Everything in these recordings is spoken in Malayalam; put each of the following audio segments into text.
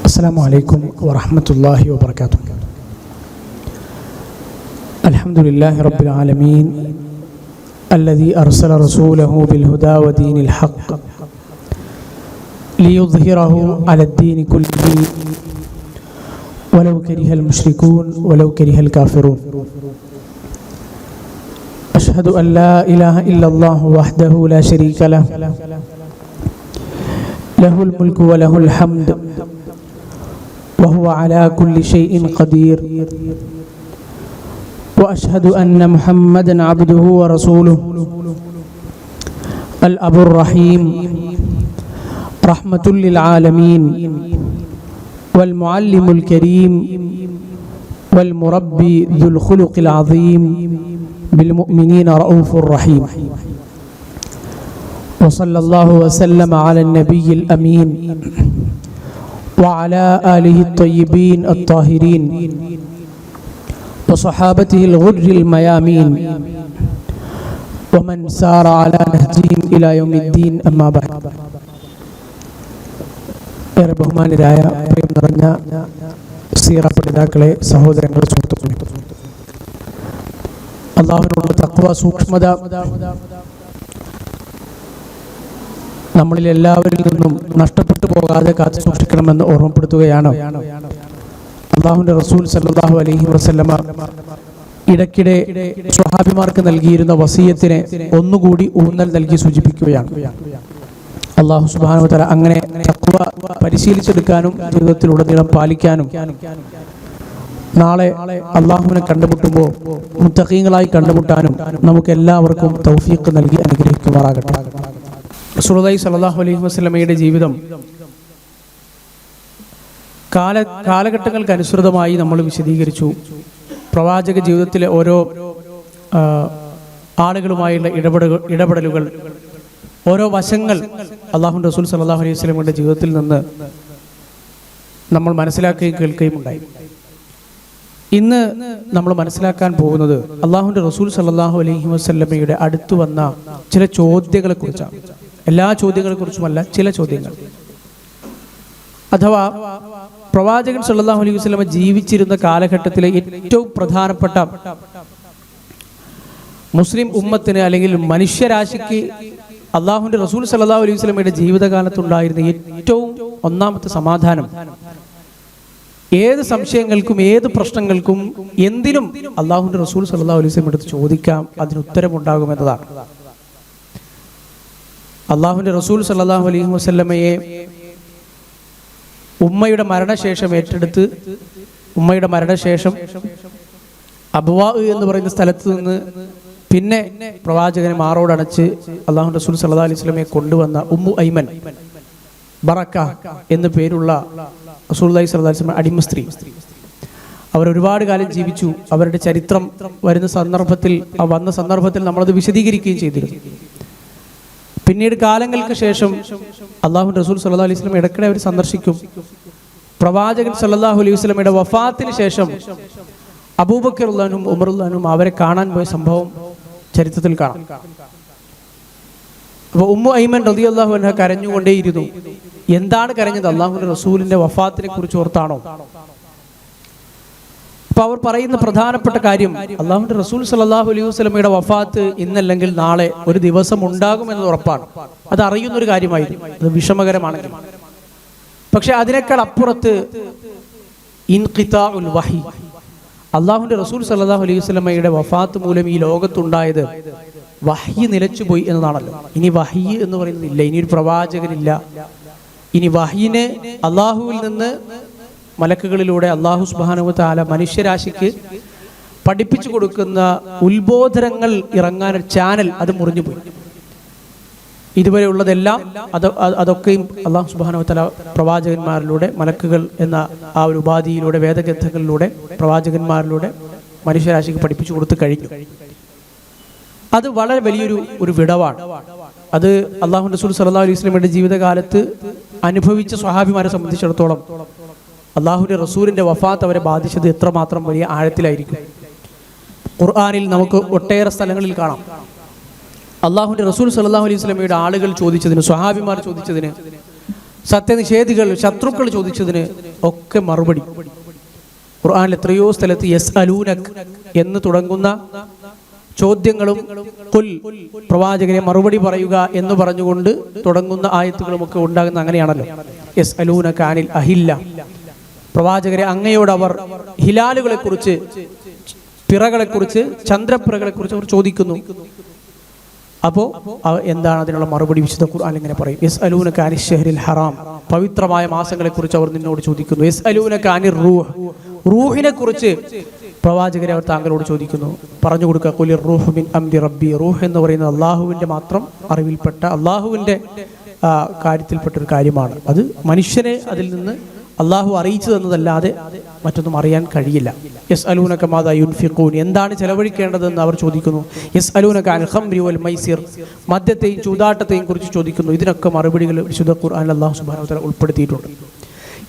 السلام عليكم ورحمة الله وبركاته. الحمد لله رب العالمين الذي أرسل رسوله بالهدى ودين الحق ليظهره على الدين كله ولو كره المشركون ولو كره الكافرون. أشهد أن لا إله إلا الله وحده لا شريك له له الملك وله الحمد وهو على كل شيء قدير. وأشهد أن محمدًا عبده ورسوله الأب الرحيم رحمة للعالمين والمعلم الكريم والمربي ذو الخلق العظيم بالمؤمنين رؤوف رحيم. وصلى الله وسلم على النبي الأمين وعلى آله الطيبين الطاهرين وصحابته الغر الميامين ومن سار على نهجهم إلى يوم الدين. أما بعد. ഏറെ ബഹുമാനരായ പ്രിയം നിറഞ്ഞ സീറ പഠിതാക്കളെ, സഹോദരങ്ങളെ, സുഹൃത്തുക്കളെ, അല്ലാഹുവിനോടുള്ള തഖ്വ, സൂക്ഷ്മത നമ്മളിൽ എല്ലാവരിൽ നിന്നും നഷ്ടപ്പെട്ടു പോകാതെ കാത്തു സൂക്ഷിക്കണമെന്ന് ഓർമ്മപ്പെടുത്തുകയാണ്. അല്ലാഹുവിന്റെ റസൂൽ സല്ലല്ലാഹു അലൈഹി വസല്ലമ ഇടയ്ക്കിടെ സ്വഹാബിമാർക്ക് നൽകിയിരുന്ന വസിയത്തിനെ ഒന്നുകൂടി ഊന്നൽ നൽകി സൂചിപ്പിക്കുകയാണ്. അല്ലാഹു സുബ്ഹാനഹു വ തആല അങ്ങനെ തഖ്വ പരിശീലിച്ചെടുക്കാനും ജീവിതത്തിലുടനീളം പാലിക്കാനും നാളെ അല്ലാഹുവിനെ കണ്ടുമുട്ടുമ്പോൾ മുത്തഖീങ്ങളായി കണ്ടുമുട്ടാനും നമുക്ക് എല്ലാവർക്കും തൗഫീഖ് നൽകി അനുഗ്രഹിക്കുമാറാകട്ടെ. റസൂലുള്ളാഹി സ്വല്ലല്ലാഹു അലൈഹി വസല്ലമയുടെ ജീവിതം കാലഘട്ടങ്ങൾക്ക് അനുസൃതമായി നമ്മൾ വിശദീകരിച്ചു. പ്രവാചക ജീവിതത്തിലെ ഓരോ ആളുകളുമായുള്ള ഇടപെടലുകൾ, ഓരോ വശങ്ങൾ അല്ലാഹുവിൻ്റെ റസൂൽ സല്ലല്ലാഹു അലൈഹി വസല്ലമയുടെ ജീവിതത്തിൽ നിന്ന് നമ്മൾ മനസ്സിലാക്കുകയും കേൾക്കുകയും ഉണ്ടായി. ഇന്ന് നമ്മൾ മനസ്സിലാക്കാൻ പോകുന്നത് അല്ലാഹുവിൻ്റെ റസൂൽ സല്ലല്ലാഹു അലൈഹി വസല്ലമയുടെ അടുത്ത് വന്ന ചില ചോദ്യങ്ങളെ കുറിച്ചാണ്. എല്ലാ ചോദ്യങ്ങളെ കുറിച്ചുമല്ല, ചില ചോദ്യങ്ങൾ. അഥവാ പ്രവാചകൻ സല്ലല്ലാഹു അലൈഹി വസല്ലമ ജീവിച്ചിരുന്ന കാലഘട്ടത്തിലെ ഏറ്റവും പ്രധാനപ്പെട്ട മുസ്ലിം ഉമ്മത്തിന് അല്ലെങ്കിൽ മനുഷ്യരാശിക്ക് അല്ലാഹുവിൻ്റെ റസൂൽ സല്ലല്ലാഹു അലൈഹി വസല്ലമയുടെ ജീവിതകാലത്തുണ്ടായിരുന്ന ഏറ്റവും ഒന്നാമത്തെ സമാധാനം, ഏത് സംശയങ്ങൾക്കും ഏത് പ്രശ്നങ്ങൾക്കും എന്തിനും അല്ലാഹുവിൻ്റെ റസൂൽ സല്ലല്ലാഹു അലൈഹി വസല്ലമയുടെ അടുത്ത് ചോദിക്കാം, അതിന് ഉത്തരമുണ്ടാകുമെന്നതാണ്. അല്ലാഹുവിൻ്റെ റസൂൽ സല്ലല്ലാഹു അലൈഹി വസല്ലമയെ ഉമ്മയുടെ മരണശേഷം ഏറ്റെടുത്ത്, ഉമ്മയുടെ മരണശേഷം അബ്വാ എന്ന് പറയുന്ന സ്ഥലത്ത് നിന്ന് പിന്നെ പ്രവാചകനെ മാറോടണച്ച് അല്ലാഹുവിൻ്റെ റസൂൽ സല്ലല്ലാഹു അലൈഹി വസല്ലമയെ കൊണ്ടുവന്ന ഉമ്മു ഐമൻ ബറക്ക എന്നു പേരുള്ള റസൂലുള്ളാഹി സ്വല്ലല്ലാഹു അലൈഹി വസല്ലം അടിമ സ്ത്രീ. അവർ ഒരുപാട് കാലം ജീവിച്ചു. അവരുടെ ചരിത്രം വന്ന സന്ദർഭത്തിൽ നമ്മളത് വിശദീകരിക്കുകയും ചെയ്തിരുന്നു. പിന്നീട് കാലങ്ങൾക്ക് ശേഷം അല്ലാഹുവിൻ്റെ റസൂൽ സല്ലല്ലാഹു അലൈഹി വസല്ലം ഇടയ്ക്കിടെ അവർ സന്ദർശിക്കും. പ്രവാചകൻ സല്ലല്ലാഹു അലൈഹി വസല്ലമയുടെ വഫാത്തിന് ശേഷം അബൂബക്കർ റളിയല്ലാഹു അൻഹും ഉമർ റളിയല്ലാഹു അൻഹും അവരെ കാണാൻ പോയ സംഭവം ചരിത്രത്തിൽ കാണാം. അപ്പോൾ ഉമ്മു ഐമൻ റളിയല്ലാഹു അൻഹ കരഞ്ഞുകൊണ്ടേയിരുന്നു. എന്താണ് കരഞ്ഞത്? അല്ലാഹുവിൻ്റെ റസൂലിന്റെ വഫാത്തിനെ കുറിച്ച് ഓർത്താണോ? അപ്പോൾ അവർ പറയുന്ന പ്രധാനപ്പെട്ട കാര്യം, അല്ലാഹുവിൻ്റെ റസൂൽ സല്ലല്ലാഹു അലൈഹി വസല്ലമയുടെ വഫാത്ത് ഇന്നല്ലെങ്കിൽ നാളെ ഒരു ദിവസം ഉണ്ടാകുമെന്നത് ഉറപ്പാണ്. അത് അറിയുന്നൊരു കാര്യമായിരുന്നു, അത് വിഷമകരമാണെങ്കിൽ. പക്ഷെ അതിനേക്കാൾ അപ്പുറത്ത് ഇൻഖിതാഉൽ വഹി, അല്ലാഹുവിൻ്റെ റസൂൽ സല്ലല്ലാഹു അലൈഹി വസല്ലമയുടെ വഫാത്ത് മൂലം ഈ ലോകത്തുണ്ടായത് വഹി നിലച്ചുപോയി എന്നതാണല്ലോ. ഇനി വഹി എന്ന് പറയുന്നതില്ല, ഇനി ഒരു പ്രവാചകനില്ല. ഇനി വഹിനെ അല്ലാഹുവിൽ നിന്ന് മലക്കുകളിലൂടെ അല്ലാഹു സുബ്ഹാനഹു വ തആല മനുഷ്യരാശിക്ക് പഠിപ്പിച്ചു കൊടുക്കുന്ന ഉത്ബോധനങ്ങൾ ഇറങ്ങാൻ ചാനൽ അത് മുറിഞ്ഞുപോയി. ഇതുവരെ ഉള്ളതെല്ലാം അതൊക്കെയും അല്ലാഹു സുബ്ഹാനഹു വ തആല പ്രവാചകന്മാരിലൂടെ, മലക്കുകൾ എന്ന ആ ഒരു ഉപാധിയിലൂടെ, വേദഗ്രന്ഥങ്ങളിലൂടെ, പ്രവാചകന്മാരിലൂടെ മനുഷ്യരാശിക്ക് പഠിപ്പിച്ചു കൊടുത്തു കഴിഞ്ഞു. അത് വളരെ വലിയൊരു വിടവാണ്. അത് അല്ലാഹുവിൻ്റെ റസൂൽ സല്ലല്ലാഹു അലൈഹി വസല്ലമയുടെ ജീവിതകാലത്ത് അനുഭവിച്ച സ്വഹാബിമാരെ സംബന്ധിച്ചിടത്തോളം അല്ലാഹുവിൻ്റെ റസൂലിന്റെ വഫാത്ത് അവരെ ബാധിച്ചത് എത്രമാത്രം വലിയ ആഴത്തിലായിരിക്കും. ഖുർആനിൽ നമുക്ക് ഒട്ടേറെ സ്ഥലങ്ങളിൽ കാണാം. അള്ളാഹുവിൻ്റെ റസൂൽ സല്ലല്ലാഹു അലൈഹി വസല്ലമയുടെ ആളുകൾ ചോദിച്ചതിന്, സ്വഹാബിമാർ ചോദിച്ചതിന് സത്യനിഷേധികൾ, ശത്രുക്കൾ ചോദിച്ചതിന് ഒക്കെ മറുപടി. ഖുർആനിൽ എത്രയോ സ്ഥലത്ത് യസ്അലൂനക് എന്ന് തുടങ്ങുന്ന ചോദ്യങ്ങളും ഖുൽ പ്രവാചകരെ മറുപടി പറയുക എന്ന് പറഞ്ഞുകൊണ്ട് തുടങ്ങുന്ന ആയത്തുകളും ഒക്കെ ഉണ്ടാകുന്ന അങ്ങനെയാണല്ലോ. യസ്അലൂനക അനിൽ അഹില്ല, പ്രവാചകരെ അങ്ങയോട് അവർ ഹിലാലുകളെക്കുറിച്ച്, പിറകളെക്കുറിച്ച്, ചന്ദ്രപ്പിറകളെക്കുറിച്ച് അവർ ചോദിക്കുന്നു. അപ്പോൾ എന്താണ് അതിനുള്ള മറുപടി? വിശുദ്ധ ഖുർആൻ ഇങ്ങനെ പറയും, യസ്അലൂനക അനിൽ ശഹ്രിൽ ഹറാം, പവിത്രമായ മാസങ്ങളെക്കുറിച്ച് അവർ നിന്നോട് ചോദിക്കുന്നു. യസ്അലൂനക അനിർ റൂഹ്, റൂഹിനെ കുറിച്ച് പ്രവാചകരെ അവർ താങ്കളോട് ചോദിക്കുന്നു. പറഞ്ഞു കൊടുക്കുക, ഖുലിർ റൂഹു മിൻ അംരി റബ്ബി, റൂഹ് എന്ന് പറയുന്നത് അള്ളാഹുവിൻ്റെ മാത്രം അറിവിൽപ്പെട്ട, അള്ളാഹുവിൻ്റെ കാര്യത്തിൽപ്പെട്ട ഒരു കാര്യമാണ്. അത് മനുഷ്യനെ അതിൽ നിന്ന് അള്ളാഹു അറിയിച്ചു തന്നതല്ലാതെ മറ്റൊന്നും അറിയാൻ കഴിയില്ല. യസ്അലൂനക മാദാ യുൻഫിഖൂൻ, എന്താണ് ചെലവഴിക്കേണ്ടതെന്ന് അവർ ചോദിക്കുന്നു. യസ്അലൂനക അനിൽ ഖംരി വൽ മൈസിർ, മദ്യത്തെയും ചൂതാട്ടത്തെയും കുറിച്ച് ചോദിക്കുന്നു. ഇതിനൊക്കെ മറുപടികൾ വിശുദ്ധ ഖുർആനിൽ അല്ലാഹു സുബ്ഹാനഹു വ തആല ഉൾപ്പെടുത്തിയിട്ടുണ്ട്.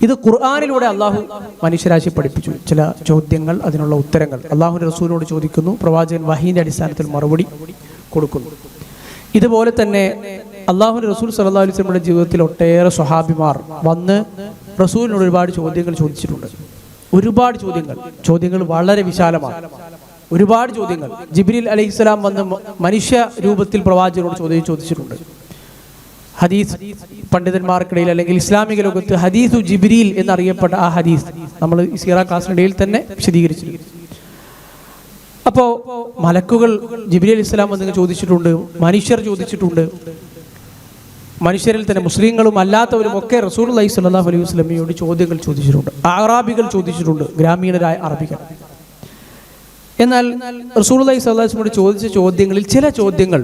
ഇത് ഖുർആനിലൂടെ അള്ളാഹു മനുഷ്യരാശി പഠിപ്പിച്ചു. ചില ചോദ്യങ്ങൾ, അതിനുള്ള ഉത്തരങ്ങൾ അള്ളാഹുവിൻ്റെ റസൂലിനോട് ചോദിക്കുന്നു, പ്രവാചകൻ വഹീൻ്റെ അടിസ്ഥാനത്തിൽ മറുപടി കൊടുക്കുന്നു. ഇതുപോലെ തന്നെ അള്ളാഹുവിൻ്റെ റസൂൽ സല്ലല്ലാഹു അലൈഹി വസല്ലമയുടെ ജീവിതത്തിൽ ഒട്ടേറെ സ്വഹാബിമാർ വന്ന് റസൂലിനോട് ഒരുപാട് ചോദ്യങ്ങൾ ചോദിച്ചിട്ടുണ്ട്. ഒരുപാട് ചോദ്യങ്ങൾ വളരെ വിശാലമാണ്. ഒരുപാട് ചോദ്യങ്ങൾ. ജിബ്രീൽ അലൈഹിസ്സലാം വന്ന് മനുഷ്യ രൂപത്തിൽ പ്രവാചകനോട് ചോദിച്ചിട്ടുണ്ട്. ഹദീസ് പണ്ഡിതന്മാർക്കിടയിൽ അല്ലെങ്കിൽ ഇസ്ലാമിക ലോകത്ത് ഹദീസു ജിബ്രീൽ എന്നറിയപ്പെട്ട ആ ഹദീസ് നമ്മൾ സീറ ക്ലാസ്സിനിടയിൽ തന്നെ വിശദീകരിച്ചിട്ടുണ്ട്. അപ്പോൾ മലക്കുകൾ ജിബ്രീൽ അലൈഹി സ്വലാം വന്ന് ചോദിച്ചിട്ടുണ്ട്, മനുഷ്യർ ചോദിച്ചിട്ടുണ്ട്, മനുഷ്യരിൽ തന്നെ മുസ്ലിങ്ങളും അല്ലാത്തവരും ഒക്കെ റസൂലുള്ളാഹി സ്വല്ലല്ലാഹു അലൈഹി വസല്ലമയോട് ചോദ്യങ്ങൾ ചോദിച്ചിട്ടുണ്ട്. അറാബികൾ ചോദിച്ചിട്ടുണ്ട്, ഗ്രാമീണരായ അറബികൾ. എന്നാൽ റസൂലുള്ളാഹി സ്വല്ലല്ലാഹു അലൈഹി വസല്ലമയോട് ചോദിച്ച ചോദ്യങ്ങളിൽ ചില ചോദ്യങ്ങൾ,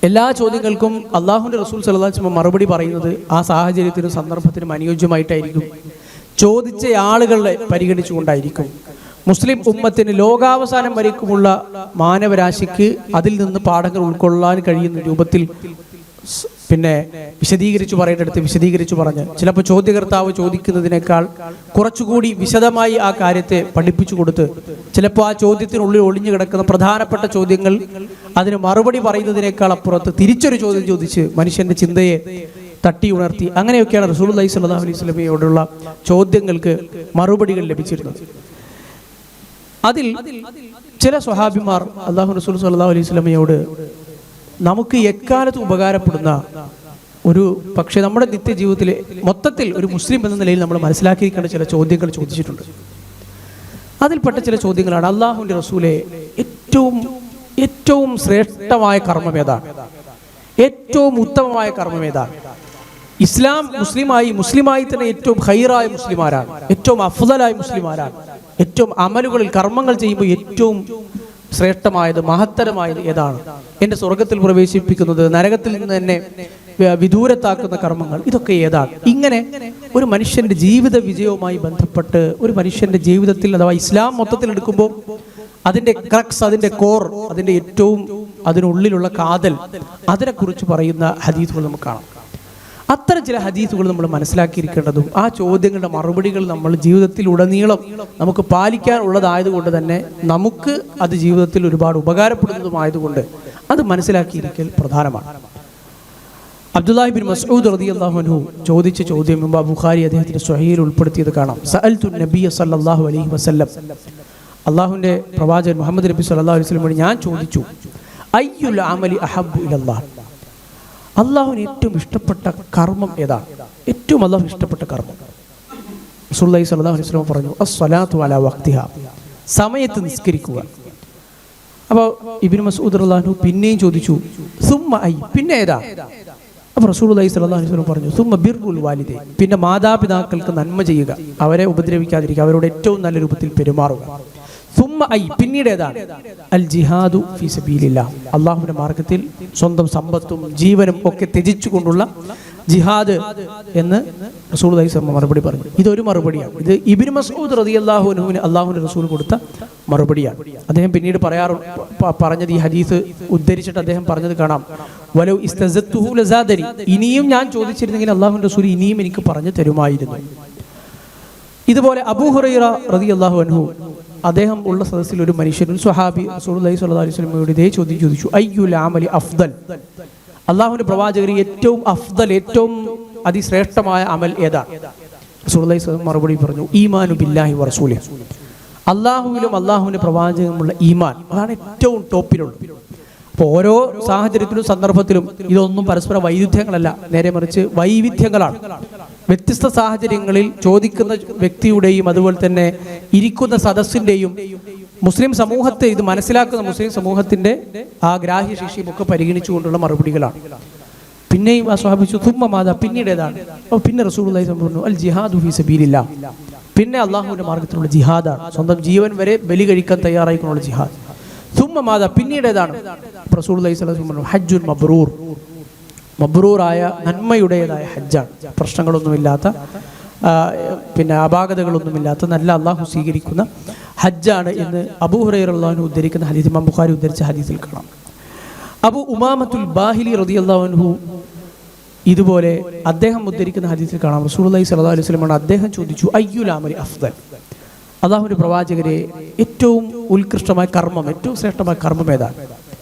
എല്ലാ ചോദ്യങ്ങൾക്കും അള്ളാഹുവിൻ്റെ റസൂൽ സല്ലല്ലാഹു അലൈഹി വസല്ലം മറുപടി പറയുന്നത് ആ സാഹചര്യത്തിനും സന്ദർഭത്തിനും അനുയോജ്യമായിട്ടായിരിക്കും. ചോദിച്ച ആളുകളെ പരിഗണിച്ചുകൊണ്ടായിരിക്കും. മുസ്ലിം ഉമ്മത്തിന് ലോകാവസാനം വരേക്കുമുള്ള മാനവരാശിക്ക് അതിൽ നിന്ന് പാഠങ്ങൾ ഉൾക്കൊള്ളാൻ കഴിയുന്ന രൂപത്തിൽ പിന്നെ വിശദീകരിച്ചു പറയേണ്ടടുത്ത് വിശദീകരിച്ചു പറഞ്ഞ്, ചിലപ്പോൾ ചോദ്യകർത്താവ് ചോദിക്കുന്നതിനേക്കാൾ കുറച്ചുകൂടി വിശദമായി ആ കാര്യത്തെ പഠിപ്പിച്ചു കൊടുത്ത്, ചിലപ്പോൾ ആ ചോദ്യത്തിനുള്ളിൽ ഒളിഞ്ഞു കിടക്കുന്ന പ്രധാനപ്പെട്ട ചോദ്യങ്ങൾ അതിന് മറുപടി പറയുന്നതിനേക്കാൾ അപ്പുറത്ത് തിരിച്ചൊരു ചോദ്യം ചോദിച്ച് മനുഷ്യന്റെ ചിന്തയെ തട്ടി ഉണർത്തി, അങ്ങനെയൊക്കെയാണ് റസൂലുള്ളാഹി സ്വല്ലല്ലാഹു അലൈഹി വസല്ലമയോടുള്ള ചോദ്യങ്ങൾക്ക് മറുപടികൾ ലഭിച്ചിരുന്നത്. അതിൽ ചില സ്വഹാബിമാർ അല്ലാഹു റസൂൽ സ്വല്ലല്ലാഹു അലൈഹി വസല്ലമയോട് നമുക്ക് എക്കാലത്ത് ഉപകാരപ്പെടുന്ന ഒരു, പക്ഷേ നമ്മുടെ നിത്യജീവിതത്തിലെ മൊത്തത്തിൽ ഒരു മുസ്ലിം എന്ന നിലയിൽ നമ്മൾ മനസ്സിലാക്കിയിരിക്കേണ്ട ചില ചോദ്യങ്ങൾ ചോദിച്ചിട്ടുണ്ട്. അതിൽപ്പെട്ട ചില ചോദ്യങ്ങളാണ്, അല്ലാഹുവിൻ്റെ റസൂലെ ഏറ്റവും ശ്രേഷ്ഠമായ കർമ്മം ഏതാണ്? ഏറ്റവും ഉത്തമമായ കർമ്മം ഏതാണ്? ഇസ്ലാം മുസ്ലിമായി തന്നെ ഏറ്റവും ഖൈറായ മുസ്ലിമാരാണ്, ഏറ്റവും അഫ്ദലായ മുസ്ലിമാരാണ്. ഏറ്റവും അമലുകളിൽ കർമ്മങ്ങൾ ചെയ്യുമ്പോൾ ഏറ്റവും ശ്രേഷ്ഠമായത്, മഹത്തരമായത് ഏതാണ്? എന്റെ സ്വർഗത്തിൽ പ്രവേശിപ്പിക്കുന്നത്, നരകത്തിൽ നിന്ന് എന്നെ വിദൂരത്താക്കുന്ന കർമ്മങ്ങൾ, ഇതൊക്കെ ഏതാണ്? ഇങ്ങനെ ഒരു മനുഷ്യന്റെ ജീവിത വിജയവുമായി ബന്ധപ്പെട്ട് ഒരു മനുഷ്യന്റെ ജീവിതത്തിൽ, അഥവാ ഇസ്ലാം മൊത്തത്തിൽ എടുക്കുമ്പോൾ അതിന്റെ ക്രക്സ്, അതിന്റെ കോർ, അതിന്റെ ഏറ്റവും അതിനുള്ളിലുള്ള കാതൽ, അതിനെക്കുറിച്ച് പറയുന്ന ഹദീസുകൾ നമുക്ക് കാണാം. അത്തരം ചില ഹദീസുകൾ നമ്മൾ മനസ്സിലാക്കിയിരിക്കേണ്ടതും ആ ചോദ്യങ്ങളുടെ മറുപടികൾ നമ്മൾ ജീവിതത്തിൽ ഉടനീളം നമുക്ക് പാലിക്കാനുള്ളതായതുകൊണ്ട് തന്നെ നമുക്ക് അത് ജീവിതത്തിൽ ഒരുപാട് ഉപകാരപ്പെടുന്നതുമായതുകൊണ്ട് അത് മനസ്സിലാക്കിയിരിക്കൽ പ്രധാനമാണ്. അബ്ദുല്ലാഹി ബിൻ മസ്ഊദ് റളിയല്ലാഹു അൻഹു ചോദിച്ച ചോദ്യം ഇമാം ബുഖാരി അദ്ദേഹത്തിന്റെ സ്വഹീഹിൽ ഉൾപ്പെടുത്തിയത് കാണാം. സഅൽതു നബിയ സല്ലല്ലാഹു അലൈഹി വസല്ലം, അല്ലാഹുവിന്റെ പ്രവാചകൻ മുഹമ്മദ് നബി സല്ലല്ലാഹു അലൈഹി വസല്ലമയോട് ഞാൻ ചോദിച്ചു, അയ്യുൽ അമലി അഹബ്ബു ഇലല്ലാഹ്, അള്ളാഹുവിന് ഏറ്റവും ഇഷ്ടപ്പെട്ട കർമ്മം ഏതാണ്? ഏറ്റവും അള്ളാഹു ഇഷ്ടപ്പെട്ട കർമ്മം. റസൂലുള്ളാഹി സ്വല്ലല്ലാഹു അലൈഹി വസല്ലം പറഞ്ഞു, അസ്സലാത്തു അലാ വഖ്തിഹാ, സമയത്ത് നിസ്കരിക്കുക. അപ്പോൾ ഇബ്നു മസ്ഊദ് റളിയല്ലാഹു അൻഹു പിന്നെയും ചോദിച്ചു, സുമ്മ ഐ, പിന്നെ ഏതാ? അപ്പോൾ റസൂലുള്ളാഹി സ്വല്ലല്ലാഹു അലൈഹി വസല്ലം പറഞ്ഞു, സുമ്മ ബിർറുൽ വാലിദൈൻ, പിന്നെ മാതാപിതാക്കൾക്ക് നന്മ ചെയ്യുക, അവരെ ഉപദ്രവിക്കാതിരിക്കുക, അവരോട് ഏറ്റവും നല്ല രൂപത്തിൽ പെരുമാറുക. സുമ്മ ഐ, പിന്നീട് ഏതാണ്? അൽ ജിഹാദു ഫീ സബീലില്ലാഹ്, അള്ളാഹുവിന്റെ മാർഗത്തിൽ സ്വന്തം സമ്പത്തും ജീവനും ഒക്കെ ത്യജിച്ചുകൊണ്ടുള്ള ജിഹാദ് എന്ന് റസൂലുള്ളാഹി സ്വല്ലല്ലാഹു അലൈഹി വസല്ലം മറുപടി പറഞ്ഞു. ഇതൊരു മറുപടിയാണ്. ഇത് ഇബ്നു മസ്ഊദ് റളിയല്ലാഹു അൻഹുവിന് അള്ളാഹുവിന്റെ റസൂൽ കൊടുത്ത മറുപടിയാണ്. അദ്ദേഹം പിന്നീട് പറഞ്ഞത്, ഈ ഹദീസ് ഉദ്ധരിച്ചിട്ട് അദ്ദേഹം പറഞ്ഞത് കാണാം, വലൗ ഇസ്തസത്തുഹു ലസാദനി, ഇനിയും ഞാൻ ചോദിച്ചിരുന്നെങ്കിൽ അള്ളാഹുവിന്റെ റസൂൽ ഇനിയും എനിക്ക് പറഞ്ഞു തരുമായിരുന്നു. ഇതുപോലെ അബൂ ഹുറൈറ റളിയല്ലാഹു അൻഹു, അദ്ദേഹം ഉള്ള സദസ്സിൽ ഒരു മനുഷ്യൻ, ഒരു സ്വഹാബി റസൂലുള്ളാഹി സ്വല്ലല്ലാഹു അലൈഹി വസല്ലമയോട് ഇതേ ചോദ്യം ചോദിച്ചു, അയ്യുൽ അമലി അഫ്ദൽ, അള്ളാഹുവിന്റെ പ്രവാചകർ ഏറ്റവും അഫ്ദൽ, ഏറ്റവും അതിശ്രേഷ്ഠമായ അമൽ ഏതാണ്? റസൂലുള്ളാഹി സ്വല്ലല്ലാഹു അലൈഹി വസല്ലം മറുപടി പറഞ്ഞു, ഈമാനു ബില്ലാഹി വറസൂലിഹി, അള്ളാഹുവിലും അള്ളാഹുവിൻ്റെ പ്രവാചകനുമുള്ള ഈമാൻ, അതാണ് ഏറ്റവും ടോപ്പിലുള്ളത്. അപ്പോൾ ഓരോ സാഹചര്യത്തിലും സന്ദർഭത്തിലും ഇതൊന്നും പരസ്പര വൈരുദ്ധ്യങ്ങളല്ല, നേരെ മറിച്ച് വൈവിധ്യങ്ങളാണ്. വ്യത്യസ്ത സാഹചര്യങ്ങളിൽ ചോദിക്കുന്ന വ്യക്തിയുടെയും അതുപോലെ തന്നെ ഇരിക്കുന്ന സദസ്സിൻ്റെയും മുസ്ലിം സമൂഹത്തെ ഇത് മനസ്സിലാക്കുന്ന മുസ്ലിം സമൂഹത്തിൻ്റെ ആ ഗ്രാഹ്യശേഷിയും ഒക്കെ പരിഗണിച്ചുകൊണ്ടുള്ള മറുപടികളാണ്. പിന്നെയും ആ സ്വഹാബിച്ചു തുമ്മ മാത, പിന്നീട് ഏതാണ്? അപ്പോൾ പിന്നെ റസൂലുള്ളാഹി പറഞ്ഞു അൽ ജിഹാദു ഫീ സബീലില്ലാ, പിന്നെ അള്ളാഹുവിൻ്റെ മാർഗത്തിലുള്ള ജിഹാദാണ്, സ്വന്തം ജീവൻ വരെ ബലി കഴിക്കാൻ തയ്യാറായിക്കൊണ്ടുള്ള ജിഹാദ്. തുമ്മ മാത, പിന്നീട് ഏതാണ്? റസൂലുള്ളാഹി സ്വല്ലല്ലാഹു അലൈഹി വസല്ലം ഹജ്ജുൻ മബ്രൂർ, മബ്രൂറായ നന്മയുടേതായ ഹജ്ജാണ്, പ്രശ്നങ്ങളൊന്നുമില്ലാത്ത പിന്നെ അപാകതകളൊന്നുമില്ലാത്ത നല്ല അള്ളാഹു സ്വീകരിക്കുന്ന ഹജ്ജാണ് എന്ന് അബൂ ഹുറൈറ റളിയല്ലാഹു അൻഹു ഉദ്ധരിക്കുന്ന ഹദീസ് ഇമാം ബുഖാരി ഉദ്ധരിച്ച ഹദീസിൽ കാണാം. അബൂ ഉമാമത്തുൽ ബാഹിലി റളിയല്ലാഹു അൻഹു ഇതുപോലെ അദ്ദേഹം ഉദ്ധരിക്കുന്ന ഹദീസിൽ കാണാം, റസൂലുള്ളാഹി സ്വല്ലല്ലാഹു അലൈഹി വസല്ലം അദ്ദേഹം ചോദിച്ചു അയ്യുൽ അമലി അഫ്ദൽ, അള്ളാഹുവിൻ്റെ പ്രവാചകരെ ഏറ്റവും ഉത്കൃഷ്ടമായ കർമ്മം, ഏറ്റവും ശ്രേഷ്ഠമായ കർമ്മം ഏതാണ്?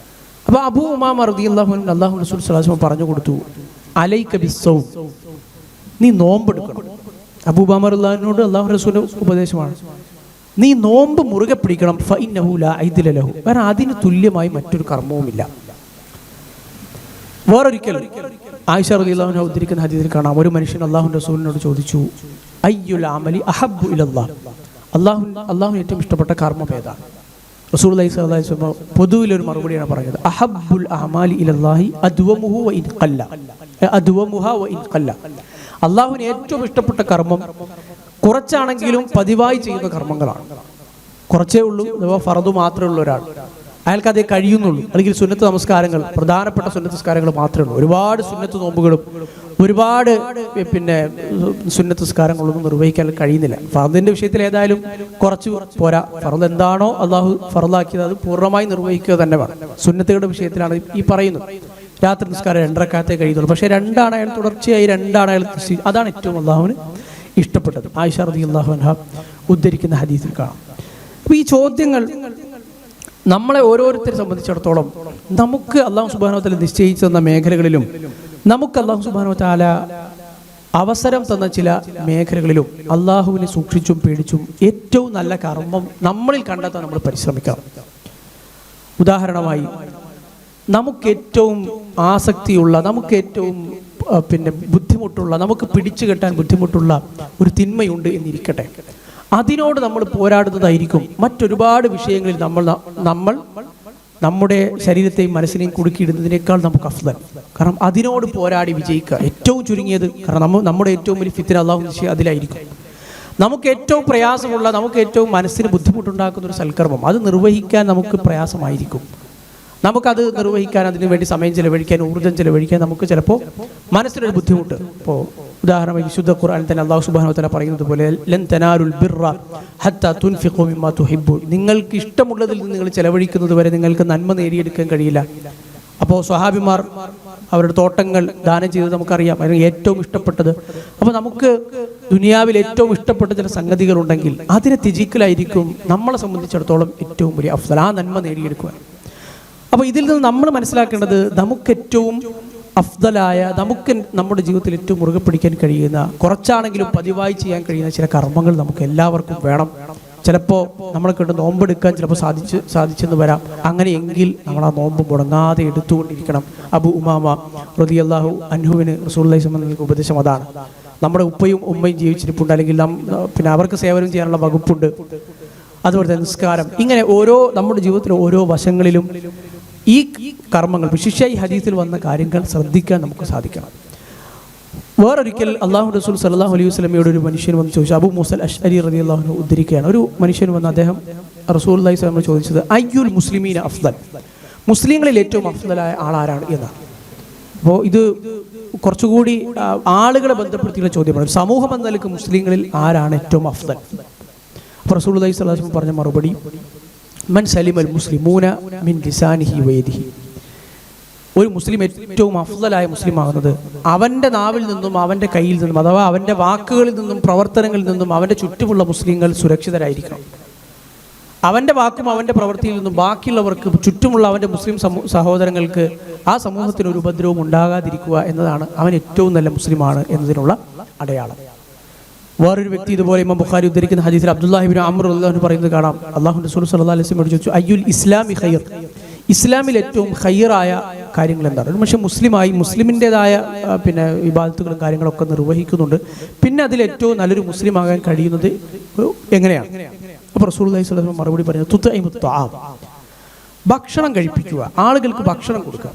അപ്പോൾ അബൂ ഉമാമ റളിയല്ലാഹു അൻഹു അല്ലാഹു റസൂൽ സ്വല്ലല്ലാഹു അലൈഹി വസല്ലം പറഞ്ഞു കൊടുത്തു, അലൈക ബിസ്സൗം, നീ നോമ്പെടുക്കണം. അബൂ ഉമാമ റളിയല്ലാഹു അൻഹുവിനോട് അല്ലാഹു റസൂലിന്റെ ഉപദേശമാണ്, നീ നോമ്പ് മുറുകെ പിടിക്കണം. ഫഇന്നഹു ലാ ഐദില ലഹു, കാരണം അതിന് തുല്യമായി മറ്റൊരു കർമ്മവുമില്ല. വേറൊരിക്കൽ ആയിഷ റളിയല്ലാഹു അൻഹ ഉദ്ധരിക്കുന്ന ഹദീസിൽ കാണാം, ഒരു മനുഷ്യൻ അല്ലാഹുവിന്റെ റസൂലിനോട് ചോദിച്ചു അയ്യുൽ അമലി അഹബ്ബു ഇലല്ലാഹ്, അല്ലാഹുവിന് ഏറ്റവും ഇഷ്ടപ്പെട്ട കർമ്മം ഏതാണ്? റസൂലുള്ളാഹി സ്വല്ലല്ലാഹു അലൈഹി വസല്ലം പൊതുവിലൊരു മറുപടിയാണ് പറഞ്ഞത്, അഹബ്ബുൽ അഅമാലി ഇലല്ലാഹി അദ്വമുഹു വ ഇൻ ഖല്ല, അദ്വമുഹാ വ ഇൻ ഖല്ല, അല്ലാഹുവിന് ഏറ്റവും ഇഷ്ടപ്പെട്ട കർമ്മം കുറച്ചാണെങ്കിലും പതിവായി ചെയ്യുന്ന കർമ്മങ്ങളാണ്. കുറച്ചേ ഉള്ളൂ, അഥവാ ഫർദ് മാത്രമേ ഉള്ളൂ ഒരാൾ, അയാൾക്ക് അതേ കഴിയുന്നുള്ളൂ, അല്ലെങ്കിൽ സുന്നത്ത് നമസ്കാരങ്ങൾ, പ്രധാനപ്പെട്ട സുന്നത്ത് നമസ്കാരങ്ങൾ മാത്രമേ ഉള്ളൂ. ഒരുപാട് സുന്നത്ത് നോമ്പുകളും ഒരുപാട് പിന്നെ സുന്നത്ത് നമസ്കാരങ്ങളൊന്നും നിർവഹിക്കാൻ കഴിയുന്നില്ല. ഫർദിന്റെ വിഷയത്തിൽ ഏതായാലും കുറച്ച് പോരാ, ഫർദ് എന്താണോ അള്ളാഹു ഫർദാക്കിയത് അത് പൂർണ്ണമായി നിർവഹിക്കുക തന്നെ വേണം. സുന്നത്തുകളുടെ വിഷയത്തിലാണ് ഈ പറയുന്നത്, രാത്രി നിസ്കാരം 2 റക്അത്തേ കഴിയുന്നുള്ളൂ, പക്ഷേ 2 അയാൾ തുടർച്ചയായി 2 അയാൾ, അതാണ് ഏറ്റവും അള്ളാഹുവിന് ഇഷ്ടപ്പെട്ടത്. ആയിഷ റളിയല്ലാഹു അൻഹ ഉദ്ധരിക്കുന്ന ഹദീസിൽ കാണാം. അപ്പോൾ ഈ ചോദ്യങ്ങൾ നമ്മളെ ഓരോരുത്തരെ സംബന്ധിച്ചിടത്തോളം നമുക്ക് അല്ലാഹു സുബ്ഹാനഹു വ തആല നിശ്ചയിച്ചു തന്ന മേഖലകളിലും നമുക്ക് അല്ലാഹു സുബ്ഹാനഹു വ തആല അവസരം തന്ന ചില മേഖലകളിലും അള്ളാഹുവിനെ സൂക്ഷിച്ചും പേടിച്ചും ഏറ്റവും നല്ല കർമ്മം നമ്മളിൽ കണ്ടെത്താൻ നമ്മൾ പരിശ്രമിക്കണം. ഉദാഹരണമായി, നമുക്ക് ഏറ്റവും ആസക്തിയുള്ള, നമുക്ക് ഏറ്റവും പിന്നെ ബുദ്ധിമുട്ടുള്ള, നമുക്ക് പിടിച്ചു കെട്ടാൻ ബുദ്ധിമുട്ടുള്ള ഒരു തിന്മയുണ്ട് എന്നിരിക്കട്ടെ, അതിനോട് നമ്മൾ പോരാടുന്നതായിരിക്കും മറ്റൊരുപാട് വിഷയങ്ങളിൽ നമ്മൾ നമ്മുടെ ശരീരത്തെയും മനസ്സിനെയും കുടുക്കിയിടുന്നതിനേക്കാൾ നമുക്ക് അഫ്ദൽ. കാരണം അതിനോട് പോരാടി വിജയിക്കുക ഏറ്റവും ചുരുങ്ങിയത്, കാരണം നമ്മുടെ ഏറ്റവും വലിയ ഫിത്ന അല്ലാഹു നിശ്ചയം അതിലായിരിക്കും. നമുക്ക് ഏറ്റവും പ്രയാസമുള്ള, നമുക്ക് ഏറ്റവും മനസ്സിന് ബുദ്ധിമുട്ടുണ്ടാക്കുന്ന ഒരു സൽക്കർമ്മം അത് നിർവഹിക്കാൻ നമുക്ക് പ്രയാസമായിരിക്കും. നമുക്കത് നിർവഹിക്കാൻ, അതിനു വേണ്ടി സമയം ചെലവഴിക്കാൻ, ഊർജ്ജം ചെലവഴിക്കാൻ നമുക്ക് ചിലപ്പോൾ മനസ്സിനൊരു ബുദ്ധിമുട്ട്. ഇപ്പോൾ ഉദാഹരണമായി വിശുദ്ധ ഖുർആനിൽ തന്നെ അല്ലാഹു സുബ്ഹാനഹു വ തആല പറയുന്നത് പോലെ ലൻ തനാലുൽ ബിർറ ഹത്താ തുൻഫിഖു മിമ്മാ തുഹിബ്ബൂൻ, നിങ്ങൾക്ക് ഇഷ്ടമുള്ളതിൽ നിന്ന് നിങ്ങൾ ചെലവഴിക്കുന്നത് വരെ നിങ്ങൾക്ക് നന്മ നേടിയെടുക്കാൻ കഴിയില്ല. അപ്പോൾ സ്വഹാബിമാർ അവരുടെ തോട്ടങ്ങൾ ദാനം ചെയ്തത് നമുക്കറിയാം, അതിന് ഏറ്റവും ഇഷ്ടപ്പെട്ടത്. അപ്പോൾ നമുക്ക് ദുനിയാവിൽ ഏറ്റവും ഇഷ്ടപ്പെട്ട ചില സംഗതികളുണ്ടെങ്കിൽ അതിനെ ത്യജിക്കലായിരിക്കും നമ്മളെ സംബന്ധിച്ചിടത്തോളം ഏറ്റവും വലിയ അഫ്ദൽ, ആ നന്മ നേടിയെടുക്കുക. അപ്പോൾ ഇതിൽ നിന്ന് നമ്മൾ മനസ്സിലാക്കേണ്ടത്, നമുക്ക് ഏറ്റവും അഫ്ദലായ, നമുക്ക് നമ്മുടെ ജീവിതത്തിൽ ഏറ്റവും മുറുകെ പിടിക്കാൻ കഴിയുന്ന, കുറച്ചാണെങ്കിലും പതിവായി ചെയ്യാൻ കഴിയുന്ന ചില കർമ്മങ്ങൾ നമുക്ക് എല്ലാവർക്കും വേണം. ചിലപ്പോൾ നമ്മളെ കൊണ്ട് നോമ്പെടുക്കാൻ ചിലപ്പോൾ സാധിച്ചെന്ന് വരാം. അങ്ങനെയെങ്കിൽ നമ്മൾ ആ നോമ്പ് മുടങ്ങാതെ എടുത്തുകൊണ്ടിരിക്കണം. അബൂ ഉമാമ റളിയല്ലാഹു അൻഹുവിന് റസൂലുള്ളാഹി സ്വല്ലല്ലാഹു അലൈഹി വസല്ലം ഉപദേശം അതാണ്. നമ്മുടെ ഉപ്പയും ഉമ്മയും ജീവിച്ചിരിപ്പുണ്ട്, അല്ലെങ്കിൽ പിന്നെ അവർക്ക് സേവനം ചെയ്യാനുള്ള വകുപ്പുണ്ട്, അതുപോലെ തന്നെ നിസ്കാരം, ഇങ്ങനെ നമ്മുടെ ജീവിതത്തിലെ ഓരോ വശങ്ങളിലും ഈ കർമ്മങ്ങൾ, വിശിഷ്യ ഈ ഹദീസിൽ വന്ന കാര്യങ്ങൾ ശ്രദ്ധിക്കാൻ നമുക്ക് സാധിക്കണം. വേറൊരിക്കൽ അല്ലാഹു റസൂൽ സല്ലല്ലാഹു അലൈഹി വസല്ലമയോട് ഒരു മനുഷ്യൻ വന്ന് ചോദിച്ചു, അബൂ മൂസൽ അശ്അരി റളിയല്ലാഹു അൻഹു ഉദ്ധരിക്കുകയാണ്, ഒരു മനുഷ്യൻ വന്ന് അദ്ദേഹം റസൂലുള്ളാഹി സ്വല്ലല്ലാഹു അലൈഹി വസല്ലം ചോദിച്ചത് അയ്യുൽ മുസ്ലിമീന അഫ്ദൽ, മുസ്ലിങ്ങളിൽ ഏറ്റവും അഫ്ദലായ ആളാരാണ് എന്നാണ്. അപ്പോൾ ഇത് കുറച്ചുകൂടി ആളുകളെ ബന്ധപ്പെടുത്തിയുള്ള ചോദ്യമാണ്. സമൂഹം എന്ന നിലയ്ക്ക് മുസ്ലിങ്ങളിൽ ആരാണ് ഏറ്റവും അഫ്ദൽ? അപ്പോൾ റസൂലുള്ളാഹി സ്വല്ലല്ലാഹു അലൈഹി വസല്ലം പറഞ്ഞ മറുപടി, മൻ സലിമൽ മുസ്ലിമൂന മിൻ ലിസാനിഹി വയദിഹി, ഒരു മുസ്ലിം ഏറ്റവും അഫ്ദലായ മുസ്ലിം ആകുന്നത് അവൻ്റെ നാവിൽ നിന്നും അവൻ്റെ കയ്യിൽ നിന്നും, അഥവാ അവൻ്റെ വാക്കുകളിൽ നിന്നും പ്രവർത്തനങ്ങളിൽ നിന്നും അവൻ്റെ ചുറ്റുമുള്ള മുസ്ലിങ്ങൾ സുരക്ഷിതരായിരിക്കണം. അവൻ്റെ വാക്കും അവൻ്റെ പ്രവൃത്തിയിൽ നിന്നും ബാക്കിയുള്ളവർക്ക്, ചുറ്റുമുള്ള അവൻ്റെ മുസ്ലിം സഹോദരങ്ങൾക്ക് ആ സമൂഹത്തിന് ഒരു ഉപദ്രവവും ഉണ്ടാകാതിരിക്കുക എന്നതാണ് അവൻ ഏറ്റവും നല്ല മുസ്ലിമാണ് എന്നതിനുള്ള അടയാളം. വേറൊരു വ്യക്തി ഇതുപോലെ ഇമാം ബുഖാരി ഉദ്ധരിക്കുന്ന ഹദീസിൽ അബ്ദുല്ലാഹി ഇബ്നു അംർ റളിയല്ലാഹു അൻഹു പറയുന്നത് കാണാം. അല്ലാഹുവിന്റെ റസൂൽ സല്ലല്ലാഹു അലൈഹി വസല്ലം ചോദിച്ചു, അയ്യുൽ ഇസ്ലാമി ഖൈർ, ഇസ്ലാമിൽ ഏറ്റവും ഖൈറായ കാര്യങ്ങൾ എന്താണ്? ഒരു മനുഷ്യൻ മുസ്ലിമായി മുസ്ലിമിൻ്റെതായ ഇബാദത്തുകളും കാര്യങ്ങളൊക്കെ നിർവഹിക്കുന്നുണ്ട്, പിന്നെ അതിൽ ഏറ്റവും നല്ലൊരു മുസ്ലിം ആകാൻ കഴിയുന്നത് എങ്ങനെയാണ്? അപ്പോൾ റസൂലുള്ളാഹി സ്വല്ലല്ലാഹു അലൈഹി വസല്ലം മറുപടി പറയുന്നത് തുത്ഇമു ത്വആം, ഭക്ഷണം കഴിപ്പിക്കുക, ആളുകൾക്ക് ഭക്ഷണം കൊടുക്കുക,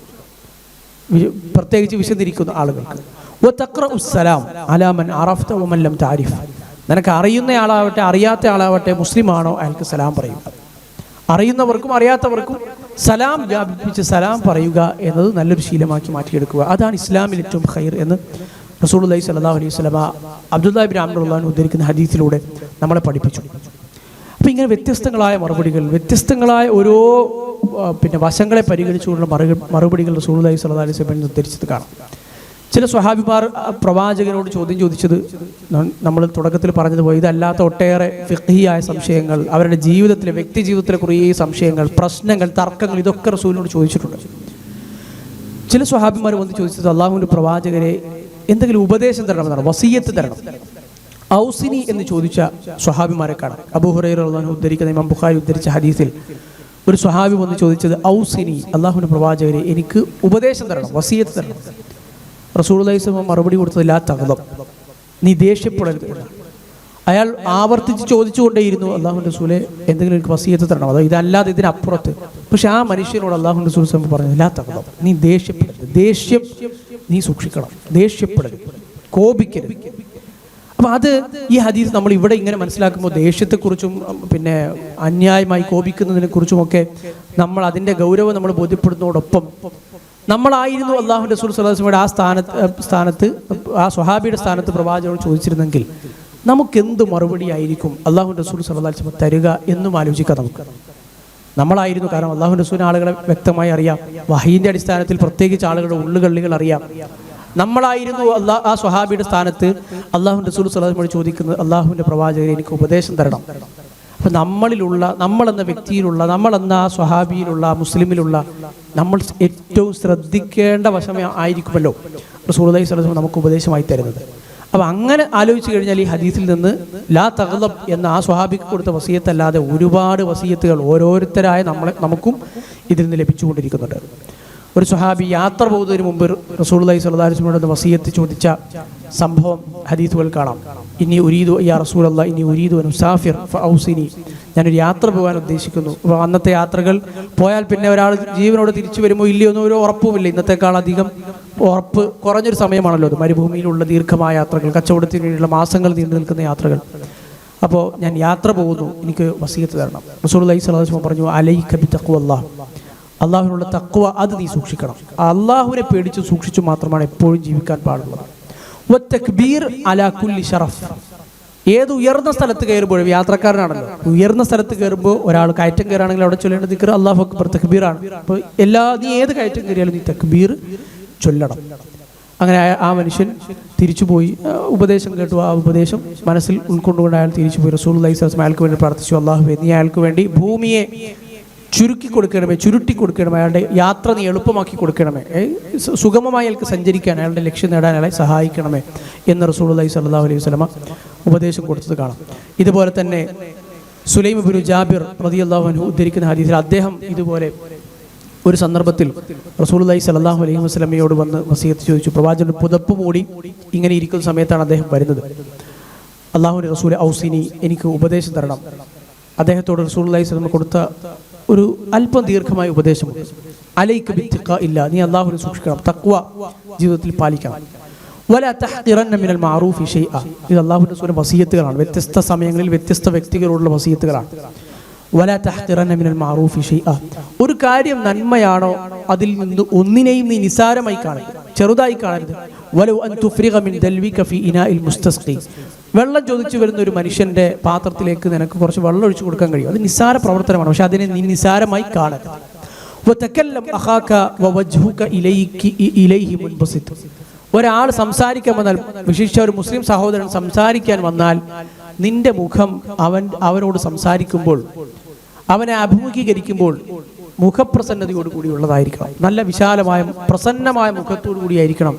പ്രത്യേകിച്ച് വിശന്നിരിക്കുന്ന ആളുകൾക്ക്. വതഖറഉ സലാം അലാ മൻ അറഫ്ത വമൻ ലം തഅരിഫ്, നിനക്ക് അറിയുന്ന ആളാവട്ടെ അറിയാത്ത ആളാവട്ടെ മുസ്ലിമാണോ അയാൾക്ക് സലാം പറയുക. അറിയുന്നവർക്കും അറിയാത്തവർക്കും സലാം വ്യാപിപ്പിച്ച് സലാം പറയുക എന്നത് നല്ലൊരു ശീലമാക്കി മാറ്റിയെടുക്കുക. അതാണ് ഇസ്ലാമിൽ ഏറ്റവും ഖൈർ എന്ന് റസൂലുള്ളാഹി സ്വല്ലല്ലാഹു അലൈഹി വസല്ലം അബ്ദുല്ലാഹി ഇബ്നു അംർ റളിയല്ലാഹു അൻഹു ഉദ്ധരിക്കുന്ന ഹദീസിലൂടെ നമ്മളെ പഠിപ്പിച്ചു. അപ്പോൾ ഇങ്ങനെ വ്യത്യസ്തങ്ങളായ മറുപടികൾ, വ്യത്യസ്തങ്ങളായ ഓരോ വശങ്ങളെ പരിഗണിച്ചുകൊണ്ടുള്ള മറുപടികൾ റസൂലുള്ളാഹി സ്വല്ലല്ലാഹു അലൈഹി വസല്ലം ഉദ്ധരിച്ചത് കാണാം. ചില സ്വഹാബിമാർ പ്രവാചകനോട് ചോദ്യം ചോദിച്ചത് നമ്മൾ തുടക്കത്തിൽ പറഞ്ഞതുപോലെ ഇതല്ലാത്ത ഒട്ടേറെ ഫിഖ്ഹിയായ സംശയങ്ങൾ, അവരുടെ ജീവിതത്തിലെ വ്യക്തി ജീവിതത്തിലെ കുറേ സംശയങ്ങൾ, പ്രശ്നങ്ങൾ, തർക്കങ്ങൾ, ഇതൊക്കെ റസൂലിനോട് ചോദിച്ചിട്ടുണ്ട്. ചില സ്വഹാബിമാർ വന്ന് ചോദിച്ചത് അള്ളാഹുവിൻ്റെ പ്രവാചകരെ എന്തെങ്കിലും ഉപദേശം തരണമെന്നാണ്, വസിയത്ത് തരണം. ഔസിനി എന്ന് ചോദിച്ച സ്വഹാബിമാരെ കാണാം. അബൂ ഹുറൈറ റളിയല്ലാഹു അൻഹു ഉദ്ധരിക്കുന്ന ഇമാം ബുഖാരി ഉദ്ധരിച്ച ഹദീസിൽ ഒരു സ്വഹാബി വന്ന് ചോദിച്ചത് ഔസിനി, അള്ളാഹുവിൻ്റെ പ്രവാചകരെ എനിക്ക് ഉപദേശം തരണം, വസിയത്ത് തരണം. റസൂലുള്ളാഹി സ്വല്ലല്ലാഹു അലൈഹി വസല്ലം മറുപടി കൊടുത്തത് ലാ തഗ്ളബ്, നീ ദേഷ്യപ്പെടരുത്. അയാൾ ആവർത്തിച്ച് ചോദിച്ചുകൊണ്ടേയിരുന്നു, അള്ളാഹുവിൻ്റെ റസൂലെ എന്തെങ്കിലും എനിക്ക് വസിയത്ത് തരണം, അതോ ഇതല്ലാതെ ഇതിനപ്പുറത്ത്. പക്ഷെ ആ മനുഷ്യനോട് അള്ളാഹുവിൻ്റെ റസൂൽ സ്വല്ലല്ലാഹു അലൈഹി വസല്ലം പറഞ്ഞു ലാ തഗ്ളബ്, നീ ദേഷ്യപ്പെടരുത്, ദേഷ്യം നീ സൂക്ഷിക്കണം, ദേഷ്യപ്പെടരുത്, കോപിക്കരുത്. അപ്പം അത് ഈ ഹദീസ് നമ്മൾ ഇവിടെ ഇങ്ങനെ മനസ്സിലാക്കുമ്പോൾ ദേഷ്യത്തെക്കുറിച്ചും അന്യായമായി കോപിക്കുന്നതിനെ കുറിച്ചുമൊക്കെ നമ്മൾ അതിൻ്റെ ഗൗരവം നമ്മൾ ബോധ്യപ്പെടുന്നതോടൊപ്പം നമ്മളായിരുന്നു അള്ളാഹുവിൻ്റെ റസൂൽ സ്വല്ലല്ലാഹു അലൈഹി വസല്ലം ആ സ്ഥാനത്ത് ആ സ്വഹാബിയുടെ സ്ഥാനത്ത് പ്രവാചകനോട് ചോദിച്ചിരുന്നെങ്കിൽ നമുക്കെന്ത് മറുപടി ആയിരിക്കും അള്ളാഹുവിൻ്റെ റസൂൽ സ്വല്ലല്ലാഹു അലൈഹി വസല്ലം തരിക എന്നും ആലോചിക്കാം. നമ്മളായിരുന്നു, കാരണം അള്ളാഹുവിൻ്റെ റസൂലിന് ആളുകളെ വ്യക്തമായി അറിയാം, വഹീൻ്റെ അടിസ്ഥാനത്തിൽ പ്രത്യേകിച്ച് ആളുകളുടെ ഉള്ളുകള്ളികൾ അറിയാം. നമ്മളായിരുന്നു ആ സ്വഹാബിയുടെ സ്ഥാനത്ത് അള്ളാഹുവിൻ്റെ റസൂൽ സ്വല്ലല്ലാഹു അലൈഹി വസല്ലം ചോദിക്കുന്നത്, അള്ളാഹുവിൻ്റെ പ്രവാചകരെ എനിക്ക് ഉപദേശം തരണം. അപ്പം നമ്മളെന്ന വ്യക്തിയിലുള്ള, നമ്മളെന്ന ആ സ്വഹാബിയിലുള്ള, മുസ്ലിമിലുള്ള നമ്മൾ ഏറ്റവും ശ്രദ്ധിക്കേണ്ട വശമേ ആയിരിക്കുമല്ലോ റസൂലുള്ളാഹി സ്വല്ലല്ലാഹു അലൈഹി വസല്ലം നമുക്ക് ഉപദേശമായി തരുന്നത്. അപ്പം അങ്ങനെ ആലോചിച്ച് കഴിഞ്ഞാൽ ഈ ഹദീസിൽ നിന്ന് ലാ തഗ്ളബ് എന്ന ആ സ്വഹാബിക്ക് കൊടുത്ത വസിയത്തല്ലാതെ ഒരുപാട് വസിയത്തുകൾ ഓരോരുത്തരായ നമുക്കും ഇതിൽ നിന്ന് ലഭിച്ചുകൊണ്ടിരിക്കുന്നുണ്ട്. ഒരു സ്വഹാബി യാത്ര പോകുന്നതിന് മുമ്പ് റസൂലുള്ളാഹി സ്വല്ലല്ലാഹു അലൈഹി വസല്ലം വസിയത്ത് ചോദിച്ച സംഭവം ഹദീസുകൾ കാണാം. ഇനി ഉരീദു യാ റസൂലല്ലാഹ് ഇനി ഉരീദു അൻ ഉസാഫിർ ഫഔസിനി, ഞാനൊരു യാത്ര പോകാൻ ഉദ്ദേശിക്കുന്നു. അപ്പോൾ അന്നത്തെ യാത്രകൾ പോയാൽ പിന്നെ ഒരാൾ ജീവനോട് തിരിച്ചു വരുമോ ഇല്ലയോ എന്നൊരു ഒരു ഉറപ്പുമില്ല. ഇന്നത്തെക്കാളധികം ഉറപ്പ് കുറഞ്ഞൊരു സമയമാണല്ലോ അത്, മരുഭൂമിയിലുള്ള ദീർഘമായ യാത്രകൾ, കച്ചവടത്തിന് വേണ്ടിയുള്ള മാസങ്ങൾ നീണ്ടു നിൽക്കുന്ന യാത്രകൾ. അപ്പോൾ ഞാൻ യാത്ര പോകുന്നു, എനിക്ക് വസിയത്ത് തരണം. റസൂലുള്ളാഹി സ്വല്ലല്ലാഹു അലൈഹി വസല്ലം പറഞ്ഞു അലൈക ബിത്തഖ്വല്ലാഹ്, അള്ളാഹുവിനുള്ള തഖ്വ അത് നീ സൂക്ഷിക്കണം. അള്ളാഹുവിനെ പേടിച്ച് സൂക്ഷിച്ചു മാത്രമാണ് എപ്പോഴും ജീവിക്കാൻ പാടുള്ളത്. വത്തക്ബീർ അലാ കുല്ലി ഷറഫ്, ഏത് ഉയർന്ന സ്ഥലത്ത് കയറുമ്പോഴും, യാത്രക്കാരനാണല്ലോ, ഉയർന്ന സ്ഥലത്ത് കയറുമ്പോൾ ഒരാൾ കയറ്റം കയറുകയാണെങ്കിൽ അവിടെ ചൊല്ലേണ്ട ദിക്ർ അല്ലാഹു അക്ബർ തക്ബീറാണ്. അപ്പോൾ നീ ഏത് കയറ്റം കയറിയാലും നീ തക്ബീർ ചൊല്ലണം. അങ്ങനെ ആ മനുഷ്യൻ തിരിച്ചുപോയി, ഉപദേശം കേട്ടു, ആ ഉപദേശം മനസ്സിൽ ഉൾക്കൊണ്ടുകൊണ്ട് അയാൾ തിരിച്ചുപോയി. റസൂലുള്ളാഹി സ്വല്ലല്ലാഹു അലൈഹി വസല്ലം അയാൾക്ക് വേണ്ടി പ്രാർത്ഥിച്ചു, അല്ലാഹുവേ നീ അയാൾക്ക് വേണ്ടി ഭൂമിയെ ചുരുക്കി കൊടുക്കണമേ, ചുരുട്ടി കൊടുക്കണമേ, അയാളുടെ യാത്ര നീ എളുപ്പമാക്കി കൊടുക്കണമേ, സുഗമമായി അയാൾക്ക് സഞ്ചരിക്കാൻ, അയാളുടെ ലക്ഷ്യം നേടാൻ അയാളെ സഹായിക്കണമേ എന്ന് റസൂലുള്ളാഹി സ്വല്ലല്ലാഹു അലൈഹി വസല്ലം ഉപദേശം കൊടുത്തത് കാണാം. ഇതുപോലെ തന്നെ സുലൈം ഇബ്നു ജാബിർ റളിയല്ലാഹു അൻഹു ഉദ്ധരിക്കുന്ന ഹദീസിൽ അദ്ദേഹം ഇതുപോലെ ഒരു സന്ദർഭത്തിൽ റസൂലുള്ളാഹി സ്വല്ലല്ലാഹു അലൈഹി വസല്ലമയോട് വന്ന് വസിയത്ത് ചോദിച്ചു. പ്രവാചകൻ പുതപ്പ് മൂടി ഇങ്ങനെ ഇരിക്കുന്ന സമയത്താണ് അദ്ദേഹം വരുന്നത്. അല്ലാഹുവിൻ്റെ റസൂലെ ഔസിനി, എനിക്ക് ഉപദേശം തരണം. അദ്ദേഹത്തോട് റസൂലുള്ളാഹി സ്വല്ലല്ലാഹു അലൈഹി വസല്ലം കൊടുത്ത ഒരു അല്പം ദീർഘമായ ഉപദേശമുണ്ട്. അലൈക ബിത്തിഖാഇല്ല, നീ അല്ലാഹുവിനെ സൂക്ഷിക്കണം, തഖ്വ ജീവിതത്തിൽ പാലിക്കണം. വലാ തഹ്ഖിറന്ന മിനൽ മഅറൂഫി ഷൈഅ, ഇത് അല്ലാഹുവിൻ്റെ റസൂലിന്റെ വസിയത്തുകളാണ്. വ്യത്യസ്ത സമയങ്ങളിൽ വ്യത്യസ്ത വ്യക്തികളോടുള്ള വസിയത്തുകളാണ്. വലാ തഹ്ഖിറന്ന മിനൽ മഅറൂഫി ഷൈഅ, ഒരു കാര്യം നന്മയാണോ അതിൽ നിന്ന് ഒന്നിനെയും നീ നിസാരമായി കാണരുത്, ചെറുതായി കാണരുത്. വലൗ അൻ തുഫ്രിഗ മിൻ ദൽവിക ഫീ ഇനാഇൽ മുസ്തസ്ഖി, വെള്ളം ചോദിച്ചു വരുന്ന ഒരു മനുഷ്യന്റെ പാത്രത്തിലേക്ക് നിനക്ക് കുറച്ച് വെള്ളം ഒഴിച്ചു കൊടുക്കാൻ കഴിയും, അത് നിസ്സാര പ്രവർത്തനമാണ്, പക്ഷെ അതിനെ നീ നിസ്സാരമായി കാണരുത്. വതകല്ലം അഖാക വവജ്ഹുക ഇലൈഹി മുൻബസിത്, ഒരാൾ സംസാരിക്കാൻ വന്നാൽ, വിശേഷിച്ച ഒരു മുസ്ലിം സഹോദരൻ സംസാരിക്കാൻ വന്നാൽ നിന്റെ മുഖം അവനോട് സംസാരിക്കുമ്പോൾ, അവനെ അഭിമുഖീകരിക്കുമ്പോൾ മുഖപ്രസന്നതയോട് കൂടിയുള്ളതായിരിക്കണം. നല്ല വിശാലമായ പ്രസന്നമായ മുഖത്തോടു കൂടിയായിരിക്കണം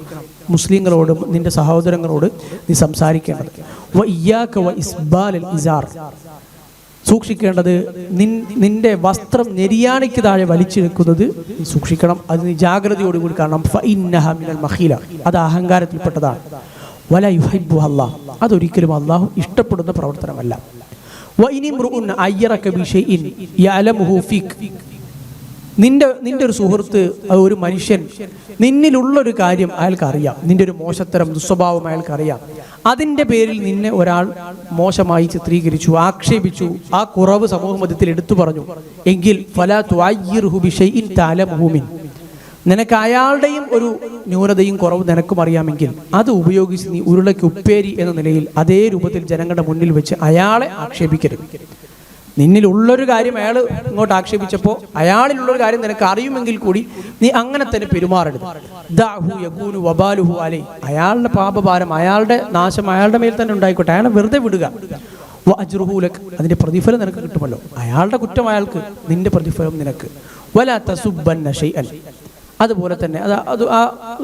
മുസ്ലിങ്ങളോടും നിന്റെ സഹോദരങ്ങളോട് നീ സംസാരിക്കേണ്ടത്. വ ഇയ്യാക വ ഇസ്ബാലൽ ഇസാർ, സൂക്ഷിക്കേണ്ടത് നിന്റെ വസ്ത്രം നെരിയാണിക്ക് താഴെ വലിച്ചെടുക്കുന്നത് നീ സൂക്ഷിക്കണം. അത് നീ ജാഗ്രതയോടുകൂടി കാണണം. ഫഇന്നഹ മിനൽ മഖീല, അത് അഹങ്കാരത്തിൽപ്പെട്ടതാണ്. വല യുഹിബ്ബു അല്ലാഹ്, അതൊരിക്കലും അല്ലാഹു ഇഷ്ടപ്പെടുന്ന പ്രവർത്തനമല്ല. വ ഇനിംറുഉൻ അയ്യറക ബിശൈഇൻ യഅലമുഹു ഫീക്, നിന്റെ ഒരു സുഹൃത്ത്, ഒരു മനുഷ്യൻ, നിന്നിലുള്ളൊരു കാര്യം അയാൾക്ക് അറിയാം, നിന്റെ ഒരു മോശത്തരം ദുസ്വഭാവം അയാൾക്ക് അറിയാം, അതിൻ്റെ പേരിൽ നിന്നെ ഒരാൾ മോശമായി ചിത്രീകരിച്ചു, ആക്ഷേപിച്ചു, ആ കുറവ് സമൂഹ മധ്യത്തിൽ എടുത്തു പറഞ്ഞു എങ്കിൽ ഫലാ തുഅയ്യിർഹു ബിശൈഇൻ തഅലമുഹു മിൻ, നിനക്ക് അയാളുടെയും ഒരു ന്യൂനതയും കുറവ് നിനക്കും അറിയാമെങ്കിൽ അത് ഉപയോഗിച്ച് നീ ഉരുളയ്ക്ക് ഉപ്പേരി എന്ന നിലയിൽ അതേ രൂപത്തിൽ ജനങ്ങളുടെ മുന്നിൽ വെച്ച് അയാളെ ആക്ഷേപിക്കരുത്. നിന്നിലുള്ളൊരു കാര്യം അയാൾ ഇങ്ങോട്ട് ആക്ഷേപിച്ചപ്പോൾ അയാളിലുള്ളൊരു കാര്യം നിനക്ക് അറിയുമെങ്കിൽ കൂടി നീ അങ്ങനെ തന്നെ പെരുമാറരുത്. ദഅഹു യകൂനു വബാലുഹു അലൈ, അയാളുടെ പാപഭാരം, അയാളുടെ നാശം അയാളുടെ മേൽ തന്നെ ഉണ്ടായിക്കോട്ടെ, അയാളെ വെറുതെ വിടുക. വ അജ്റുഹു ലക്, അതിന്റെ പ്രതിഫലം നിനക്ക് കിട്ടുമല്ലോ. അയാളുടെ കുറ്റം അയാൾക്ക്, നിന്റെ പ്രതിഫലം നിനക്ക്. വലാ തസുബ്ബന്ന ഷൈഅൻ, അതുപോലെ തന്നെ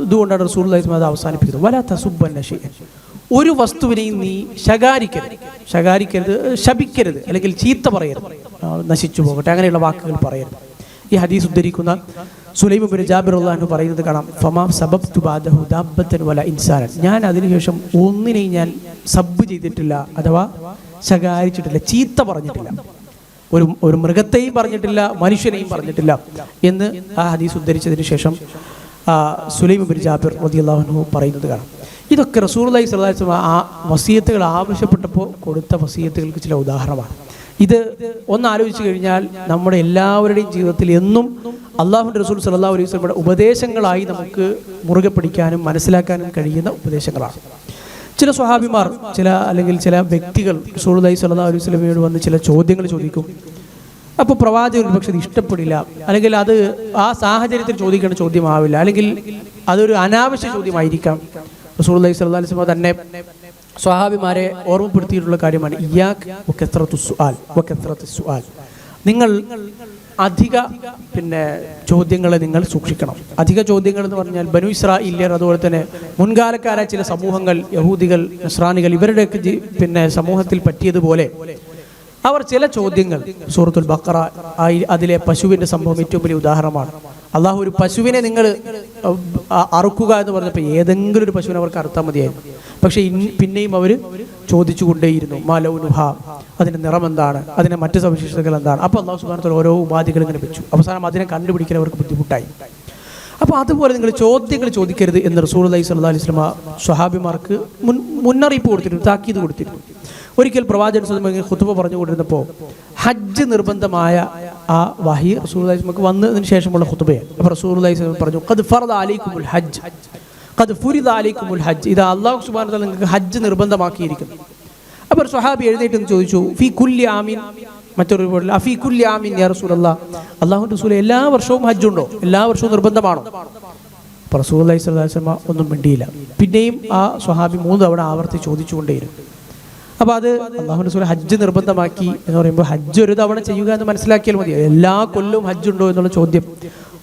ഇതുകൊണ്ടാണ് റസൂലുള്ളാഹി അത് അവസാനിപ്പിക്കുന്നത്. വലാ തസുബ്ബന്ന ഷൈഅൻ, ഒരു വസ്തുവിനെയും നീ ശകാരിക്കരുത്, ശപിക്കരുത്, അല്ലെങ്കിൽ ചീത്ത പറയരുത്, നശിച്ചു പോകട്ടെ, അങ്ങനെയുള്ള വാക്കുകൾ പറയരുത്. ഈ ഹദീസ് ഉദ്ധരിക്കുന്ന സുലൈം ഇബ്നു ജാബിർ റളിയല്ലാഹു അൻഹു പറയുന്നത് കാണാം, ഫമാ സബബ്തു ബഅദഹു ദാബത്തൻ വല ഇൻസാനൻ, ഞാൻ അതിനുശേഷം ഒന്നിനെയും ഞാൻ സബ്ബ് ചെയ്തിട്ടില്ല, അഥവാ ശകാരിച്ചിട്ടില്ല, ചീത്ത പറഞ്ഞിട്ടില്ല, ഒരു മൃഗത്തെയും പറഞ്ഞിട്ടില്ല, മനുഷ്യനെയും പറഞ്ഞിട്ടില്ല എന്ന് ആ ഹദീസ് ഉദ്ധരിച്ചതിന് ശേഷം സുലൈം ഇബ്നു ജാബിർ റളിയല്ലാഹു അൻഹു പറയുന്നത് കാണാം. ഇതൊക്കെ റസൂലുള്ളാഹി സ്വല്ലല്ലാഹു അലൈഹി വസല്ലം ആ വസിയത്തുകൾ ആവശ്യപ്പെട്ടപ്പോൾ കൊടുത്ത വസിയത്തുകൾക്ക് ചില ഉദാഹരണമാണ്. ഇത് ഒന്ന് ആലോചിച്ച് കഴിഞ്ഞാൽ നമ്മുടെ എല്ലാവരുടെയും ജീവിതത്തിൽ എന്നും അല്ലാഹുവിൻ്റെ റസൂൽ സ്വല്ലല്ലാഹു അലൈഹി വസല്ലമയുടെ ഉപദേശങ്ങളായി നമുക്ക് മുറുകെ പിടിക്കാനും മനസ്സിലാക്കാനും കഴിയുന്ന ഉപദേശങ്ങളാണ്. ചില സ്വഹാബിമാർ, അല്ലെങ്കിൽ ചില വ്യക്തികൾ റസൂലുള്ളാഹി സ്വല്ലല്ലാഹു അലൈഹി വസല്ലമയോട് വന്ന് ചില ചോദ്യങ്ങൾ ചോദിക്കും. അപ്പോൾ പ്രവാചകൻ പക്ഷെ അത് ഇഷ്ടപ്പെടില്ല, അല്ലെങ്കിൽ അത് ആ സാഹചര്യത്തിൽ ചോദിക്കേണ്ട ചോദ്യമാവില്ല, അല്ലെങ്കിൽ അതൊരു അനാവശ്യ ചോദ്യമായിരിക്കാം. റസൂലുള്ളാഹി സ്വല്ലല്ലാഹു അലൈഹി വസല്ലം തന്നെ സ്വഹാബിമാരെ ഓർമ്മപ്പെടുത്തിയിട്ടുള്ള കാര്യമാണ് ഇയ്യാക വകത്രത്തുസ് സുആൽ, നിങ്ങൾ അധിക ചോദ്യങ്ങളെ നിങ്ങൾ സൂക്ഷിക്കണം. അധിക ചോദ്യങ്ങൾ എന്ന് പറഞ്ഞാൽ ബനു ഇസ്രായേലിയർ, അതുപോലെ തന്നെ മുൻകാലക്കാരായ ചില സമൂഹങ്ങൾ, യഹൂദികൾ, നസ്രാനികൾ, ഇവരുടെയൊക്കെ സമൂഹത്തിൽ പറ്റിയതുപോലെ അവർ ചില ചോദ്യങ്ങൾ, സൂറത്തുൽ ബഖറ അതിലെ പശുവിൻ്റെ സംഭവം ഏറ്റവും വലിയ ഉദാഹരണമാണ്. അള്ളാഹു ഒരു പശുവിനെ നിങ്ങൾ അറുക്കുക എന്ന് പറഞ്ഞപ്പോൾ ഏതെങ്കിലും ഒരു പശുവിനെ അവർക്ക് അറുത്താൽ മതിയായിരുന്നു. പക്ഷേ പിന്നെയും അവർ ചോദിച്ചു കൊണ്ടേയിരുന്നു, മാ ലൗനുഹ, അതിൻ്റെ നിറം എന്താണ്, അതിൻ്റെ മറ്റ് സവിശേഷതകൾ എന്താണ്. അപ്പോൾ അള്ളാഹു സുബ്ഹാനഹു വ തആല ഓരോ ഉപാധികൾ ഇങ്ങനെ വെച്ചു. അവസാനം അതിനെ കണ്ടുപിടിക്കാൻ അവർക്ക് ബുദ്ധിമുട്ടായി. അപ്പോൾ അതുപോലെ നിങ്ങൾ ചോദ്യങ്ങൾ ചോദിക്കരുത് എന്ന് റസൂലുള്ളാഹി സ്വല്ലല്ലാഹു അലൈഹി വസല്ലം സ്വഹാബിമാർക്ക് മുന്നറിയിപ്പ് കൊടുത്തിരുന്നു, താക്കീത് കൊടുത്തിരുന്നു. ഒരിക്കൽ പ്രവാചകൻ സ്വല്ലല്ലാഹു അലൈഹി വസല്ലം ഖുതുബ പറഞ്ഞുകൊണ്ടിരുന്നപ്പോൾ ഹജ്ജ് നിർബന്ധമായ ആ വഹി റസൂലുള്ളാഹി സ്വല്ലല്ലാഹു അലൈഹി വസല്ലം വന്നതിന് ശേഷമുള്ള ഖുതുബയാണ്. അപ്പോൾ റസൂലുള്ളാഹി സ്വല്ലല്ലാഹു അലൈഹി വസല്ലം പറഞ്ഞു, ഖദ് ഫറദ അലൈക്കുമുൽ ഹജ്ജ്, ഖദ് ഫുരിദ അലൈക്കുമുൽ ഹജ്ജ്, ഇത് അല്ലാഹു സുബ്ഹാനഹു വ തആല നിങ്ങൾക്ക് ഹജ്ജ് നിർബന്ധമാക്കിയിരിക്കുന്നു. അപ്പോൾ സ്വഹാബി എഴുന്നേറ്റ് ചോദിച്ചു, ഫീ കുല്ലി ആമിൻ, മറ്റൊരു റിപ്പോർട്ടിൽ അഫീ കുല്ലി ആമിൻ യാ റസൂലല്ലാഹ്, അല്ലാഹുവിൻ്റെ റസൂലേ എല്ലാ വർഷവും ഹജ്ജുണ്ടോ, എല്ലാ വർഷവും നിർബന്ധമാണോ? അപ്പോൾ റസൂലുള്ളാഹി സ്വല്ലല്ലാഹു അലൈഹി വസല്ലം ഒന്നും മിണ്ടിയില്ല. പിന്നെയും ആ സ്വഹാബി 3 തവണ ആവർത്തി ചോദിച്ചുകൊണ്ടേയിരുന്നു. അപ്പോൾ അത് അല്ലാഹുവിൻ്റെ റസൂൽ ഹജ്ജ് നിർബന്ധമാക്കി എന്ന് പറയുമ്പോൾ ഹജ്ജ് ഒരു തവണ ചെയ്യുക എന്ന് മനസ്സിലാക്കിയാൽ മതി. എല്ലാ കൊല്ലവും ഹജ്ജുണ്ടോ എന്നുള്ള ചോദ്യം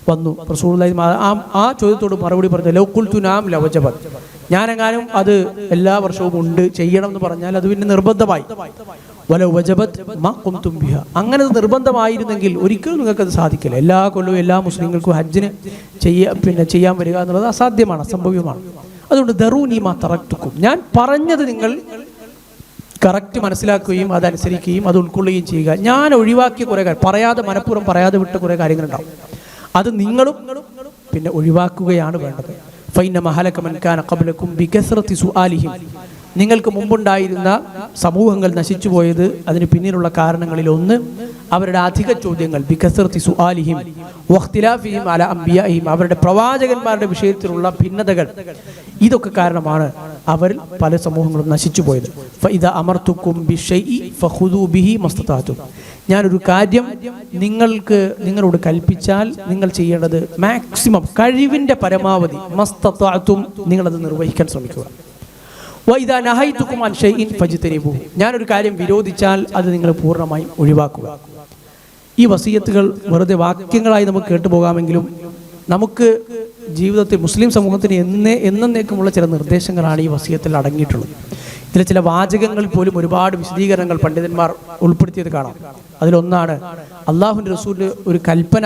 വന്നു. റസൂലുള്ളാഹി ആ ചോദ്യത്തോട് മറുപടി പറഞ്ഞു, ലൗ ഖുൽതു നഅം ലവജബത്, ഞാനെങ്ങാനും അത് എല്ലാ വർഷവും ഉണ്ട് ചെയ്യണം എന്ന് പറഞ്ഞാൽ അത് പിന്നെ നിർബന്ധമായി. വലൗ വജബത് മാ ഖുംതും ബിഹ, അങ്ങനെ അത് നിർബന്ധമായിരുന്നെങ്കിൽ ഒരിക്കലും നിങ്ങൾക്കത് സാധിക്കില്ല. എല്ലാ കൊല്ലവും എല്ലാ മുസ്ലിങ്ങൾക്കും ഹജ്ജിന് ചെയ്യാൻ വരിക എന്നുള്ളത് അസാധ്യമാണ്, അസംഭവ്യമാണ്. അതുകൊണ്ട് ദറൂനി മാ തറക്തുക്കും, ഞാൻ പറഞ്ഞത് നിങ്ങൾ കറക്റ്റ് മനസ്സിലാക്കുകയും അതനുസരിക്കുകയും അത് ഉൾക്കൊള്ളുകയും ചെയ്യുക. ഞാൻ ഒഴിവാക്കിയ കുറേ കാര്യം, പറയാതെ മനഃപൂർവ്വം പറയാതെ വിട്ട കുറേ കാര്യങ്ങളുണ്ടാവും, അത് നിങ്ങളും പിന്നെ ഒഴിവാക്കുകയാണ് വേണ്ടത്. ഫൈന മഹലക മൻ കാന ഖബ്ലകും ബികസ്റതി സുആലിഹിം, നിങ്ങൾക്ക് മുമ്പുണ്ടായിരുന്ന സമൂഹങ്ങൾ നശിച്ചു പോയത് അതിന് പിന്നിലുള്ള കാരണങ്ങളിൽ ഒന്ന് അവരുടെ അധിക ചോദ്യങ്ങൾ, ബികസ്റതി സുആലിഹിം വഖ്തിലാഫിഹിം അല അംബിയാഹിം, അവരുടെ പ്രവാചകന്മാരുടെ വിഷയത്തിലുള്ള ഭിന്നതകൾ, ഇതൊക്കെ കാരണമാണ് അവരിൽ പല സമൂഹങ്ങളും നശിച്ചു പോയത്. ഫഇദാ അമർതുക്കും ബിശൈഇ ഫഖുദൂ ബിഹി മസ്തതാതും, ഞാനൊരു കാര്യം നിങ്ങളോട് കൽപ്പിച്ചാൽ നിങ്ങൾ ചെയ്യേണ്ടത് മാക്സിമം, കഴിവിൻ്റെ പരമാവധി, മസ്തതാതും, നിങ്ങളത് നിർവഹിക്കാൻ ശ്രമിക്കുക. വഇദാ നഹൈതുക്കും അൻ ഷൈഇൻ ഫജ്തനിബൂഹു, ഞാനൊരു കാര്യം വിരോധിച്ചാൽ അത് നിങ്ങൾ പൂർണ്ണമായും ഒഴിവാക്കുക. ഈ വസിയത്തുകൾ വെറുതെ വാക്യങ്ങളായി നമുക്ക് കേട്ടുപോകാമെങ്കിലും നമുക്ക് ജീവിതത്തിൽ മുസ്ലിം സമൂഹത്തിന് എന്നേക്കുമുള്ള ചില നിർദ്ദേശങ്ങളാണ് ഈ വസിയത്തിൽ അടങ്ങിയിട്ടുള്ളത്. ഇതിലെ ചില വാചകങ്ങൾ പോലും ഒരുപാട് വിശദീകരണങ്ങൾ പണ്ഡിതന്മാർ ഉൾപ്പെടുത്തിയത് കാണാം. അതിലൊന്നാണ് അള്ളാഹുവിൻ്റെ റസൂലിന്റെ ഒരു കൽപ്പന.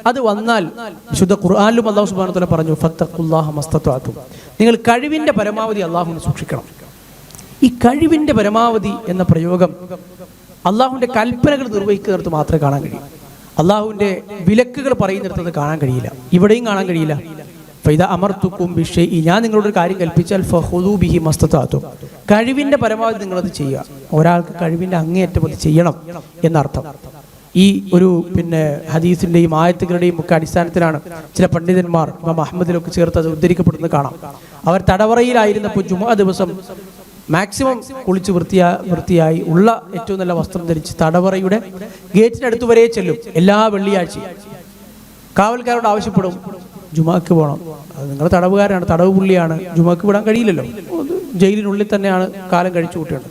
അത് വന്നാൽ വിശുദ്ധ ഖുർആനിലും അള്ളാഹു സുബ്ഹാനഹു വ തആല പറഞ്ഞു, ഫത്തഖുല്ലാഹ മസ്തത്അതും, നിങ്ങൾ കഴിവിൻ്റെ പരമാവധി അള്ളാഹുവിനെ സൂക്ഷിക്കണം. ഈ കഴിവിൻ്റെ പരമാവധി എന്ന പ്രയോഗം അള്ളാഹുവിൻ്റെ കൽപ്പനകൾ നിർവഹിക്കുന്നിടത്ത് മാത്രമേ കാണാൻ കഴിയൂ. അള്ളാഹുവിൻ്റെ വിലക്കുകൾ പറയുന്നിടത്ത് കാണാൻ കഴിയില്ല, ഇവിടെയും കാണാൻ കഴിയില്ല. ഫൈദ അമർത്തുക്കും ബിഷൈഇ, ഞാൻ നിങ്ങളോടൊരു കാര്യം കൽപ്പിച്ചാൽ ഫഖുദൂ ബിഹി മസ്തതഅതും, കഴിവിൻ്റെ പരമാവധി നിങ്ങളത് ചെയ്യുക. ഒരാൾക്ക് കഴിവിൻ്റെ അങ്ങേയറ്റം അത് ചെയ്യണം എന്നർത്ഥം. ഈ ഒരു ഹദീസിൻ്റെയും ആയത്തുകളുടെയും ഒക്കെ അടിസ്ഥാനത്തിലാണ് ചില പണ്ഡിതന്മാർ ഇമാം അഹ്മദിലൊക്കെ ചേർത്ത് അത് ഉദ്ധരിക്കപ്പെടുന്നത് കാണാം. അവർ തടവറയിലായിരുന്നപ്പോൾ ജുമുഅ ദിവസം മാക്സിമം കുളിച്ച് വൃത്തിയായി ഉള്ള ഏറ്റവും നല്ല വസ്ത്രം ധരിച്ച് തടവറയുടെ ഗേറ്റിനടുത്ത് വരെ ചെല്ലും. എല്ലാ വെള്ളിയാഴ്ചയും കാവൽക്കാരോട് ആവശ്യപ്പെടും, ജുമാക്ക് പോകണം. അത് നിങ്ങൾ തടവുകാരാണ്, തടവ് പുള്ളിയാണ്, ജുമാക്ക് വിടാൻ കഴിയില്ലല്ലോ, ജയിലിനുള്ളിൽ തന്നെയാണ് കാലം കഴിച്ചു കൂട്ടിയത്.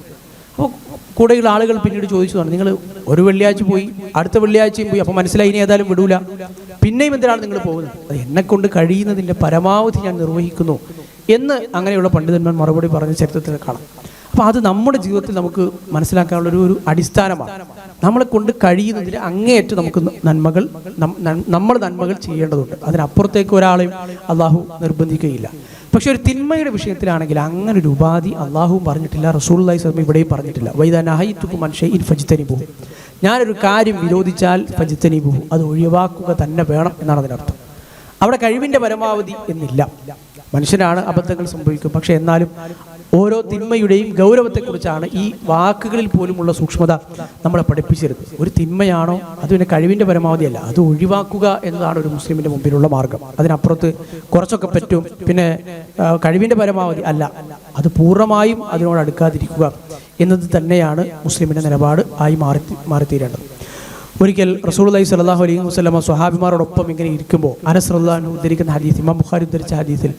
അപ്പോൾ കൂടെയുള്ള ആളുകൾ പിന്നീട് ചോദിച്ചതാണ്, നിങ്ങൾ ഒരു വെള്ളിയാഴ്ച പോയി അടുത്ത വെള്ളിയാഴ്ചയും പോയി, അപ്പോൾ മനസ്സിലായി ഇനി ഏതായാലും വിടൂല, പിന്നെയും എന്തിനാണ് നിങ്ങൾ പോകുന്നത്? അത് എന്നെക്കൊണ്ട് കഴിയുന്നതിൻ്റെ പരമാവധി ഞാൻ നിർവഹിക്കുന്നു എന്ന് അങ്ങനെയുള്ള പണ്ഡിതന്മാർ മറുപടി പറഞ്ഞ ചരിത്രത്തിൽ കാണാം. അപ്പോൾ അത് നമ്മുടെ ജീവിതത്തിൽ നമുക്ക് മനസ്സിലാക്കാനുള്ള ഒരു അടിസ്ഥാനമാണ്. നമ്മളെ കൊണ്ട് കഴിയുന്നതിന് അങ്ങേയറ്റം നമുക്ക് നമ്മൾ നന്മകൾ ചെയ്യേണ്ടതുണ്ട്. അതിനപ്പുറത്തേക്ക് ഒരാളെയും അള്ളാഹു നിർബന്ധിക്കുകയില്ല. പക്ഷെ ഒരു തിന്മയുടെ വിഷയത്തിലാണെങ്കിൽ അങ്ങനെ ഒരു ഉപാധി അള്ളാഹുവും പറഞ്ഞിട്ടില്ല, റസൂലുള്ളാഹി സ്വല്ലല്ലാഹു അലൈഹി വസല്ലം ഇവിടെയും പറഞ്ഞിട്ടില്ല. വൈദാ നഹൈതുകും അൻ ഷൈഇൻ ഫജ്തനിബൂഹു, ഞാനൊരു കാര്യം വിരോധിച്ചാൽ ഫജ്തനിബൂഹു, അത് ഒഴിവാക്കുക തന്നെ വേണം എന്നാണ് അതിനർത്ഥം. അവിടെ കഴിവിൻ്റെ പരമാവധി എന്നില്ല. മനുഷ്യനാണ്, അബദ്ധങ്ങൾ സംഭവിക്കും. പക്ഷെ എന്നാലും ഓരോ തിന്മയുടെയും ഗൗരവത്തെക്കുറിച്ചാണ് ഈ വാക്കുകളിൽ പോലുമുള്ള സൂക്ഷ്മത നമ്മളെ പഠിപ്പിച്ചിരുന്നത്. ഒരു തിന്മയാണോ അത് പിന്നെ കഴിവിൻ്റെ പരമാവധിയല്ല, അത് ഒഴിവാക്കുക എന്നതാണ് ഒരു മുസ്ലിമിൻ്റെ മുമ്പിലുള്ള മാർഗം. അതിനപ്പുറത്ത് കുറച്ചൊക്കെ പറ്റും, പിന്നെ കഴിവിൻ്റെ പരമാവധി അല്ല, അത് പൂർണ്ണമായും അതിനോട് അടുക്കാതിരിക്കുക എന്നത് തന്നെയാണ് മുസ്ലിമിൻ്റെ നിലപാട് ആയി മാറിത്തീരേണ്ടത്. ഒരിക്കൽ റസൂലുള്ളാഹി സ്വല്ലല്ലാഹു അലൈഹി വസല്ലം സ്വഹാബിമാരോടൊപ്പം ഇങ്ങനെ ഇരിക്കുമ്പോൾ അനസ് റളിയല്ലാഹു അൻഹു ഉദ്ധരിക്കുന്ന ഹദീസ്, ഇമാം ബുഖാരി ഉദ്ധരിച്ച ഹദീസിൽ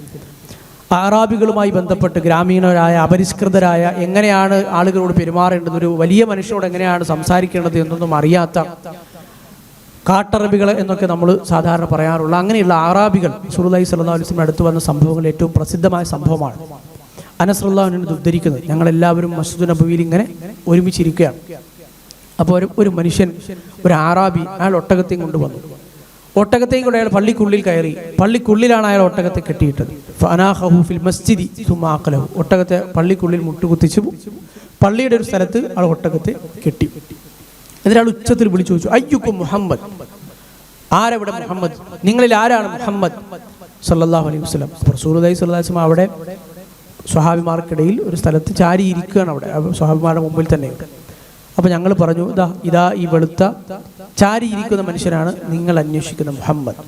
അറാബികളുമായി ബന്ധപ്പെട്ട് ഗ്രാമീണരായ അപരിഷ്കൃതരായ എങ്ങനെയാണ് ആളുകളോട് പെരുമാറേണ്ടത്, ഒരു വലിയ മനുഷ്യനോട് എങ്ങനെയാണ് സംസാരിക്കേണ്ടത് എന്നൊന്നും അറിയാത്ത കാട്ടറബികൾ എന്നൊക്കെ നമ്മൾ സാധാരണ പറയാറുള്ള അങ്ങനെയുള്ള അറാബികൾ റസൂലുള്ളാഹി സ്വല്ലല്ലാഹു അലൈഹി വസല്ലം അടുത്ത് വന്ന സംഭവങ്ങൾ ഏറ്റവും പ്രസിദ്ധമായ സംഭവമാണ്. അനസ് റളിയല്ലാഹു അൻഹു ഉദ്ധരിക്കുന്നത്, ഞങ്ങളെല്ലാവരും മസ്ജിദ് നബവിയിൽ ഇങ്ങനെ ഒരുമിച്ചിരിക്കുകയാണ്. അപ്പോൾ ഒരു മനുഷ്യൻ, ഒരു അറാബി, അയാൾ ഒട്ടകത്തെയും കൊണ്ടുവന്നു. ഒട്ടകത്തെയും കൊണ്ട് അയാൾ പള്ളിക്കുള്ളിൽ കയറി. പള്ളിക്കുള്ളിലാണ് അയാൾ ഒട്ടകത്തെ കെട്ടിയിട്ടത്. ഫഅനാഖഹു ഫിൽ മസ്ജിദി സുമ്മ അഖലഹു, ഒട്ടകത്തെ പള്ളിക്കുള്ളിൽ മുട്ടുകുത്തിച്ചു പള്ളിയുടെ ഒരു സ്ഥലത്ത് അയാൾ ഒട്ടകത്തെ കെട്ടി. എന്നിട്ട് അയാൾ ഉച്ചത്തിൽ വിളിച്ചു ചോദിച്ചു, അയ്യുക്കും മുഹമ്മദ്, ആരെവിടെ മുഹമ്മദ്, നിങ്ങളിൽ ആരാണ് മുഹമ്മദ് സല്ലല്ലാഹു അലൈഹി വസല്ലം? റസൂലുള്ളാഹി സ്വല്ലല്ലാഹു അലൈഹി വസല്ലം അവിടെ സ്വഹാബിമാർക്കിടയിൽ ഒരു സ്ഥലത്ത് ചാരിയിരിക്കുകയാണ്. അവിടെ സ്വഹാബിമാരുടെ മുമ്പിൽ തന്നെ. അപ്പോൾ ഞങ്ങൾ പറഞ്ഞു, ഇതാ ഈ വെളുത്ത ചാരിയിരിക്കുന്ന മനുഷ്യനാണ് നിങ്ങൾ അന്വേഷിക്കുന്ന മുഹമ്മദ്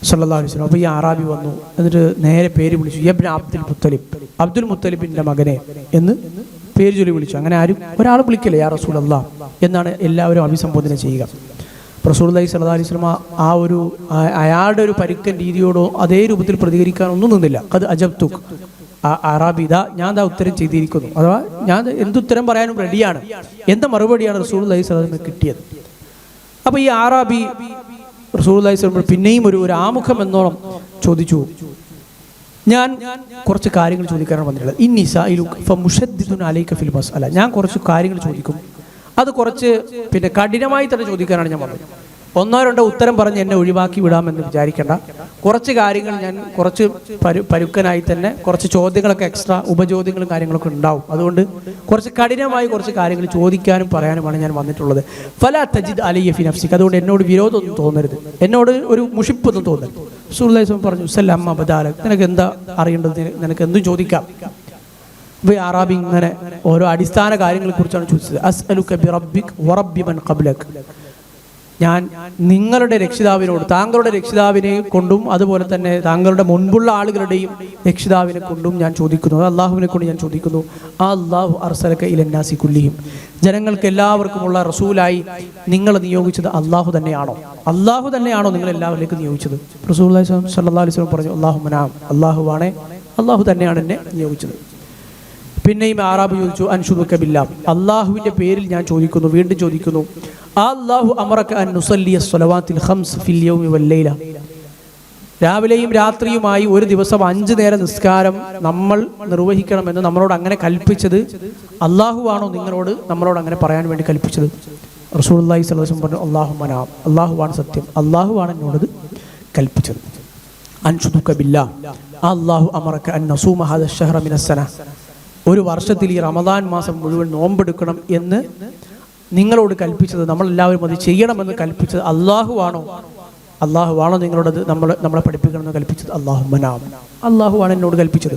സല്ലല്ലാഹു അലൈഹി വസല്ലം. അപ്പോൾ ഈ അറാബി വന്നു, എന്നിട്ട് നേരെ പേര് വിളിച്ചു, യബ്ന അബ്ദുൽ മുത്തലിബ്, അബ്ദുൽ മുത്തലിബിൻ്റെ മകനെ എന്ന് പേര് ചൊല്ലി വിളിച്ചു. അങ്ങനെ ആരും ഒരാൾ വിളിക്കില്ല യാ റസൂലല്ലാഹ് എന്നാണ് എല്ലാവരും അഭിസംബോധന ചെയ്യുക. റസൂലുള്ളാഹി സ്വല്ലല്ലാഹു അലൈഹി വസല്ലം ആ ഒരു അയാളുടെ ഒരു പരുക്കൻ രീതിയോടോ അതേ രൂപത്തിൽ പ്രതികരിക്കാനൊന്നും നിന്നില്ല. ഖദ് അജബ്തുക്, അറാബി ഞാൻ ഉത്തരം ചെയ്തിരിക്കുന്നു, അഥവാ ഞാൻ എന്തുത്തരം പറയാനും റെഡിയാണ് എന്ന മറുപടിയാണ് റസൂലുള്ളാഹി സ്വല്ലല്ലാഹു അലൈഹി വസല്ലം കിട്ടിയത്. അപ്പോൾ ഈ അറാബി റസൂലുള്ളാഹി സ്വല്ലല്ലാഹു അലൈഹി വസല്ലം പിന്നെയും ഒരു ആമുഖം എന്നോളം ചോദിച്ചു, ഞാൻ കുറച്ച് കാര്യങ്ങൾ ചോദിക്കാനാണ് വന്നിട്ടുള്ളത്. ഇന്നി സായിലുക ഫമുശദ്ദിദുൻ അലൈക ഫിൽ മസ്അല, ഞാൻ കുറച്ച് കാര്യങ്ങൾ ചോദിക്കും, അത് കുറച്ച് കഠിനമായി തന്നെ ചോദിക്കാനാണ് ഞാൻ വന്നത്. ഒന്നോ രണ്ടോ ഉത്തരം പറഞ്ഞ് എന്നെ ഒഴിവാക്കി വിടാമെന്ന് വിചാരിക്കേണ്ട. കുറച്ച് കാര്യങ്ങൾ ഞാൻ കുറച്ച് പരുക്കനായി തന്നെ കുറച്ച് ചോദ്യങ്ങളൊക്കെ എക്സ്ട്രാ ഉപചോദ്യങ്ങളും കാര്യങ്ങളൊക്കെ ഉണ്ടാവും. അതുകൊണ്ട് കുറച്ച് കഠിനമായി കുറച്ച് കാര്യങ്ങൾ ചോദിക്കാനും പറയാനുമാണ് ഞാൻ വന്നിട്ടുള്ളത്. ഫലാ തജിദ് അലയ്യ ഫി നഫ്സിക, അതുകൊണ്ട് എന്നോട് വിരോധമൊന്നും തോന്നരുത്, എന്നോട് ഒരു മുഷിപ്പൊന്നും തോന്നരുത്. റസൂലുള്ളാഹി സ്വല്ലല്ലാഹു അലൈഹി വസല്ലം പറഞ്ഞു, സല്ലമ്മ ബദാലക്, നിനക്ക് എന്താ അറിയേണ്ടത്, നിനക്ക് എന്തും ചോദിക്കാം. അപ്പോൾ അറാബി ഇങ്ങനെ ഓരോ അടിസ്ഥാന കാര്യങ്ങളെ കുറിച്ചാണ് ചോദിച്ചത്. അസ്അലുക ബിറബ്ബിക് വറബ്ബി മൻ ഖബ്ലക്, ഞാൻ നിങ്ങളുടെ രക്ഷിതാവിനോട്, താങ്കളുടെ രക്ഷിതാവിനെ കൊണ്ടും അതുപോലെ തന്നെ താങ്കളുടെ മുൻപുള്ള ആളുകളുടെയും രക്ഷിതാവിനെ കൊണ്ടും ഞാൻ ചോദിക്കുന്നു, അള്ളാഹുവിനെ കൊണ്ട് ഞാൻ ചോദിക്കുന്നു. അല്ലാഹു അർസലക ഇലന്നാസി കുല്ലിഹിം, ജനങ്ങൾക്ക് എല്ലാവർക്കുമുള്ള റസൂലായി നിങ്ങളെ നിയോഗിച്ചത് അള്ളാഹു തന്നെയാണോ? അള്ളാഹു തന്നെയാണോ നിങ്ങൾ എല്ലാവരിലേക്കും നിയോഗിച്ചത്? റസൂലുള്ളാഹി സ്വല്ലല്ലാഹു അലൈഹി വസല്ലം പറഞ്ഞു, അല്ലാഹുമ്മ നഅം, അള്ളാഹുവാണേ, അള്ളാഹു തന്നെയാണ് എന്നെ നിയോഗിച്ചത്. പിന്നെയും ആറാബ് ചോദിച്ചു, അൻഷുദുക ബില്ലാഹ്, അള്ളാഹുവിൻ്റെ പേരിൽ ഞാൻ ചോദിക്കുന്നു, വീണ്ടും ചോദിക്കുന്നു, അല്ലാഹു അമറക അൻ നുസല്ലിയ സ്വലവാത്തിൽ ഖംസ് ഫിൽ യൗമി വൽ ലൈല, രാവിലെയും രാത്രിയുമായി ഒരു ദിവസം 5 നേരം നിസ്കാരം നമ്മൾ നിർവഹിക്കണമെന്ന് നമ്മളോട് അങ്ങനെ കൽപ്പിച്ചത് അള്ളാഹുവാണോ നമ്മളോട് അങ്ങനെ പറയാൻ വേണ്ടി കൽപ്പിച്ചത്? റസൂലുള്ളാഹി സ്വല്ലല്ലാഹു അലൈഹി വസല്ലം പറഞ്ഞു, അല്ലാഹുമ്മനാം, അള്ളാഹുവാണ് സത്യം, അള്ളാഹുവാണ് എന്നോട് കൽപ്പിച്ചത്. അൻഷുദുക ബില്ലാഹ് അല്ലാഹു അമറക അൻ നസൂമ ഹാദ ശഹ്റ മിനസ്സന, ഒരു വർഷത്തിൽ ഈ റമദാൻ മാസം മുഴുവൻ നോമ്പെടുക്കണം എന്ന് നിങ്ങളോട് കൽപ്പിച്ചത്, നമ്മളെല്ലാവരും അത് ചെയ്യണമെന്ന് കൽപ്പിച്ചത് അള്ളാഹുവാണോ നിങ്ങളോടത് നമ്മളെ പഠിപ്പിക്കണമെന്ന് കൽപ്പിച്ചത്? അല്ലാഹുമ്മനാം, അള്ളാഹുവാണ് എന്നോട് കൽപ്പിച്ചത്.